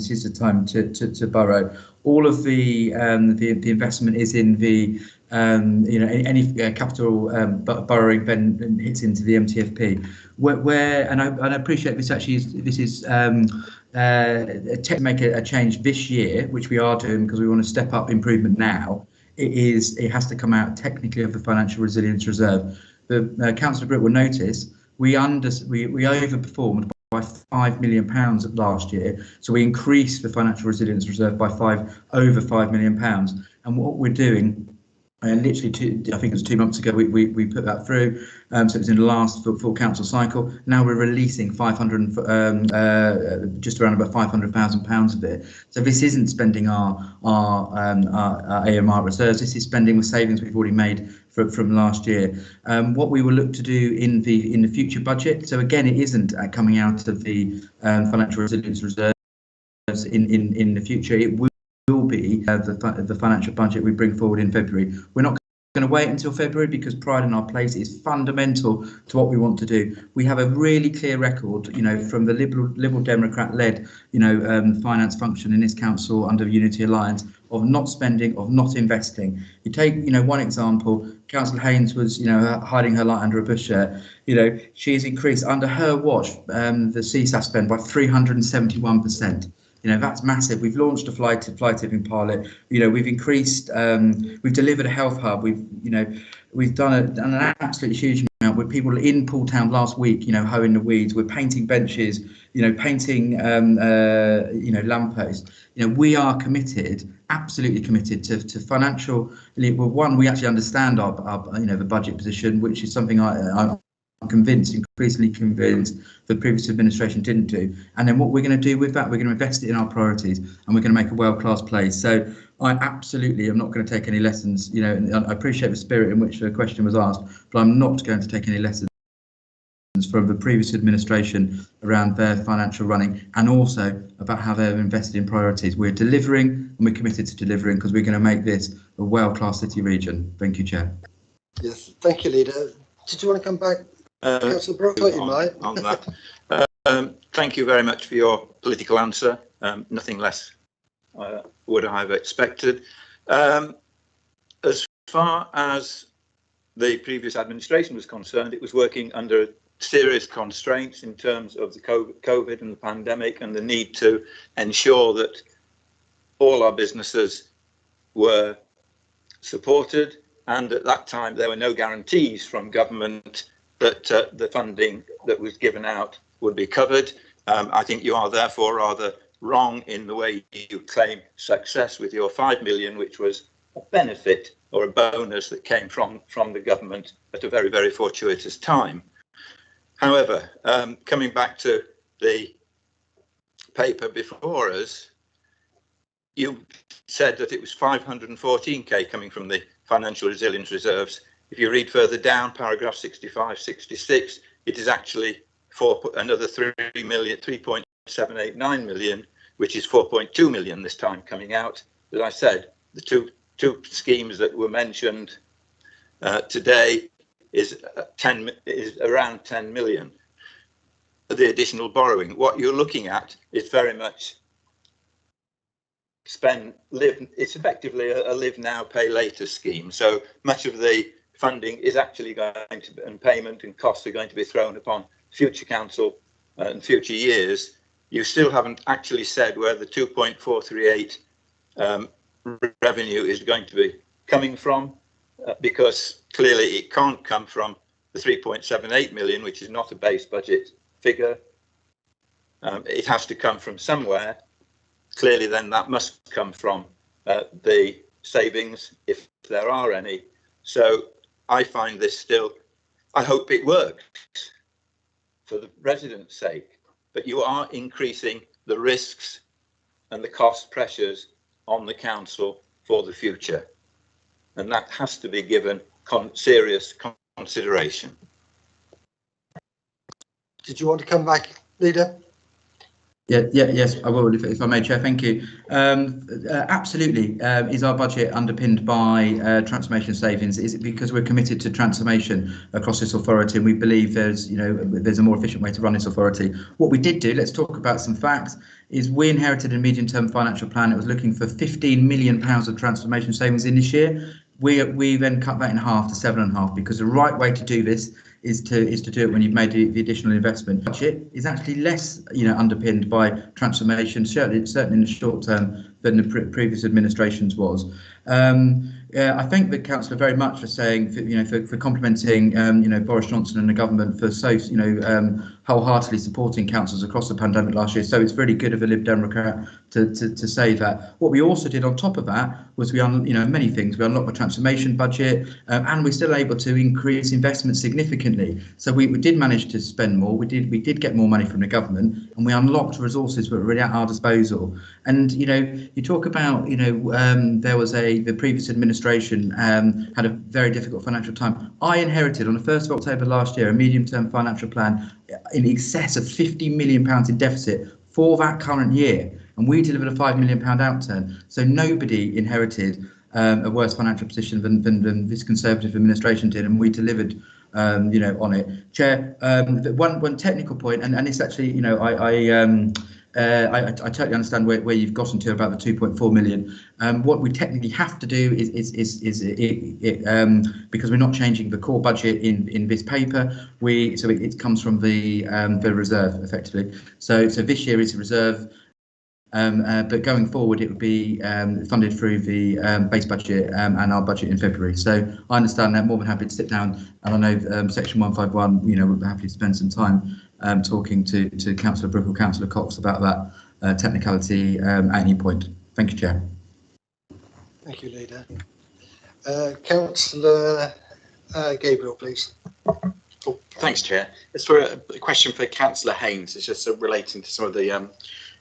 to borrow. All of the investment is in the you know, any capital borrowing then hits into the MTFP. And I appreciate this actually is to make a change this year, which we are doing because we want to step up improvement now. It has to come out technically of the financial resilience reserve. The Councillor Britt will notice we overperformed by £5 million last year. So we increased the financial resilience reserve by over £5 million. And what we're doing, literally, I think it was 2 months ago, we put that through. So it was in the last full council cycle. Now we're releasing just around about £500,000 of it. So this isn't spending our AMR reserves. This is spending the savings we've already made from last year. What we will look to do in the future budget. So again, it isn't coming out of the financial resilience reserves in the future. It will be the financial budget we bring forward in February. We're not going to wait until February because pride in our place is fundamental to what we want to do. We have a really clear record, from the Liberal Democrat led, finance function in this council under Unity Alliance of not spending, of not investing. You take, one example, Councillor Haynes was, hiding her light under a bush there. She's increased under her watch the CSAF spend by 371%. That's massive. We've launched a fly tipping pilot. We've increased. We've delivered a health hub. We've done an absolutely huge amount with people in Poole Town last week. Hoeing the weeds. We're painting benches. Painting. Lampposts. We are committed, absolutely committed to financial. Well, one, we actually understand our the budget position, which is something I'm increasingly convinced the previous administration didn't do. And then what we're going to do with that, we're going to invest it in our priorities, and we're going to make a world-class place. So I absolutely am not going to take any lessons. And I appreciate the spirit in which the question was asked, but I'm not going to take any lessons from the previous administration around their financial running, and also about how they've invested in priorities. We're delivering, and we're committed to delivering, because we're going to make this a world-class city region. Thank you, Chair. Yes, thank you, Leader. Did you want to come back? Councillor Brooke, thought you might. On that. Thank you very much for your political answer. Nothing less would I have expected. As far as the previous administration was concerned, it was working under serious constraints in terms of the COVID and the pandemic, and the need to ensure that all our businesses were supported. And at that time, there were no guarantees from government that the funding that was given out would be covered. I think you are therefore rather wrong in the way you claim success with your 5 million, which was a benefit or a bonus that came from the government at a very, very fortuitous time. However, coming back to the paper before us, you said that it was 514k coming from the financial resilience reserves. If you read further down, paragraph 65, 66, it is actually another 3.789 million, which is 4.2 million this time coming out. As I said, the two schemes that were mentioned today is around 10 million. The additional borrowing. What you're looking at is very much it's effectively a live now, pay later scheme. So much of the funding is actually going to, and payment and costs are going to be thrown upon future council and future years. You still haven't actually said where the 2.438 revenue is going to be coming from, because clearly it can't come from the 3.78 million, which is not a base budget figure. It has to come from somewhere. Clearly then that must come from the savings, if there are any. So I find this still, I hope it works for the residents' sake, but you are increasing the risks and the cost pressures on the council for the future. And that has to be given serious consideration. Did you want to come back, Leader? Yes, I will, if I may, Chair. Thank you. Absolutely. Is our budget underpinned by transformation savings? Is it because we're committed to transformation across this authority, and we believe there's a more efficient way to run this authority? What we did do, let's talk about some facts, is we inherited a medium-term financial plan that was looking for £15 million of transformation savings in this year. We then cut that in half to 7.5, because the right way to do this is to do it when you've made the additional investment. Budget is actually less, underpinned by transformation, certainly in the short term, than the previous administrations was. I thank the councillor very much for saying, for complimenting, Boris Johnson and the government for so, wholeheartedly supporting councils across the pandemic last year. So it's really good of a Lib Democrat to say that. What we also did on top of that was many things. We unlocked the transformation budget, and we're still able to increase investment significantly. So we did manage to spend more. We did get more money from the government, and we unlocked resources that were really at our disposal. And you talk about there was the previous administration had a very difficult financial time. I inherited on the 1st of October last year a medium-term financial plan in excess of £50 million in deficit for that current year, and we delivered a £5 million outturn. So nobody inherited a worse financial position than this Conservative administration did, and we delivered on it. Chair, one technical point, and it's actually I totally understand where you've gotten to about the 2.4 million. What we technically have to do is because we're not changing the core budget in this paper, it comes from the reserve effectively. So this year is a reserve, but going forward it would be funded through the base budget and our budget in February. So I understand that. More than happy to sit down, and I know section 151. We're happy to spend some time talking to Councillor Brooke or Councillor Cox about that technicality at any point. Thank you, Chair. Thank you, Leader. Councillor Gabriel, please. Oh, thanks, Chair. It's for a question for Councillor Haynes. It's just relating to some of the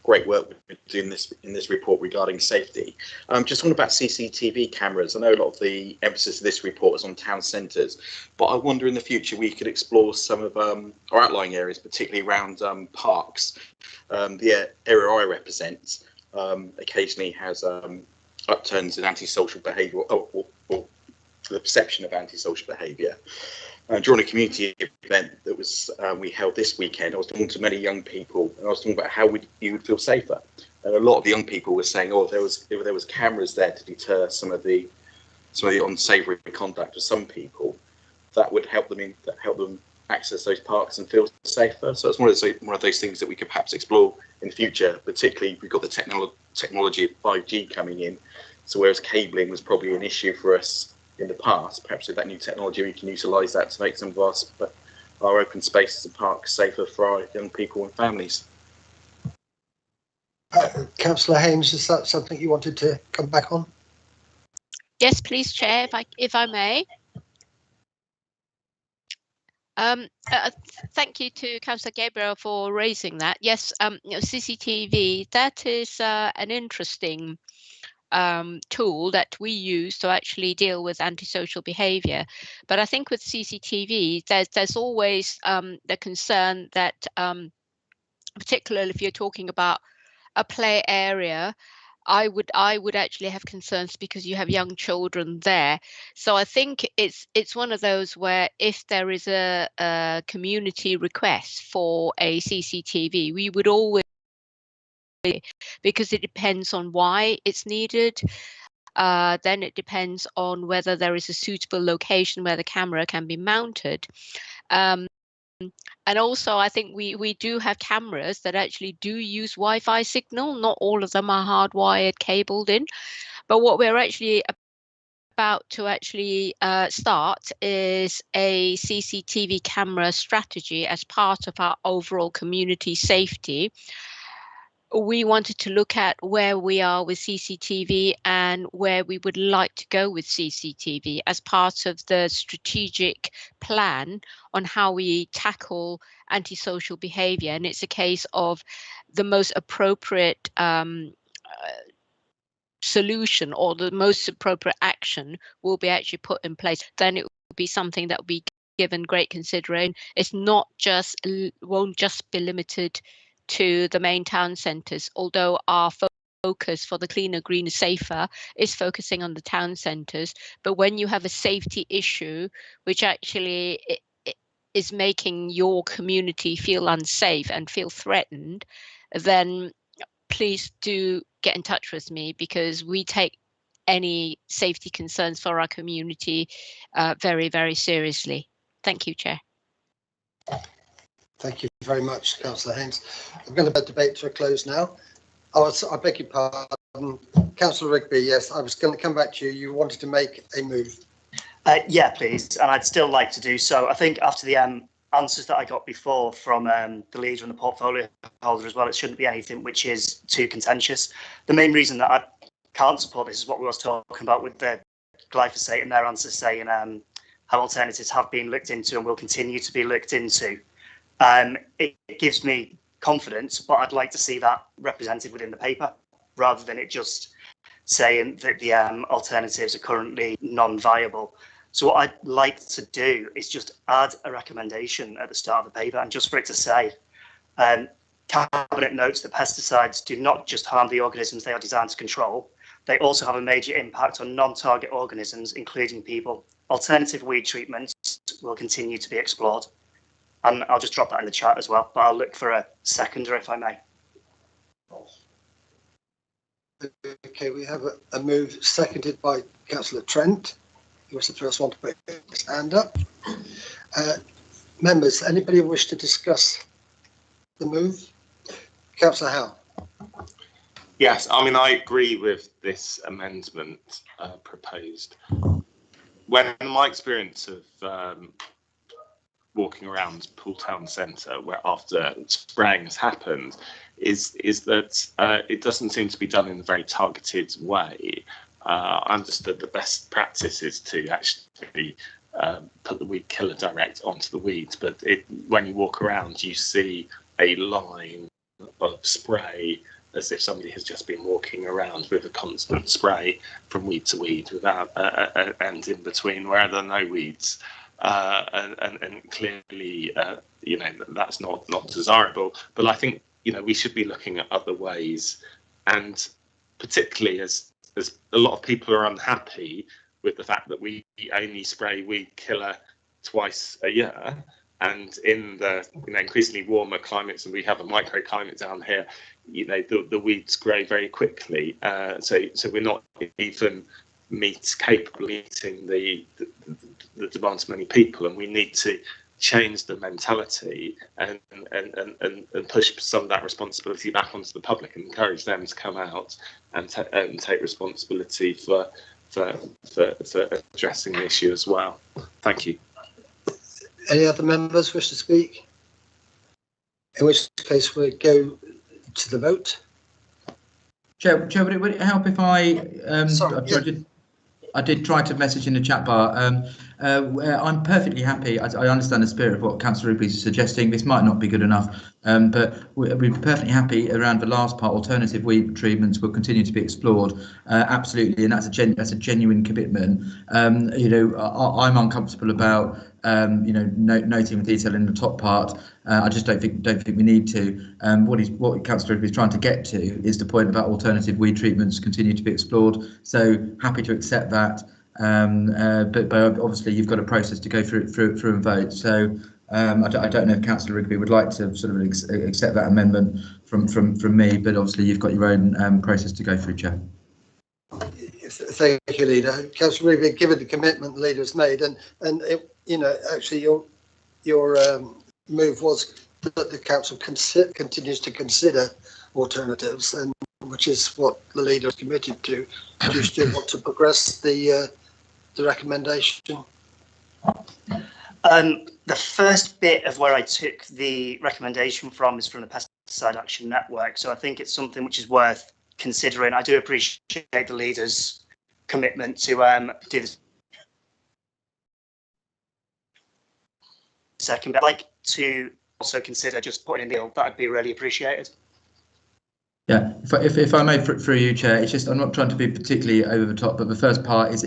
great work we've been doing in this report regarding safety. Just talking about CCTV cameras. I know a lot of the emphasis of this report is on town centres, but I wonder in the future we could explore some of our outlying areas, particularly around parks. The area I represent occasionally has upturns in antisocial behaviour or the perception of antisocial behaviour. During a community event that was we held this weekend, I was talking to many young people, and I was talking about how you would feel safer. And a lot of the young people were saying, "Oh, there was cameras there to deter some of the unsavoury conduct of some people. That would help them access those parks and feel safer." So it's one of those things that we could perhaps explore in the future. Particularly, we've got the technology of 5G coming in. So whereas cabling was probably an issue for us in the past, perhaps with that new technology we can utilise that to make some of our open spaces and parks safer for our young people and families. Councillor Haynes, is that something you wanted to come back on? Yes, please, Chair, if I may. Thank you to Councillor Gabriel for raising that. Yes, CCTV, that is an interesting tool that we use to actually deal with antisocial behaviour. But I think with CCTV, there's always the concern that, particularly if you're talking about a play area, I would actually have concerns because you have young children there. So I think it's one of those where if there is a community request for a CCTV, we would always, because it depends on why it's needed. Then it depends on whether there is a suitable location where the camera can be mounted. And also, I think we do have cameras that actually do use Wi-Fi signal. Not all of them are hardwired, cabled in. But what we're actually about to actually start is a CCTV camera strategy as part of our overall community safety. We wanted to look at where we are with CCTV and where we would like to go with CCTV as part of the strategic plan on how we tackle antisocial behaviour. And it's a case of the most appropriate solution or the most appropriate action will be actually put in place. Then it will be something that will be given great consideration. It's not just, won't just be limited to the main town centres, although our focus for the Cleaner, Greener, Safer is focusing on the town centres. But when you have a safety issue, which actually is making your community feel unsafe and feel threatened, then please do get in touch with me, because we take any safety concerns for our community very, very seriously. Thank you, Chair. Thank you very much, Councillor Haynes. I'm going to put the debate to a close now. I beg your pardon. Councillor Rigby, yes, I was going to come back to you. You wanted to make a move. Yeah, please, and I'd still like to do so. I think after the answers that I got before from the leader and the portfolio holder as well. It shouldn't be anything which is too contentious. The main reason that I can't support this is what we was talking about with the glyphosate and their answer saying how alternatives have been looked into and will continue to be looked into. It gives me confidence, but I'd like to see that represented within the paper rather than it just saying that the alternatives are currently non-viable. So what I'd like to do is just add a recommendation at the start of the paper, and just for it to say, Cabinet notes that pesticides do not just harm the organisms they are designed to control, they also have a major impact on non-target organisms, including people. Alternative weed treatments will continue to be explored. And I'll just drop that in the chat as well, but I'll look for a seconder if I may. Okay, we have a move seconded by Councillor Trent. He was the first one to put his hand up. Members, anybody wish to discuss the move? Councillor Howe. Yes, I mean, I agree with this amendment proposed. When my experience of walking around Poole Town Centre, where after spraying has happened, is that it doesn't seem to be done in a very targeted way. I understood the best practice is to actually put the weed killer direct onto the weeds, but when you walk around, you see a line of spray as if somebody has just been walking around with a constant spray from weed to weed without and in between where there are no weeds. And clearly, you know, that's not desirable. But I think, you know, we should be looking at other ways, and particularly as a lot of people are unhappy with the fact that we only spray weed killer twice a year, and in the increasingly warmer climates, and we have a microclimate down here, you know, the weeds grow very quickly. So we're not even capable of meeting the demands of many people, and we need to change the mentality and push some of that responsibility back onto the public and encourage them to come out and take responsibility for addressing the issue as well. Thank you. Any other members wish to speak? In which case we go to the vote. Chair, would it help if I did try to message in the chat bar. I'm perfectly happy. I understand the spirit of what Councillor Rigby is suggesting. This might not be good enough, but we're perfectly happy around the last part. Alternative weed treatments will continue to be explored. Absolutely, and that's a genuine commitment. You know, I'm uncomfortable about you know, noting the detail in the top part. I just don't think we need to. What Councillor Rigby is trying to get to is the point about alternative weed treatments continue to be explored. So happy to accept that. But obviously you've got a process to go through and vote. So I don't know if Councillor Rigby would like to sort of accept that amendment from me, but obviously you've got your own process to go through, Chair. Thank you, Leader. Councillor Rigby, given the commitment the Leader has made, and it, you know, actually your move was that the Council continues to consider alternatives, and which is what the Leader is committed to. Do you still want to progress the recommendation? The first bit of where I took the recommendation from is from the Pesticide Action Network, so I think it's something which is worth considering. I do appreciate the Leader's commitment to do this. Second, but I'd like to also consider just putting in the deal. That'd be really appreciated. Yeah, if I may, through you, Chair, it's just I'm not trying to be particularly over the top, but the first part is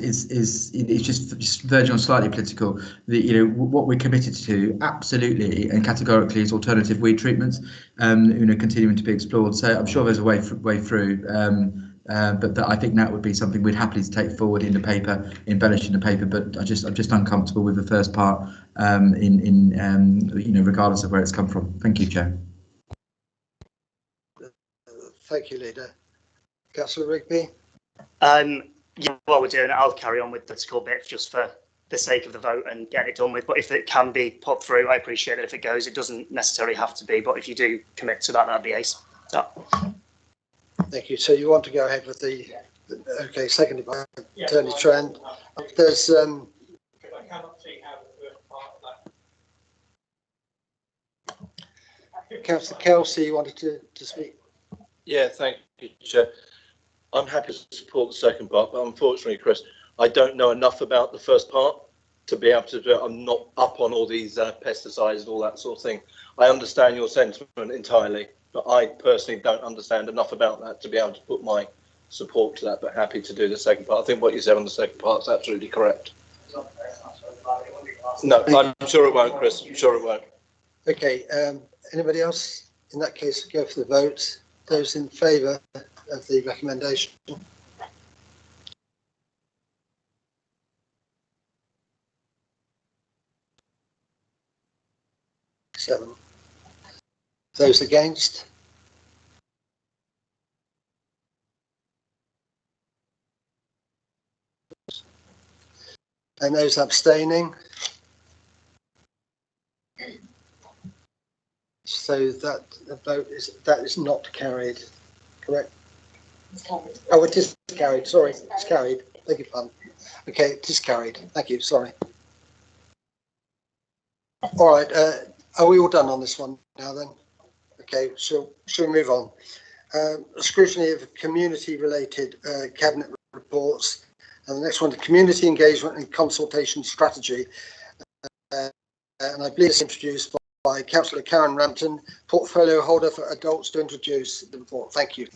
just verging on slightly political. You know, what we're committed to absolutely and categorically is alternative weed treatments, you know, continuing to be explored. So I'm sure there's a way through. But I think that would be something we'd happily take forward in the paper, embellishing the paper. But I'm just uncomfortable with the first part, you know, regardless of where it's come from. Thank you, Chair. Thank you, Leader. Councillor Rigby. Yeah, while we're doing it, I'll carry on with the political bit just for the sake of the vote and get it done with. But if it can be put through, I appreciate it. If it goes, it doesn't necessarily have to be. But if you do commit to that, that'd be ace. So. Thank you. So you want to go ahead with the okay, seconded by Attorney Trent. There's Councillor Kelsey wanted to speak. Yeah, thank you, Chair. I'm happy to support the second part, but unfortunately, Chris, I don't know enough about the first part to be able to do it. I'm not up on all these pesticides and all that sort of thing. I understand your sentiment entirely, but I personally don't understand enough about that to be able to put my support to that, but happy to do the second part. I think what you said on the second part is absolutely correct. No, I'm sure it won't, Chris. I'm sure it won't. Okay, anybody else? In that case, go for the vote. Those in favour of the recommendation? Seven. Those against? And those abstaining? So that the vote is not carried, correct? It's carried. Oh, it is carried. Sorry, it's carried. Beg your pardon. Okay, it is carried. Thank you. Sorry. All right. Are we all done on this one now then? Okay. Shall we move on? Scrutiny of community-related cabinet reports, and the next one, the community engagement and consultation strategy. And I believe it's introduced by Councillor Karen Rampton, portfolio holder for adults, to introduce the report. Thank you.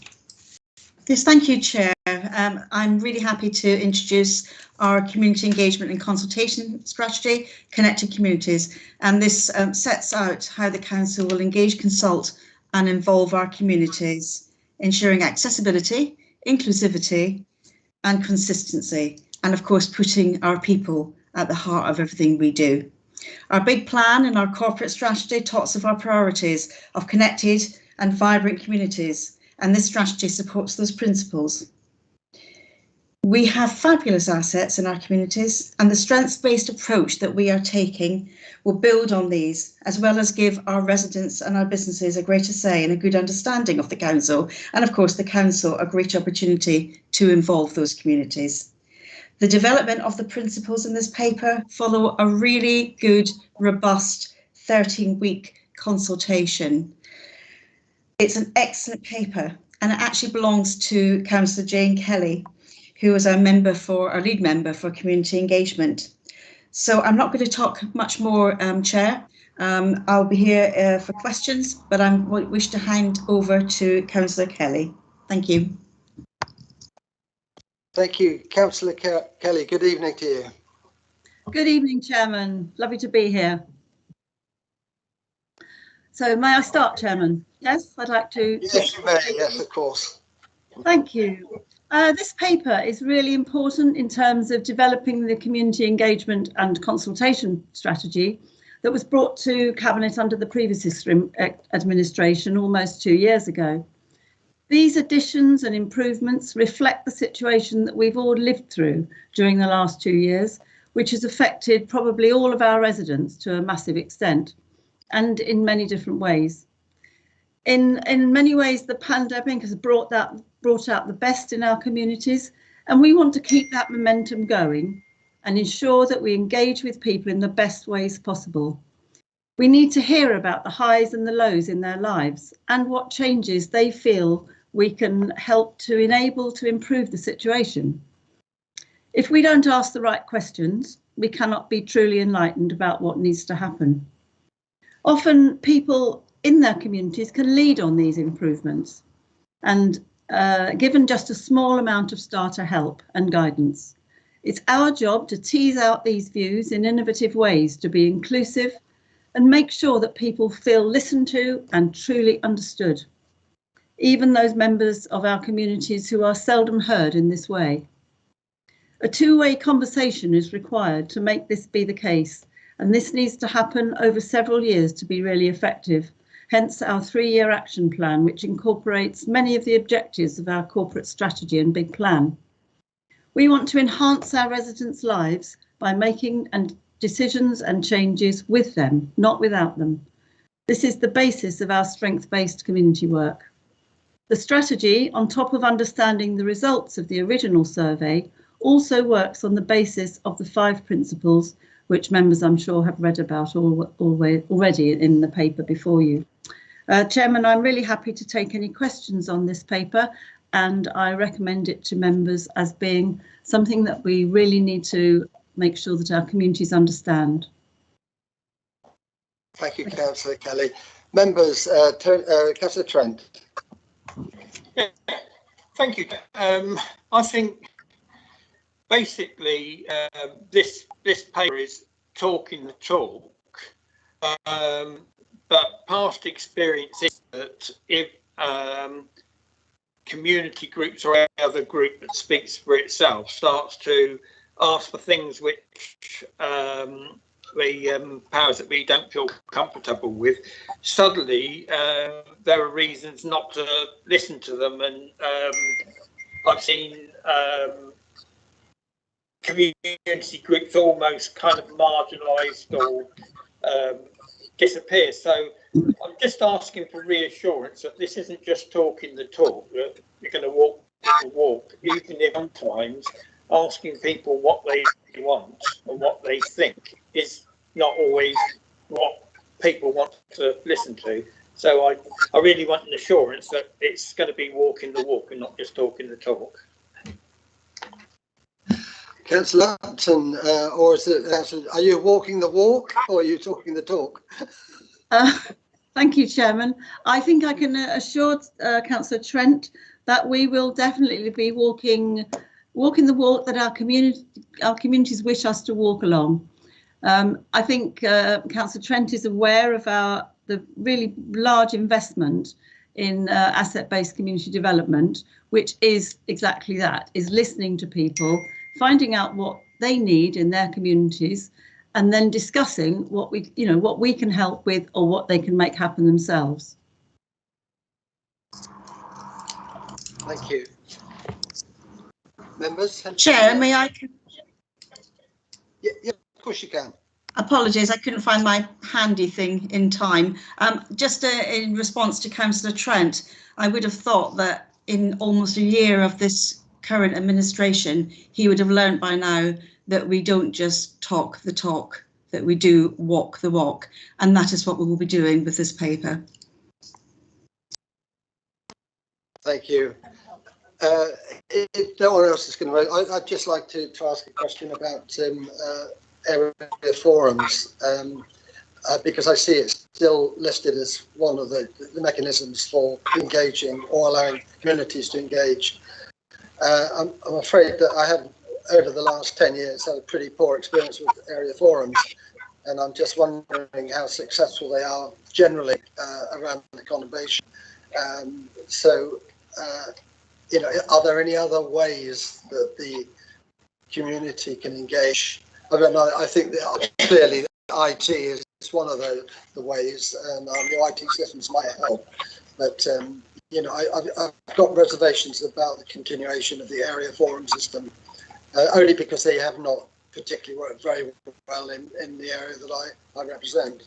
Yes, thank you, Chair. I'm really happy to introduce our community engagement and consultation strategy, Connected Communities, and this sets out how the Council will engage, consult and involve our communities, ensuring accessibility, inclusivity and consistency, and of course putting our people at the heart of everything we do. Our big plan and our corporate strategy talks of our priorities of connected and vibrant communities, and this strategy supports those principles. We have fabulous assets in our communities, and the strengths-based approach that we are taking will build on these, as well as give our residents and our businesses a greater say and a good understanding of the council, and of course the council a great opportunity to involve those communities. The development of the principles in this paper follow a really good, robust 13-week consultation. It's an excellent paper, and it actually belongs to Councillor Jane Kelly, who is our lead member for community engagement. So I'm not going to talk much more, Chair. I'll be here for questions, but I wish to hand over to Councillor Kelly. Thank you. Thank you, Councillor Kelly. Good evening to you. Good evening, Chairman. Lovely to be here. So may I start, Chairman? Yes, I'd like to. Yes, you may. Yes, of course. Thank you. This paper is really important in terms of developing the community engagement and consultation strategy that was brought to Cabinet under the previous administration almost 2 years ago. These additions and improvements reflect the situation that we've all lived through during the last 2 years, which has affected probably all of our residents to a massive extent and in many different ways. In many ways, the pandemic has brought out the best in our communities, and we want to keep that momentum going and ensure that we engage with people in the best ways possible. We need to hear about the highs and the lows in their lives and what changes they feel we can help to enable to improve the situation. If we don't ask the right questions, we cannot be truly enlightened about what needs to happen. Often people in their communities can lead on these improvements, and given just a small amount of starter help and guidance. It's our job to tease out these views in innovative ways to be inclusive and make sure that people feel listened to and truly understood, even those members of our communities who are seldom heard in this way. A two-way conversation is required to make this be the case, and this needs to happen over several years to be really effective. Hence our 3-year action plan, which incorporates many of the objectives of our corporate strategy and big plan. We want to enhance our residents' lives by making decisions and changes with them, not without them. This is the basis of our strength-based community work. The strategy, on top of understanding the results of the original survey, also works on the basis of the 5 principles, which members I'm sure have read about already in the paper before you. Chairman, I'm really happy to take any questions on this paper, and I recommend it to members as being something that we really need to make sure that our communities understand. Thank you, Councillor Kelly. Members, Councillor Trent. Yeah, thank you. I think basically this paper is talking the talk, but past experience is that if community groups or any other group that speaks for itself starts to ask for things which the powers that be don't feel comfortable with, suddenly there are reasons not to listen to them, and I've seen community groups almost kind of marginalised or disappear. So I'm just asking for reassurance that this isn't just talking the talk, that you're going to walk the walk, even if sometimes asking people what they want and what they think is not always what people want to listen to. So I really want an assurance that it's going to be walking the walk and not just talking the talk. Councillor Upton, or is it, are you walking the walk or are you talking the talk? Thank you, Chairman. I think I can assure Councillor Trent that we will definitely be walking the walk that our communities wish us to walk along. I think Councillor Trent is aware of the really large investment in asset-based community development, which is exactly that, is listening to people, finding out what they need in their communities, and then discussing what we can help with or what they can make happen themselves. Thank you. Members? Chair, may I? Yeah, of course you can. Apologies, I couldn't find my handy thing in time. Just in response to Councillor Trent, I would have thought that in almost a year of this current administration, he would have learned by now that we don't just talk the talk, that we do walk the walk, and that is what we will be doing with this paper. Thank you. If no one else is going to, I'd just like to ask a question about area forums, because I see it's still listed as one of the mechanisms for engaging or allowing communities to engage. I'm afraid that I have, over the last 10 years, had a pretty poor experience with area forums, and I'm just wondering how successful they are generally around the conurbation. Are there any other ways that the community can engage? I don't know. I think that clearly IT is one of the ways, and the IT systems might help. But I've got reservations about the continuation of the area forum system, only because they have not particularly worked very well in the area that I represent.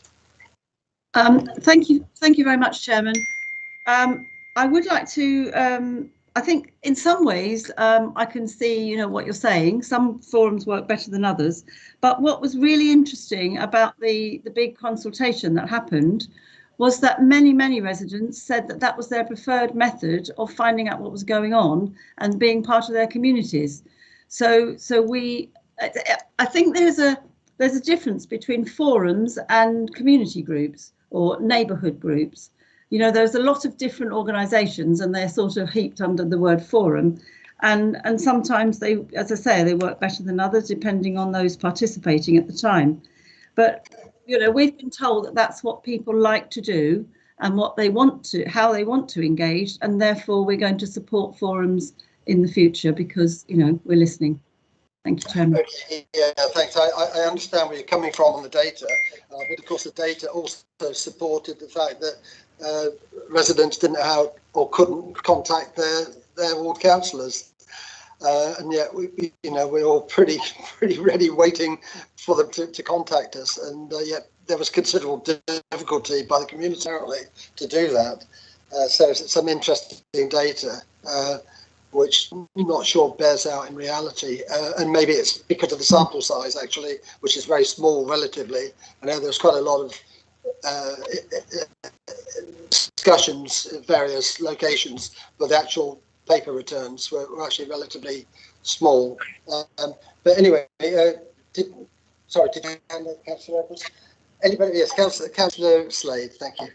Thank you very much, Chairman. I would like to. I think in some ways I can see, what you're saying. Some forums work better than others. But what was really interesting about the big consultation that happened was that many residents said that that was their preferred method of finding out what was going on and being part of their communities. So I think there's a difference between forums and community groups or neighbourhood groups. There's a lot of different organisations and they're sort of heaped under the word forum. And sometimes they, as I say, they work better than others depending on those participating at the time. But, we've been told that that's what people like to do and how they want to engage. And therefore, we're going to support forums in the future because, we're listening. Thank you, Chairman. Yeah, thanks. I understand where you're coming from on the data, but of course the data also supported the fact that residents didn't know how or couldn't contact their ward councillors, and yet we're all pretty ready, waiting for them to contact us, and yet there was considerable difficulty by the community apparently to do that. So it's some interesting data, which I'm not sure bears out in reality, and maybe it's because of the sample size actually, which is very small relatively. I know there's quite a lot of discussions at various locations, but the actual paper returns were actually relatively small. But anyway, did you hand it, Councillor Edwards? Anybody? Yes, Councillor Slade, thank you.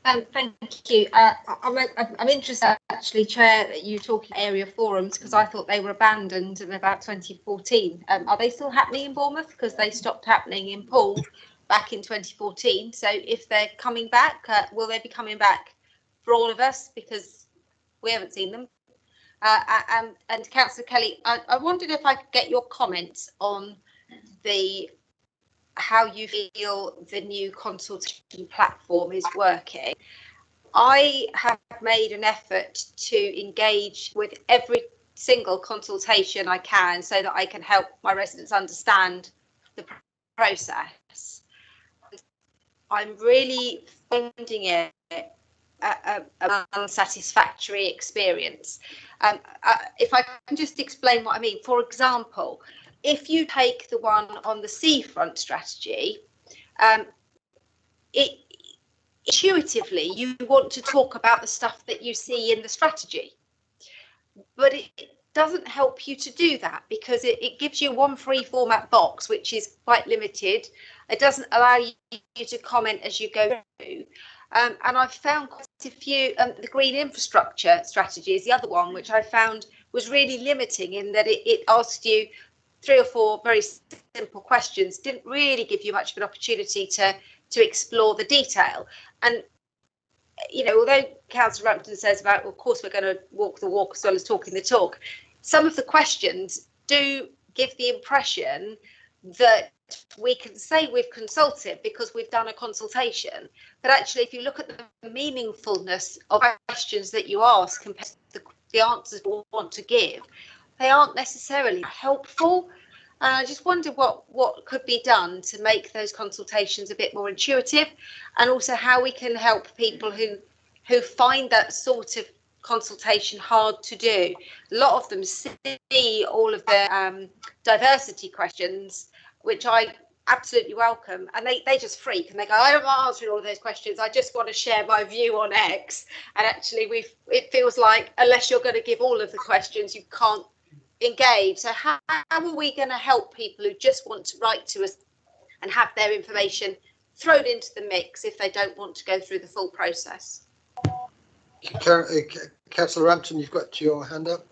Thank you. I'm interested, actually, Chair, that you talking area forums, because I thought they were abandoned in about 2014. Are they still happening in Bournemouth? Because they stopped happening in Poole back in 2014. So if they're coming back, will they be coming back for all of us? Because we haven't seen them. And Councillor Kelly, I wondered if I could get your comments on how you feel the new consultation platform is working. I have made an effort to engage with every single consultation I can so that I can help my residents understand the process. I'm really finding it an unsatisfactory experience. If I can just explain what I mean, for example, if you take the one on the seafront strategy, intuitively you want to talk about the stuff that you see in the strategy, but it doesn't help you to do that because it gives you one free format box, which is quite limited. It doesn't allow you to comment as you go through. And I've found quite a few, the green infrastructure strategy is the other one, which I found was really limiting in that it asked you 3 or 4 very simple questions, didn't really give you much of an opportunity to explore the detail. And, you know, although Councillor Rumpton says about, well, of course, we're going to walk the walk as well as talking the talk, some of the questions do give the impression that we can say we've consulted because we've done a consultation. But actually, if you look at the meaningfulness of questions that you ask compared to the answers we want to give, they aren't necessarily helpful. I just wonder what could be done to make those consultations a bit more intuitive, and also how we can help people who find that sort of consultation hard to do. A lot of them see all of the diversity questions, which I absolutely welcome, and they just freak and they go, I don't want to answer all of those questions, I just want to share my view on X. And actually it feels like unless you're going to give all of the questions, you can't engage. So how are we going to help people who just want to write to us and have their information thrown into the mix if they don't want to go through the full process? Councillor Rampton, you've got your hand up.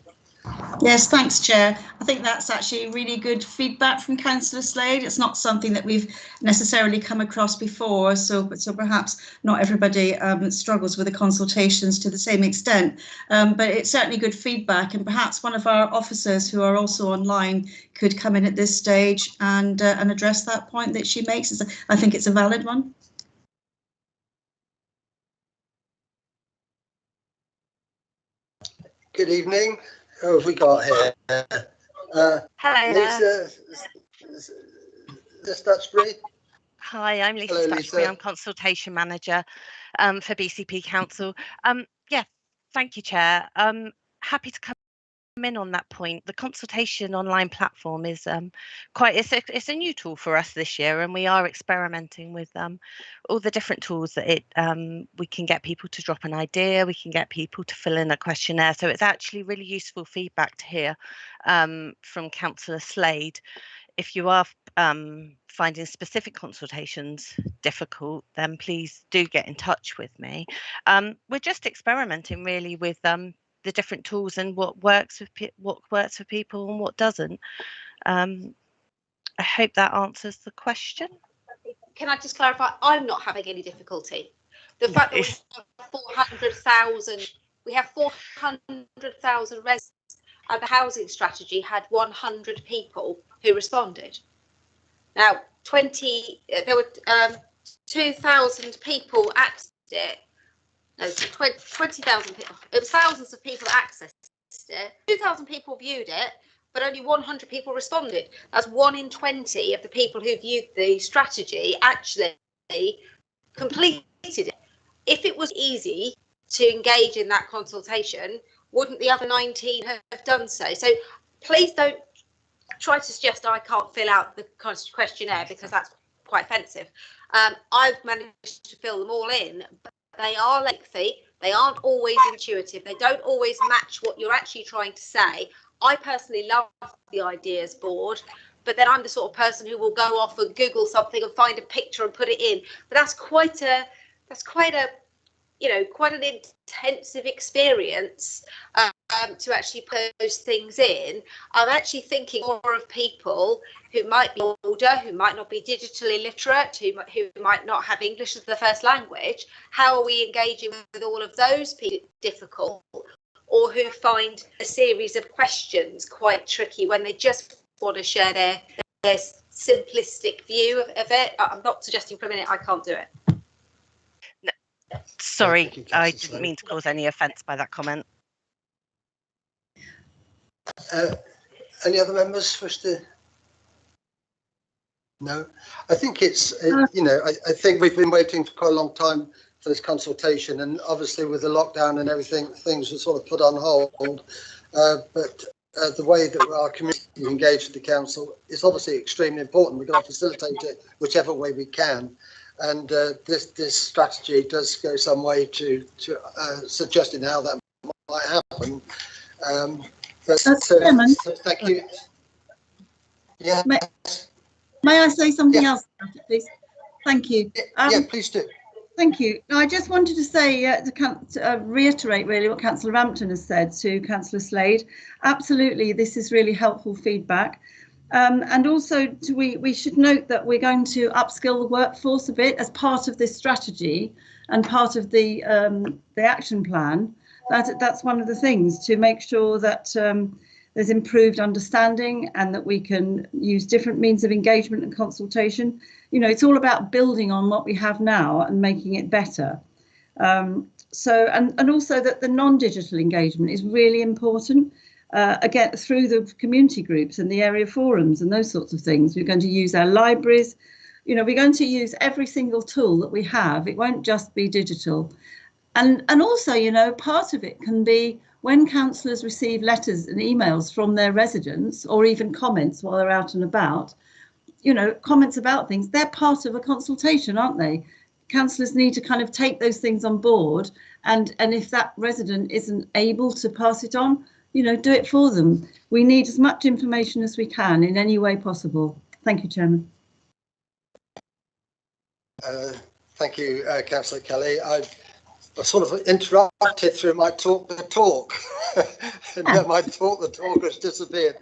Yes, thanks, Chair. I think that's actually really good feedback from Councillor Slade. It's not something that we've necessarily come across before, so perhaps not everybody struggles with the consultations to the same extent, but it's certainly good feedback, and perhaps one of our officers who are also online could come in at this stage and address that point that she makes. I think it's a valid one. Good evening. Who have we got here? Hello Lisa Stutchbury. Hi, I'm Lisa Hello, Stutchbury. Lisa. I'm Consultation Manager for BCP Council. Yeah, thank you, Chair. Happy to come in on that point. The consultation online platform is it's a new tool for us this year, and we are experimenting with all the different tools that we can get people to drop an idea, we can get people to fill in a questionnaire. So it's actually really useful feedback to hear from Councillor Slade. If you are finding specific consultations difficult, then please do get in touch with me. We're just experimenting really with the different tools and what works for people and what doesn't. I hope that answers the question. Can I just clarify? I'm not having any difficulty. The fact that we have 400,000 residents, and the housing strategy had 100 people who responded. Now, there were 2,000 people accessed it. No, 20,000 people. It was thousands of people accessed it. 2,000 people viewed it, but only 100 people responded. That's 1 in 20 of the people who viewed the strategy actually completed it. If it was easy to engage in that consultation, wouldn't the other 19 have done so? So please don't try to suggest I can't fill out the questionnaire, because that's quite offensive. I've managed to fill them all in, but they are lengthy, they aren't always intuitive, they don't always match what you're actually trying to say. I personally love the ideas board, but then I'm the sort of person who will go off and Google something and find a picture and put it in. But that's quite a quite an intensive experience to actually put those things in. I'm actually thinking more of people who might be older, who might not be digitally literate, who might not have English as their first language. How are we engaging with all of those people difficult, or who find a series of questions quite tricky when they just want to share their simplistic view of it? I'm not suggesting for a minute I can't do it. Sorry, I didn't mean to cause any offence by that comment. Any other members wish to? No, I think it's, I think we've been waiting for quite a long time for this consultation, and obviously with the lockdown and everything, things were sort of put on hold. But the way that our community engaged with the council is obviously extremely important. We've got to facilitate it whichever way we can. And this strategy does go some way to suggesting how that might happen. Chairman, thank you. Yeah. May I say something else about it, please? Thank you. Yeah, please do. Thank you. I just wanted to say, to reiterate really what Councillor Rampton has said to Councillor Slade. Absolutely, this is really helpful feedback. And also, we should note that we're going to upskill the workforce a bit as part of this strategy and part of the action plan. That's one of the things, to make sure that there's improved understanding and that we can use different means of engagement and consultation. It's all about building on what we have now and making it better. And also that the non-digital engagement is really important. Again, through the community groups and the area forums and those sorts of things. We're going to use our libraries. We're going to use every single tool that we have. It won't just be digital. And also, part of it can be when councillors receive letters and emails from their residents, or even comments while they're out and about, comments about things, they're part of a consultation, aren't they? Councillors need to kind of take those things on board. And if that resident isn't able to pass it on, do it for them. We need as much information as we can in any way possible. Thank you, Chairman. Thank you, Councillor Kelly. I sort of interrupted through my talk the talk. And then my talk the talk has disappeared.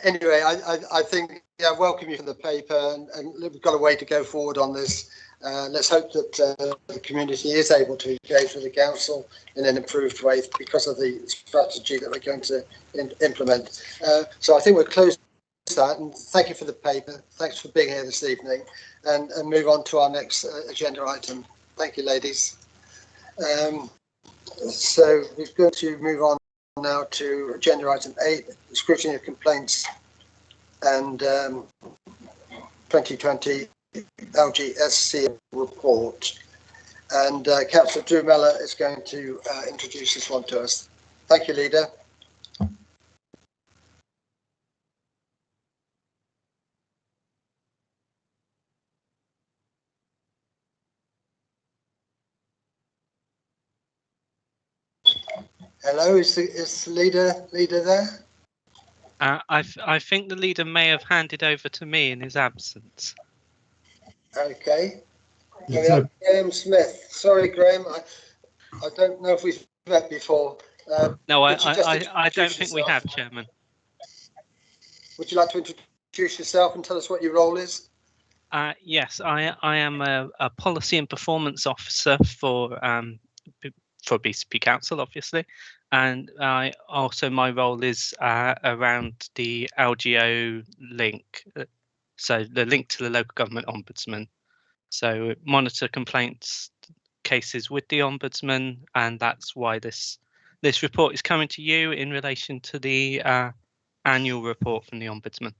Anyway, I think, welcome you for the paper, and we've got a way to go forward on this. Let's hope that the community is able to engage with the council in an improved way because of the strategy that we're going to implement. So I think we'll close that, and thank you for the paper. Thanks for being here this evening, and move on to our next agenda item. Thank you, ladies. So we're going to move on now to agenda item 8, scrutiny of complaints and 2020 LGSC report. And Councillor Drew Mellor is going to introduce this one to us. Thank you, Leader. Hello, is the leader there? I think the leader may have handed over to me in his absence. Okay. Graham Smith. Sorry, Graham. I don't know if we've met before. No, I don't think we have, Chairman. Would you like to introduce yourself and tell us what your role is? Yes, I am a policy and performance officer for BCP Council, obviously, and my role is around the LGO link, so the link to the local government ombudsman. So monitor complaints cases with the ombudsman, and that's why this report is coming to you in relation to the annual report from the ombudsman.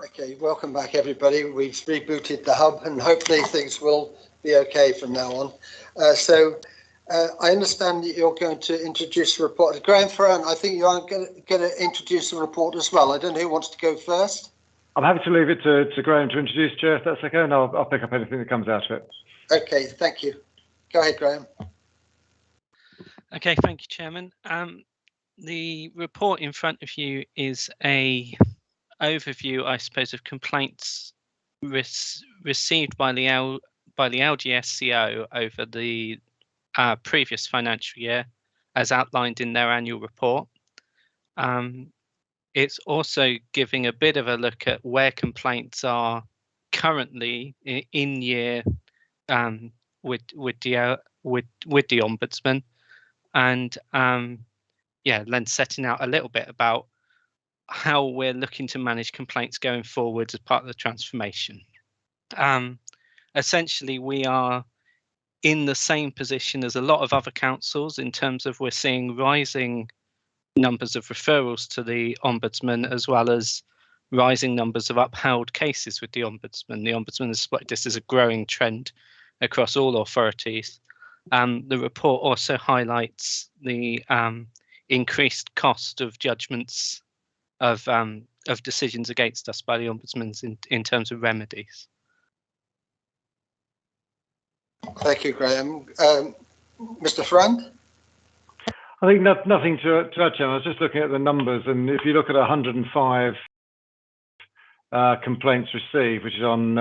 Okay, welcome back everybody. We've rebooted the hub and hopefully things will be okay from now on. I understand that you're going to introduce the report. Graham Ferran, I think you are going to introduce the report as well. I don't know who wants to go first. I'm happy to leave it to Graham to introduce, Chair, if that's okay, and I'll pick up anything that comes out of it. Okay, thank you. Go ahead, Graham. Okay, thank you, Chairman. The report in front of you is a overview, I suppose, of complaints received by the LGSCO over the previous financial year, as outlined in their annual report. It's also giving a bit of a look at where complaints are currently in year with the Ombudsman, and then setting out a little bit about how we're looking to manage complaints going forward as part of the transformation. Essentially, we are in the same position as a lot of other councils in terms of we're seeing rising numbers of referrals to the Ombudsman, as well as rising numbers of upheld cases with the Ombudsman. The Ombudsman has spotted this as a growing trend across all authorities. The report also highlights the increased cost of judgments of decisions against us by the Ombudsman in terms of remedies. Thank you, Graham. Mr. Ferrand? I think nothing to add, Chairman. I was just looking at the numbers, and if you look at 105 complaints received, which is on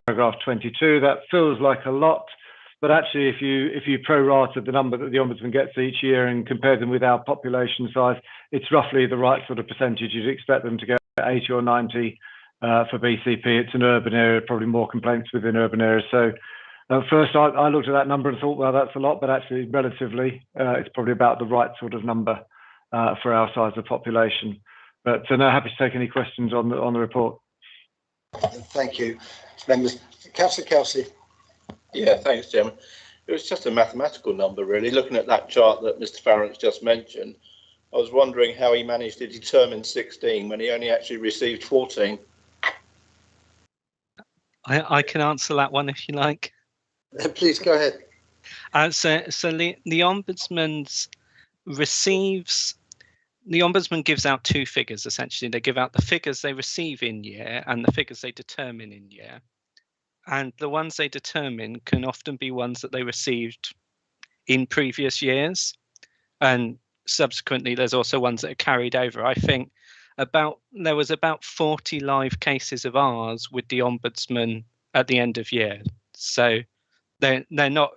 paragraph 22, that feels like a lot. But actually, if you prorate the number that the Ombudsman gets each year and compare them with our population size, it's roughly the right sort of percentage. You'd expect them to get 80 or 90 for BCP. It's an urban area, probably more complaints within urban areas. So first, I looked at that number and thought, well, that's a lot, but actually, relatively, it's probably about the right sort of number for our size of population. But no, happy to take any questions on the report. Thank you, members. Councillor Kelsey. Yeah, thanks, Chairman. It was just a mathematical number, really. Looking at that chart that Mr. Farrant's just mentioned, I was wondering how he managed to determine 16 when he only actually received 14. I can answer that one if you like. Please go ahead. So the Ombudsman gives out two figures, essentially. They give out the figures they receive in year and the figures they determine in year. And the ones they determine can often be ones that they received in previous years. And subsequently, there's also ones that are carried over. I think there was about 40 live cases of ours with the Ombudsman at the end of year. So they're not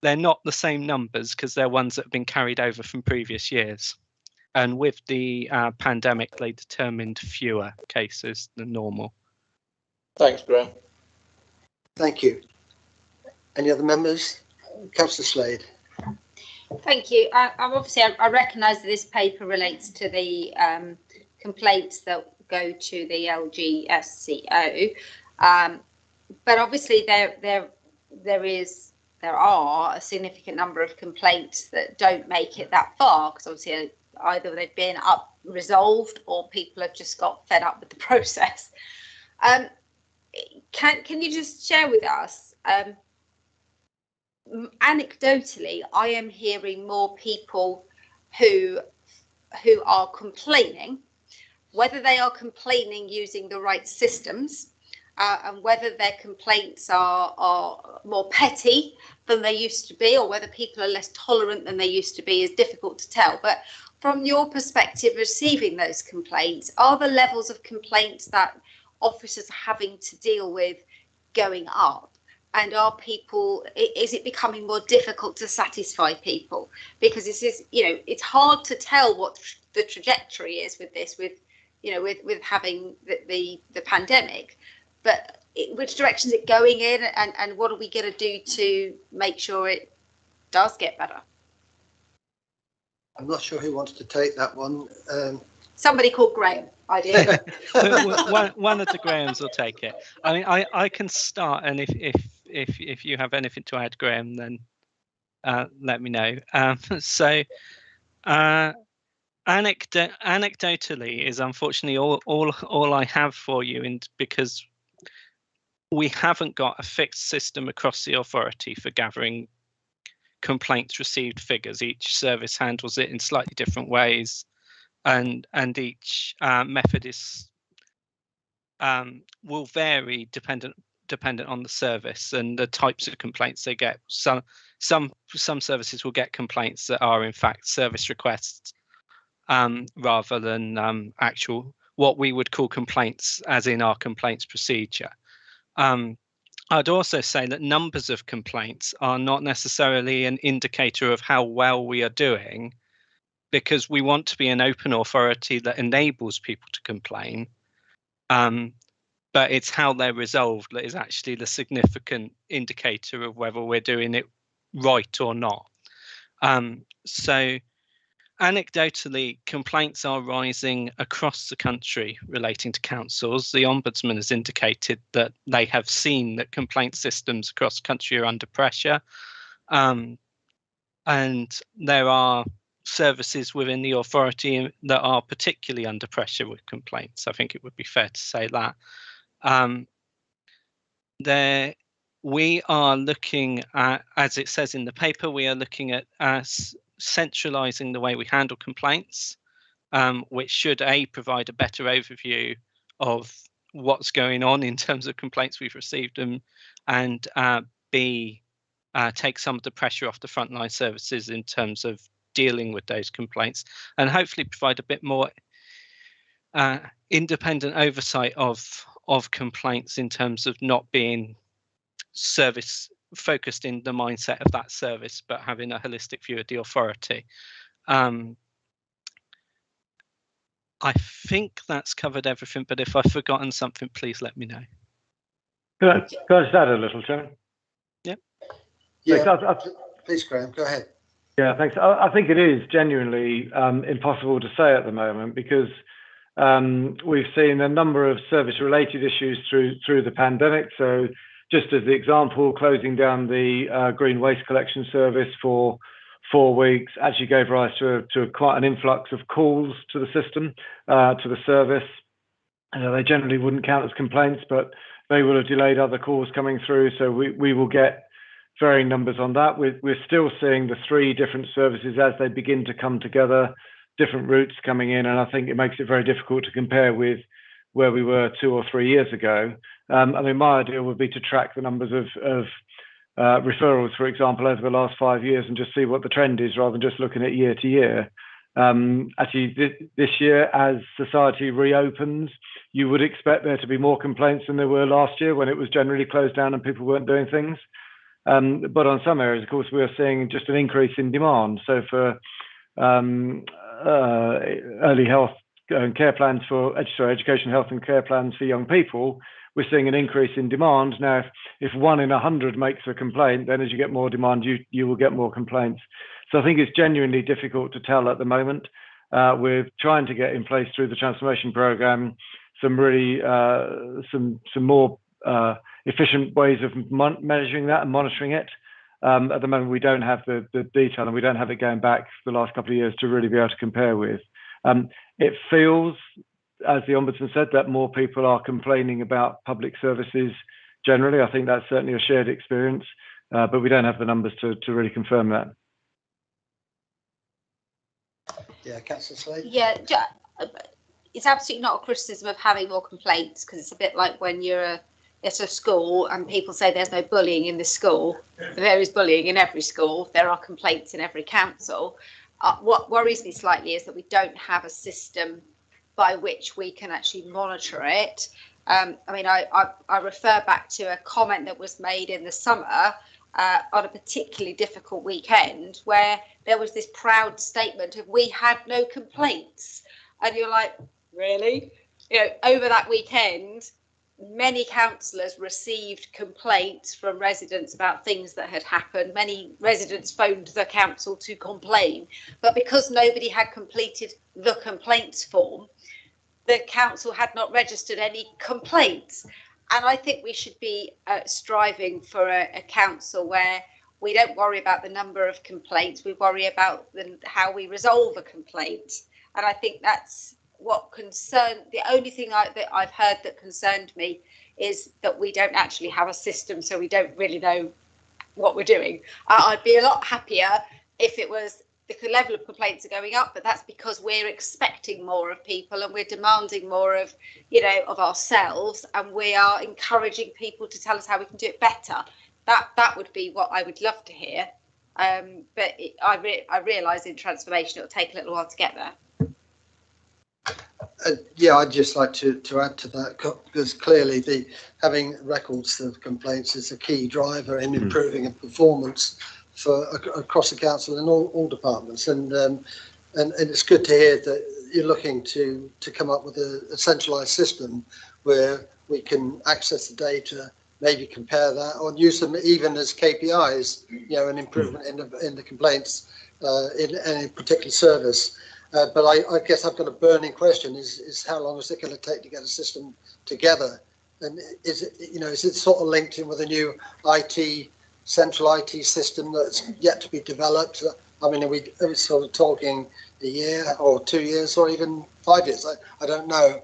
the same numbers because they're ones that have been carried over from previous years. And with the pandemic, they determined fewer cases than normal. Thanks, Graham. Thank you. Any other members? Councillor Slade. Thank you. I recognise that this paper relates to the complaints that go to the LGSCO, but obviously there are a significant number of complaints that don't make it that far, because obviously either they've been resolved or people have just got fed up with the process. Can you just share with us, anecdotally, I am hearing more people who are complaining, whether they are complaining using the right systems, and whether their complaints are more petty than they used to be, or whether people are less tolerant than they used to be, is difficult to tell. But from your perspective, receiving those complaints, are the levels of complaints that officers are having to deal with going up? And is it becoming more difficult to satisfy people? Because this is, it's hard to tell what the trajectory is with this, with having the pandemic, but which direction is it going in, and what are we going to do to make sure it does get better? I'm not sure who wants to take that one. Somebody called Graham. I do. one of the Grahams will take it. I mean, I can start, and if you have anything to add, Graham, then let me know. Anecdotally is unfortunately all I have for you, because we haven't got a fixed system across the authority for gathering complaints received figures. Each service handles it in slightly different ways, and each method is will vary dependent on the service and the types of complaints they get. Some services will get complaints that are in fact service requests, rather than actual what we would call complaints, as in our complaints procedure. I'd also say that numbers of complaints are not necessarily an indicator of how well we are doing, because we want to be an open authority that enables people to complain. But it's how they're resolved that is actually the significant indicator of whether we're doing it right or not. So anecdotally, complaints are rising across the country relating to councils. The Ombudsman has indicated that they have seen that complaint systems across the country are under pressure. And there are services within the authority that are particularly under pressure with complaints. I think it would be fair to say that. We are looking at, as it says in the paper, we are looking at centralising the way we handle complaints, which should provide a better overview of what's going on in terms of complaints we've received, and take some of the pressure off the frontline services in terms of dealing with those complaints, and hopefully provide a bit more independent oversight of complaints in terms of not being service focused in the mindset of that service, but having a holistic view of the authority. I think that's covered everything, but if I've forgotten something, please let me know. Can I just add a little, Chairman? Yeah, please, Graham, go ahead. Yeah, thanks. I think it is genuinely impossible to say at the moment, because we've seen a number of service-related issues through the pandemic. So just as the example, closing down the green waste collection service for 4 weeks actually gave rise to quite an influx of calls to the system, to the service. They generally wouldn't count as complaints, but they will have delayed other calls coming through. So we will get varying numbers on that. We're still seeing the 3 different services as they begin to come together, different routes coming in, and I think it makes it very difficult to compare with where we were 2 or 3 years ago. I mean, my idea would be to track the numbers of referrals, for example, over the last 5 years, and just see what the trend is, rather than just looking at year to year. Actually, this year, as society reopens, you would expect there to be more complaints than there were last year, when it was generally closed down and people weren't doing things. But on some areas, of course, we are seeing just an increase in demand. So for early health and care plans education, health and care plans for young people, we're seeing an increase in demand. Now, if 1 in 100 makes a complaint, then as you get more demand, you will get more complaints. So I think it's genuinely difficult to tell at the moment. We're trying to get in place through the transformation programme some really some more efficient ways of measuring that and monitoring it. At the moment, we don't have the detail, and we don't have it going back the last couple of years to really be able to compare with. It feels, as the Ombudsman said, that more people are complaining about public services generally. I think that's certainly a shared experience, but we don't have the numbers to really confirm that. Yeah, Councillor Slade? Yeah, it's absolutely not a criticism of having more complaints, because it's a bit like when you're at a school and people say there's no bullying in the school. There is bullying in every school. There are complaints in every council. What worries me slightly is that we don't have a system by which we can actually monitor it. I mean, I refer back to a comment that was made in the summer on a particularly difficult weekend, where there was this proud statement of "we had no complaints," and you're like, really? You know, over that weekend, many councillors received complaints from residents about things that had happened. Many residents phoned the council to complain, but because nobody had completed the complaints form, the council had not registered any complaints. And I think we should be striving for a council where we don't worry about the number of complaints, we worry about how we resolve a complaint. And I think that's what concerned. The only thing that I've heard that concerned me is that we don't actually have a system, so we don't really know what we're doing. I'd be a lot happier if it was the level of complaints are going up, but that's because we're expecting more of people and we're demanding more of, you know, of ourselves, and we are encouraging people to tell us how we can do it better. That would be what I would love to hear. But I realise in transformation it'll take a little while to get there. Yeah, I'd just like to add to that, because clearly having records of complaints is a key driver in improving the performance for across the council and all departments, and it's good to hear that you're looking to come up with a centralised system where we can access the data, maybe compare that, or use them even as KPIs, you know, an improvement in the complaints in any particular service. But I guess I've got a burning question: is how long is it going to take to get a system together? And is it sort of linked in with a new central IT system that's yet to be developed? I mean, are we sort of talking a year or 2 years or even 5 years? I don't know.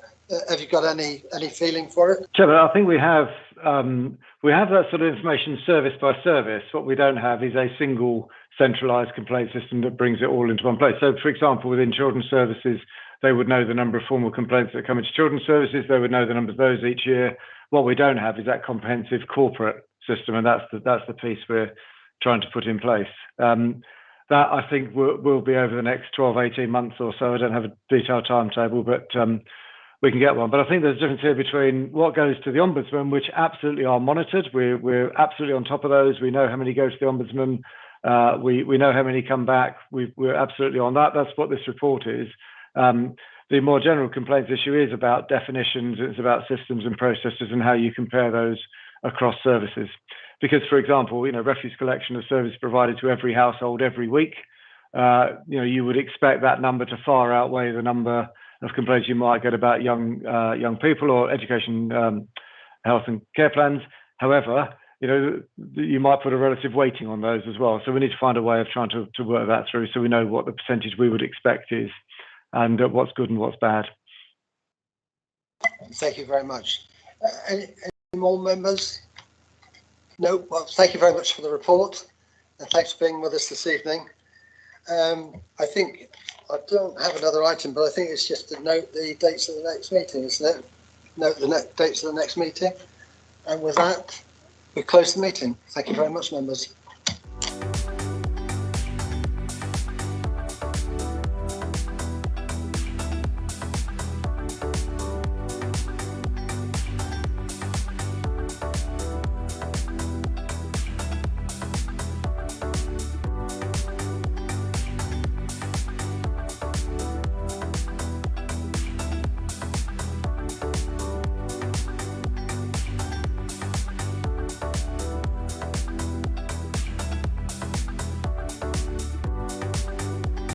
Have you got any feeling for it? Chairman, I think we have that sort of information service by service. What we don't have is a single centralised complaint system that brings it all into one place. So, for example, within children's services, they would know the number of formal complaints that come into children's services. They would know the number of those each year. What we don't have is that comprehensive corporate system, and that's the piece we're trying to put in place. That I think will be over the next 12, 18 months or so. I don't have a detailed timetable, but we can get one. But I think there's a difference here between what goes to the Ombudsman, which absolutely are monitored. We're absolutely on top of those. We know how many go to the Ombudsman. We know how many come back. We're absolutely on that. That's what this report is. The more general complaints issue is about definitions. It's about systems and processes and how you compare those across services. Because, for example, refuse collection, a service provided to every household every week. You would expect that number to far outweigh the number of complaints you might get about young people or education, health and care plans. However, you might put a relative weighting on those as well. So we need to find a way of trying to work that through, so we know what the percentage we would expect is, and what's good and what's bad. Thank you very much. Any more members? No. Well, thank you very much for the report, and thanks for being with us this evening. I think I don't have another item, but I think it's just to note the dates of the next meeting, isn't it? Note the dates of the next meeting, and with that, we close the meeting. Thank you very much, members.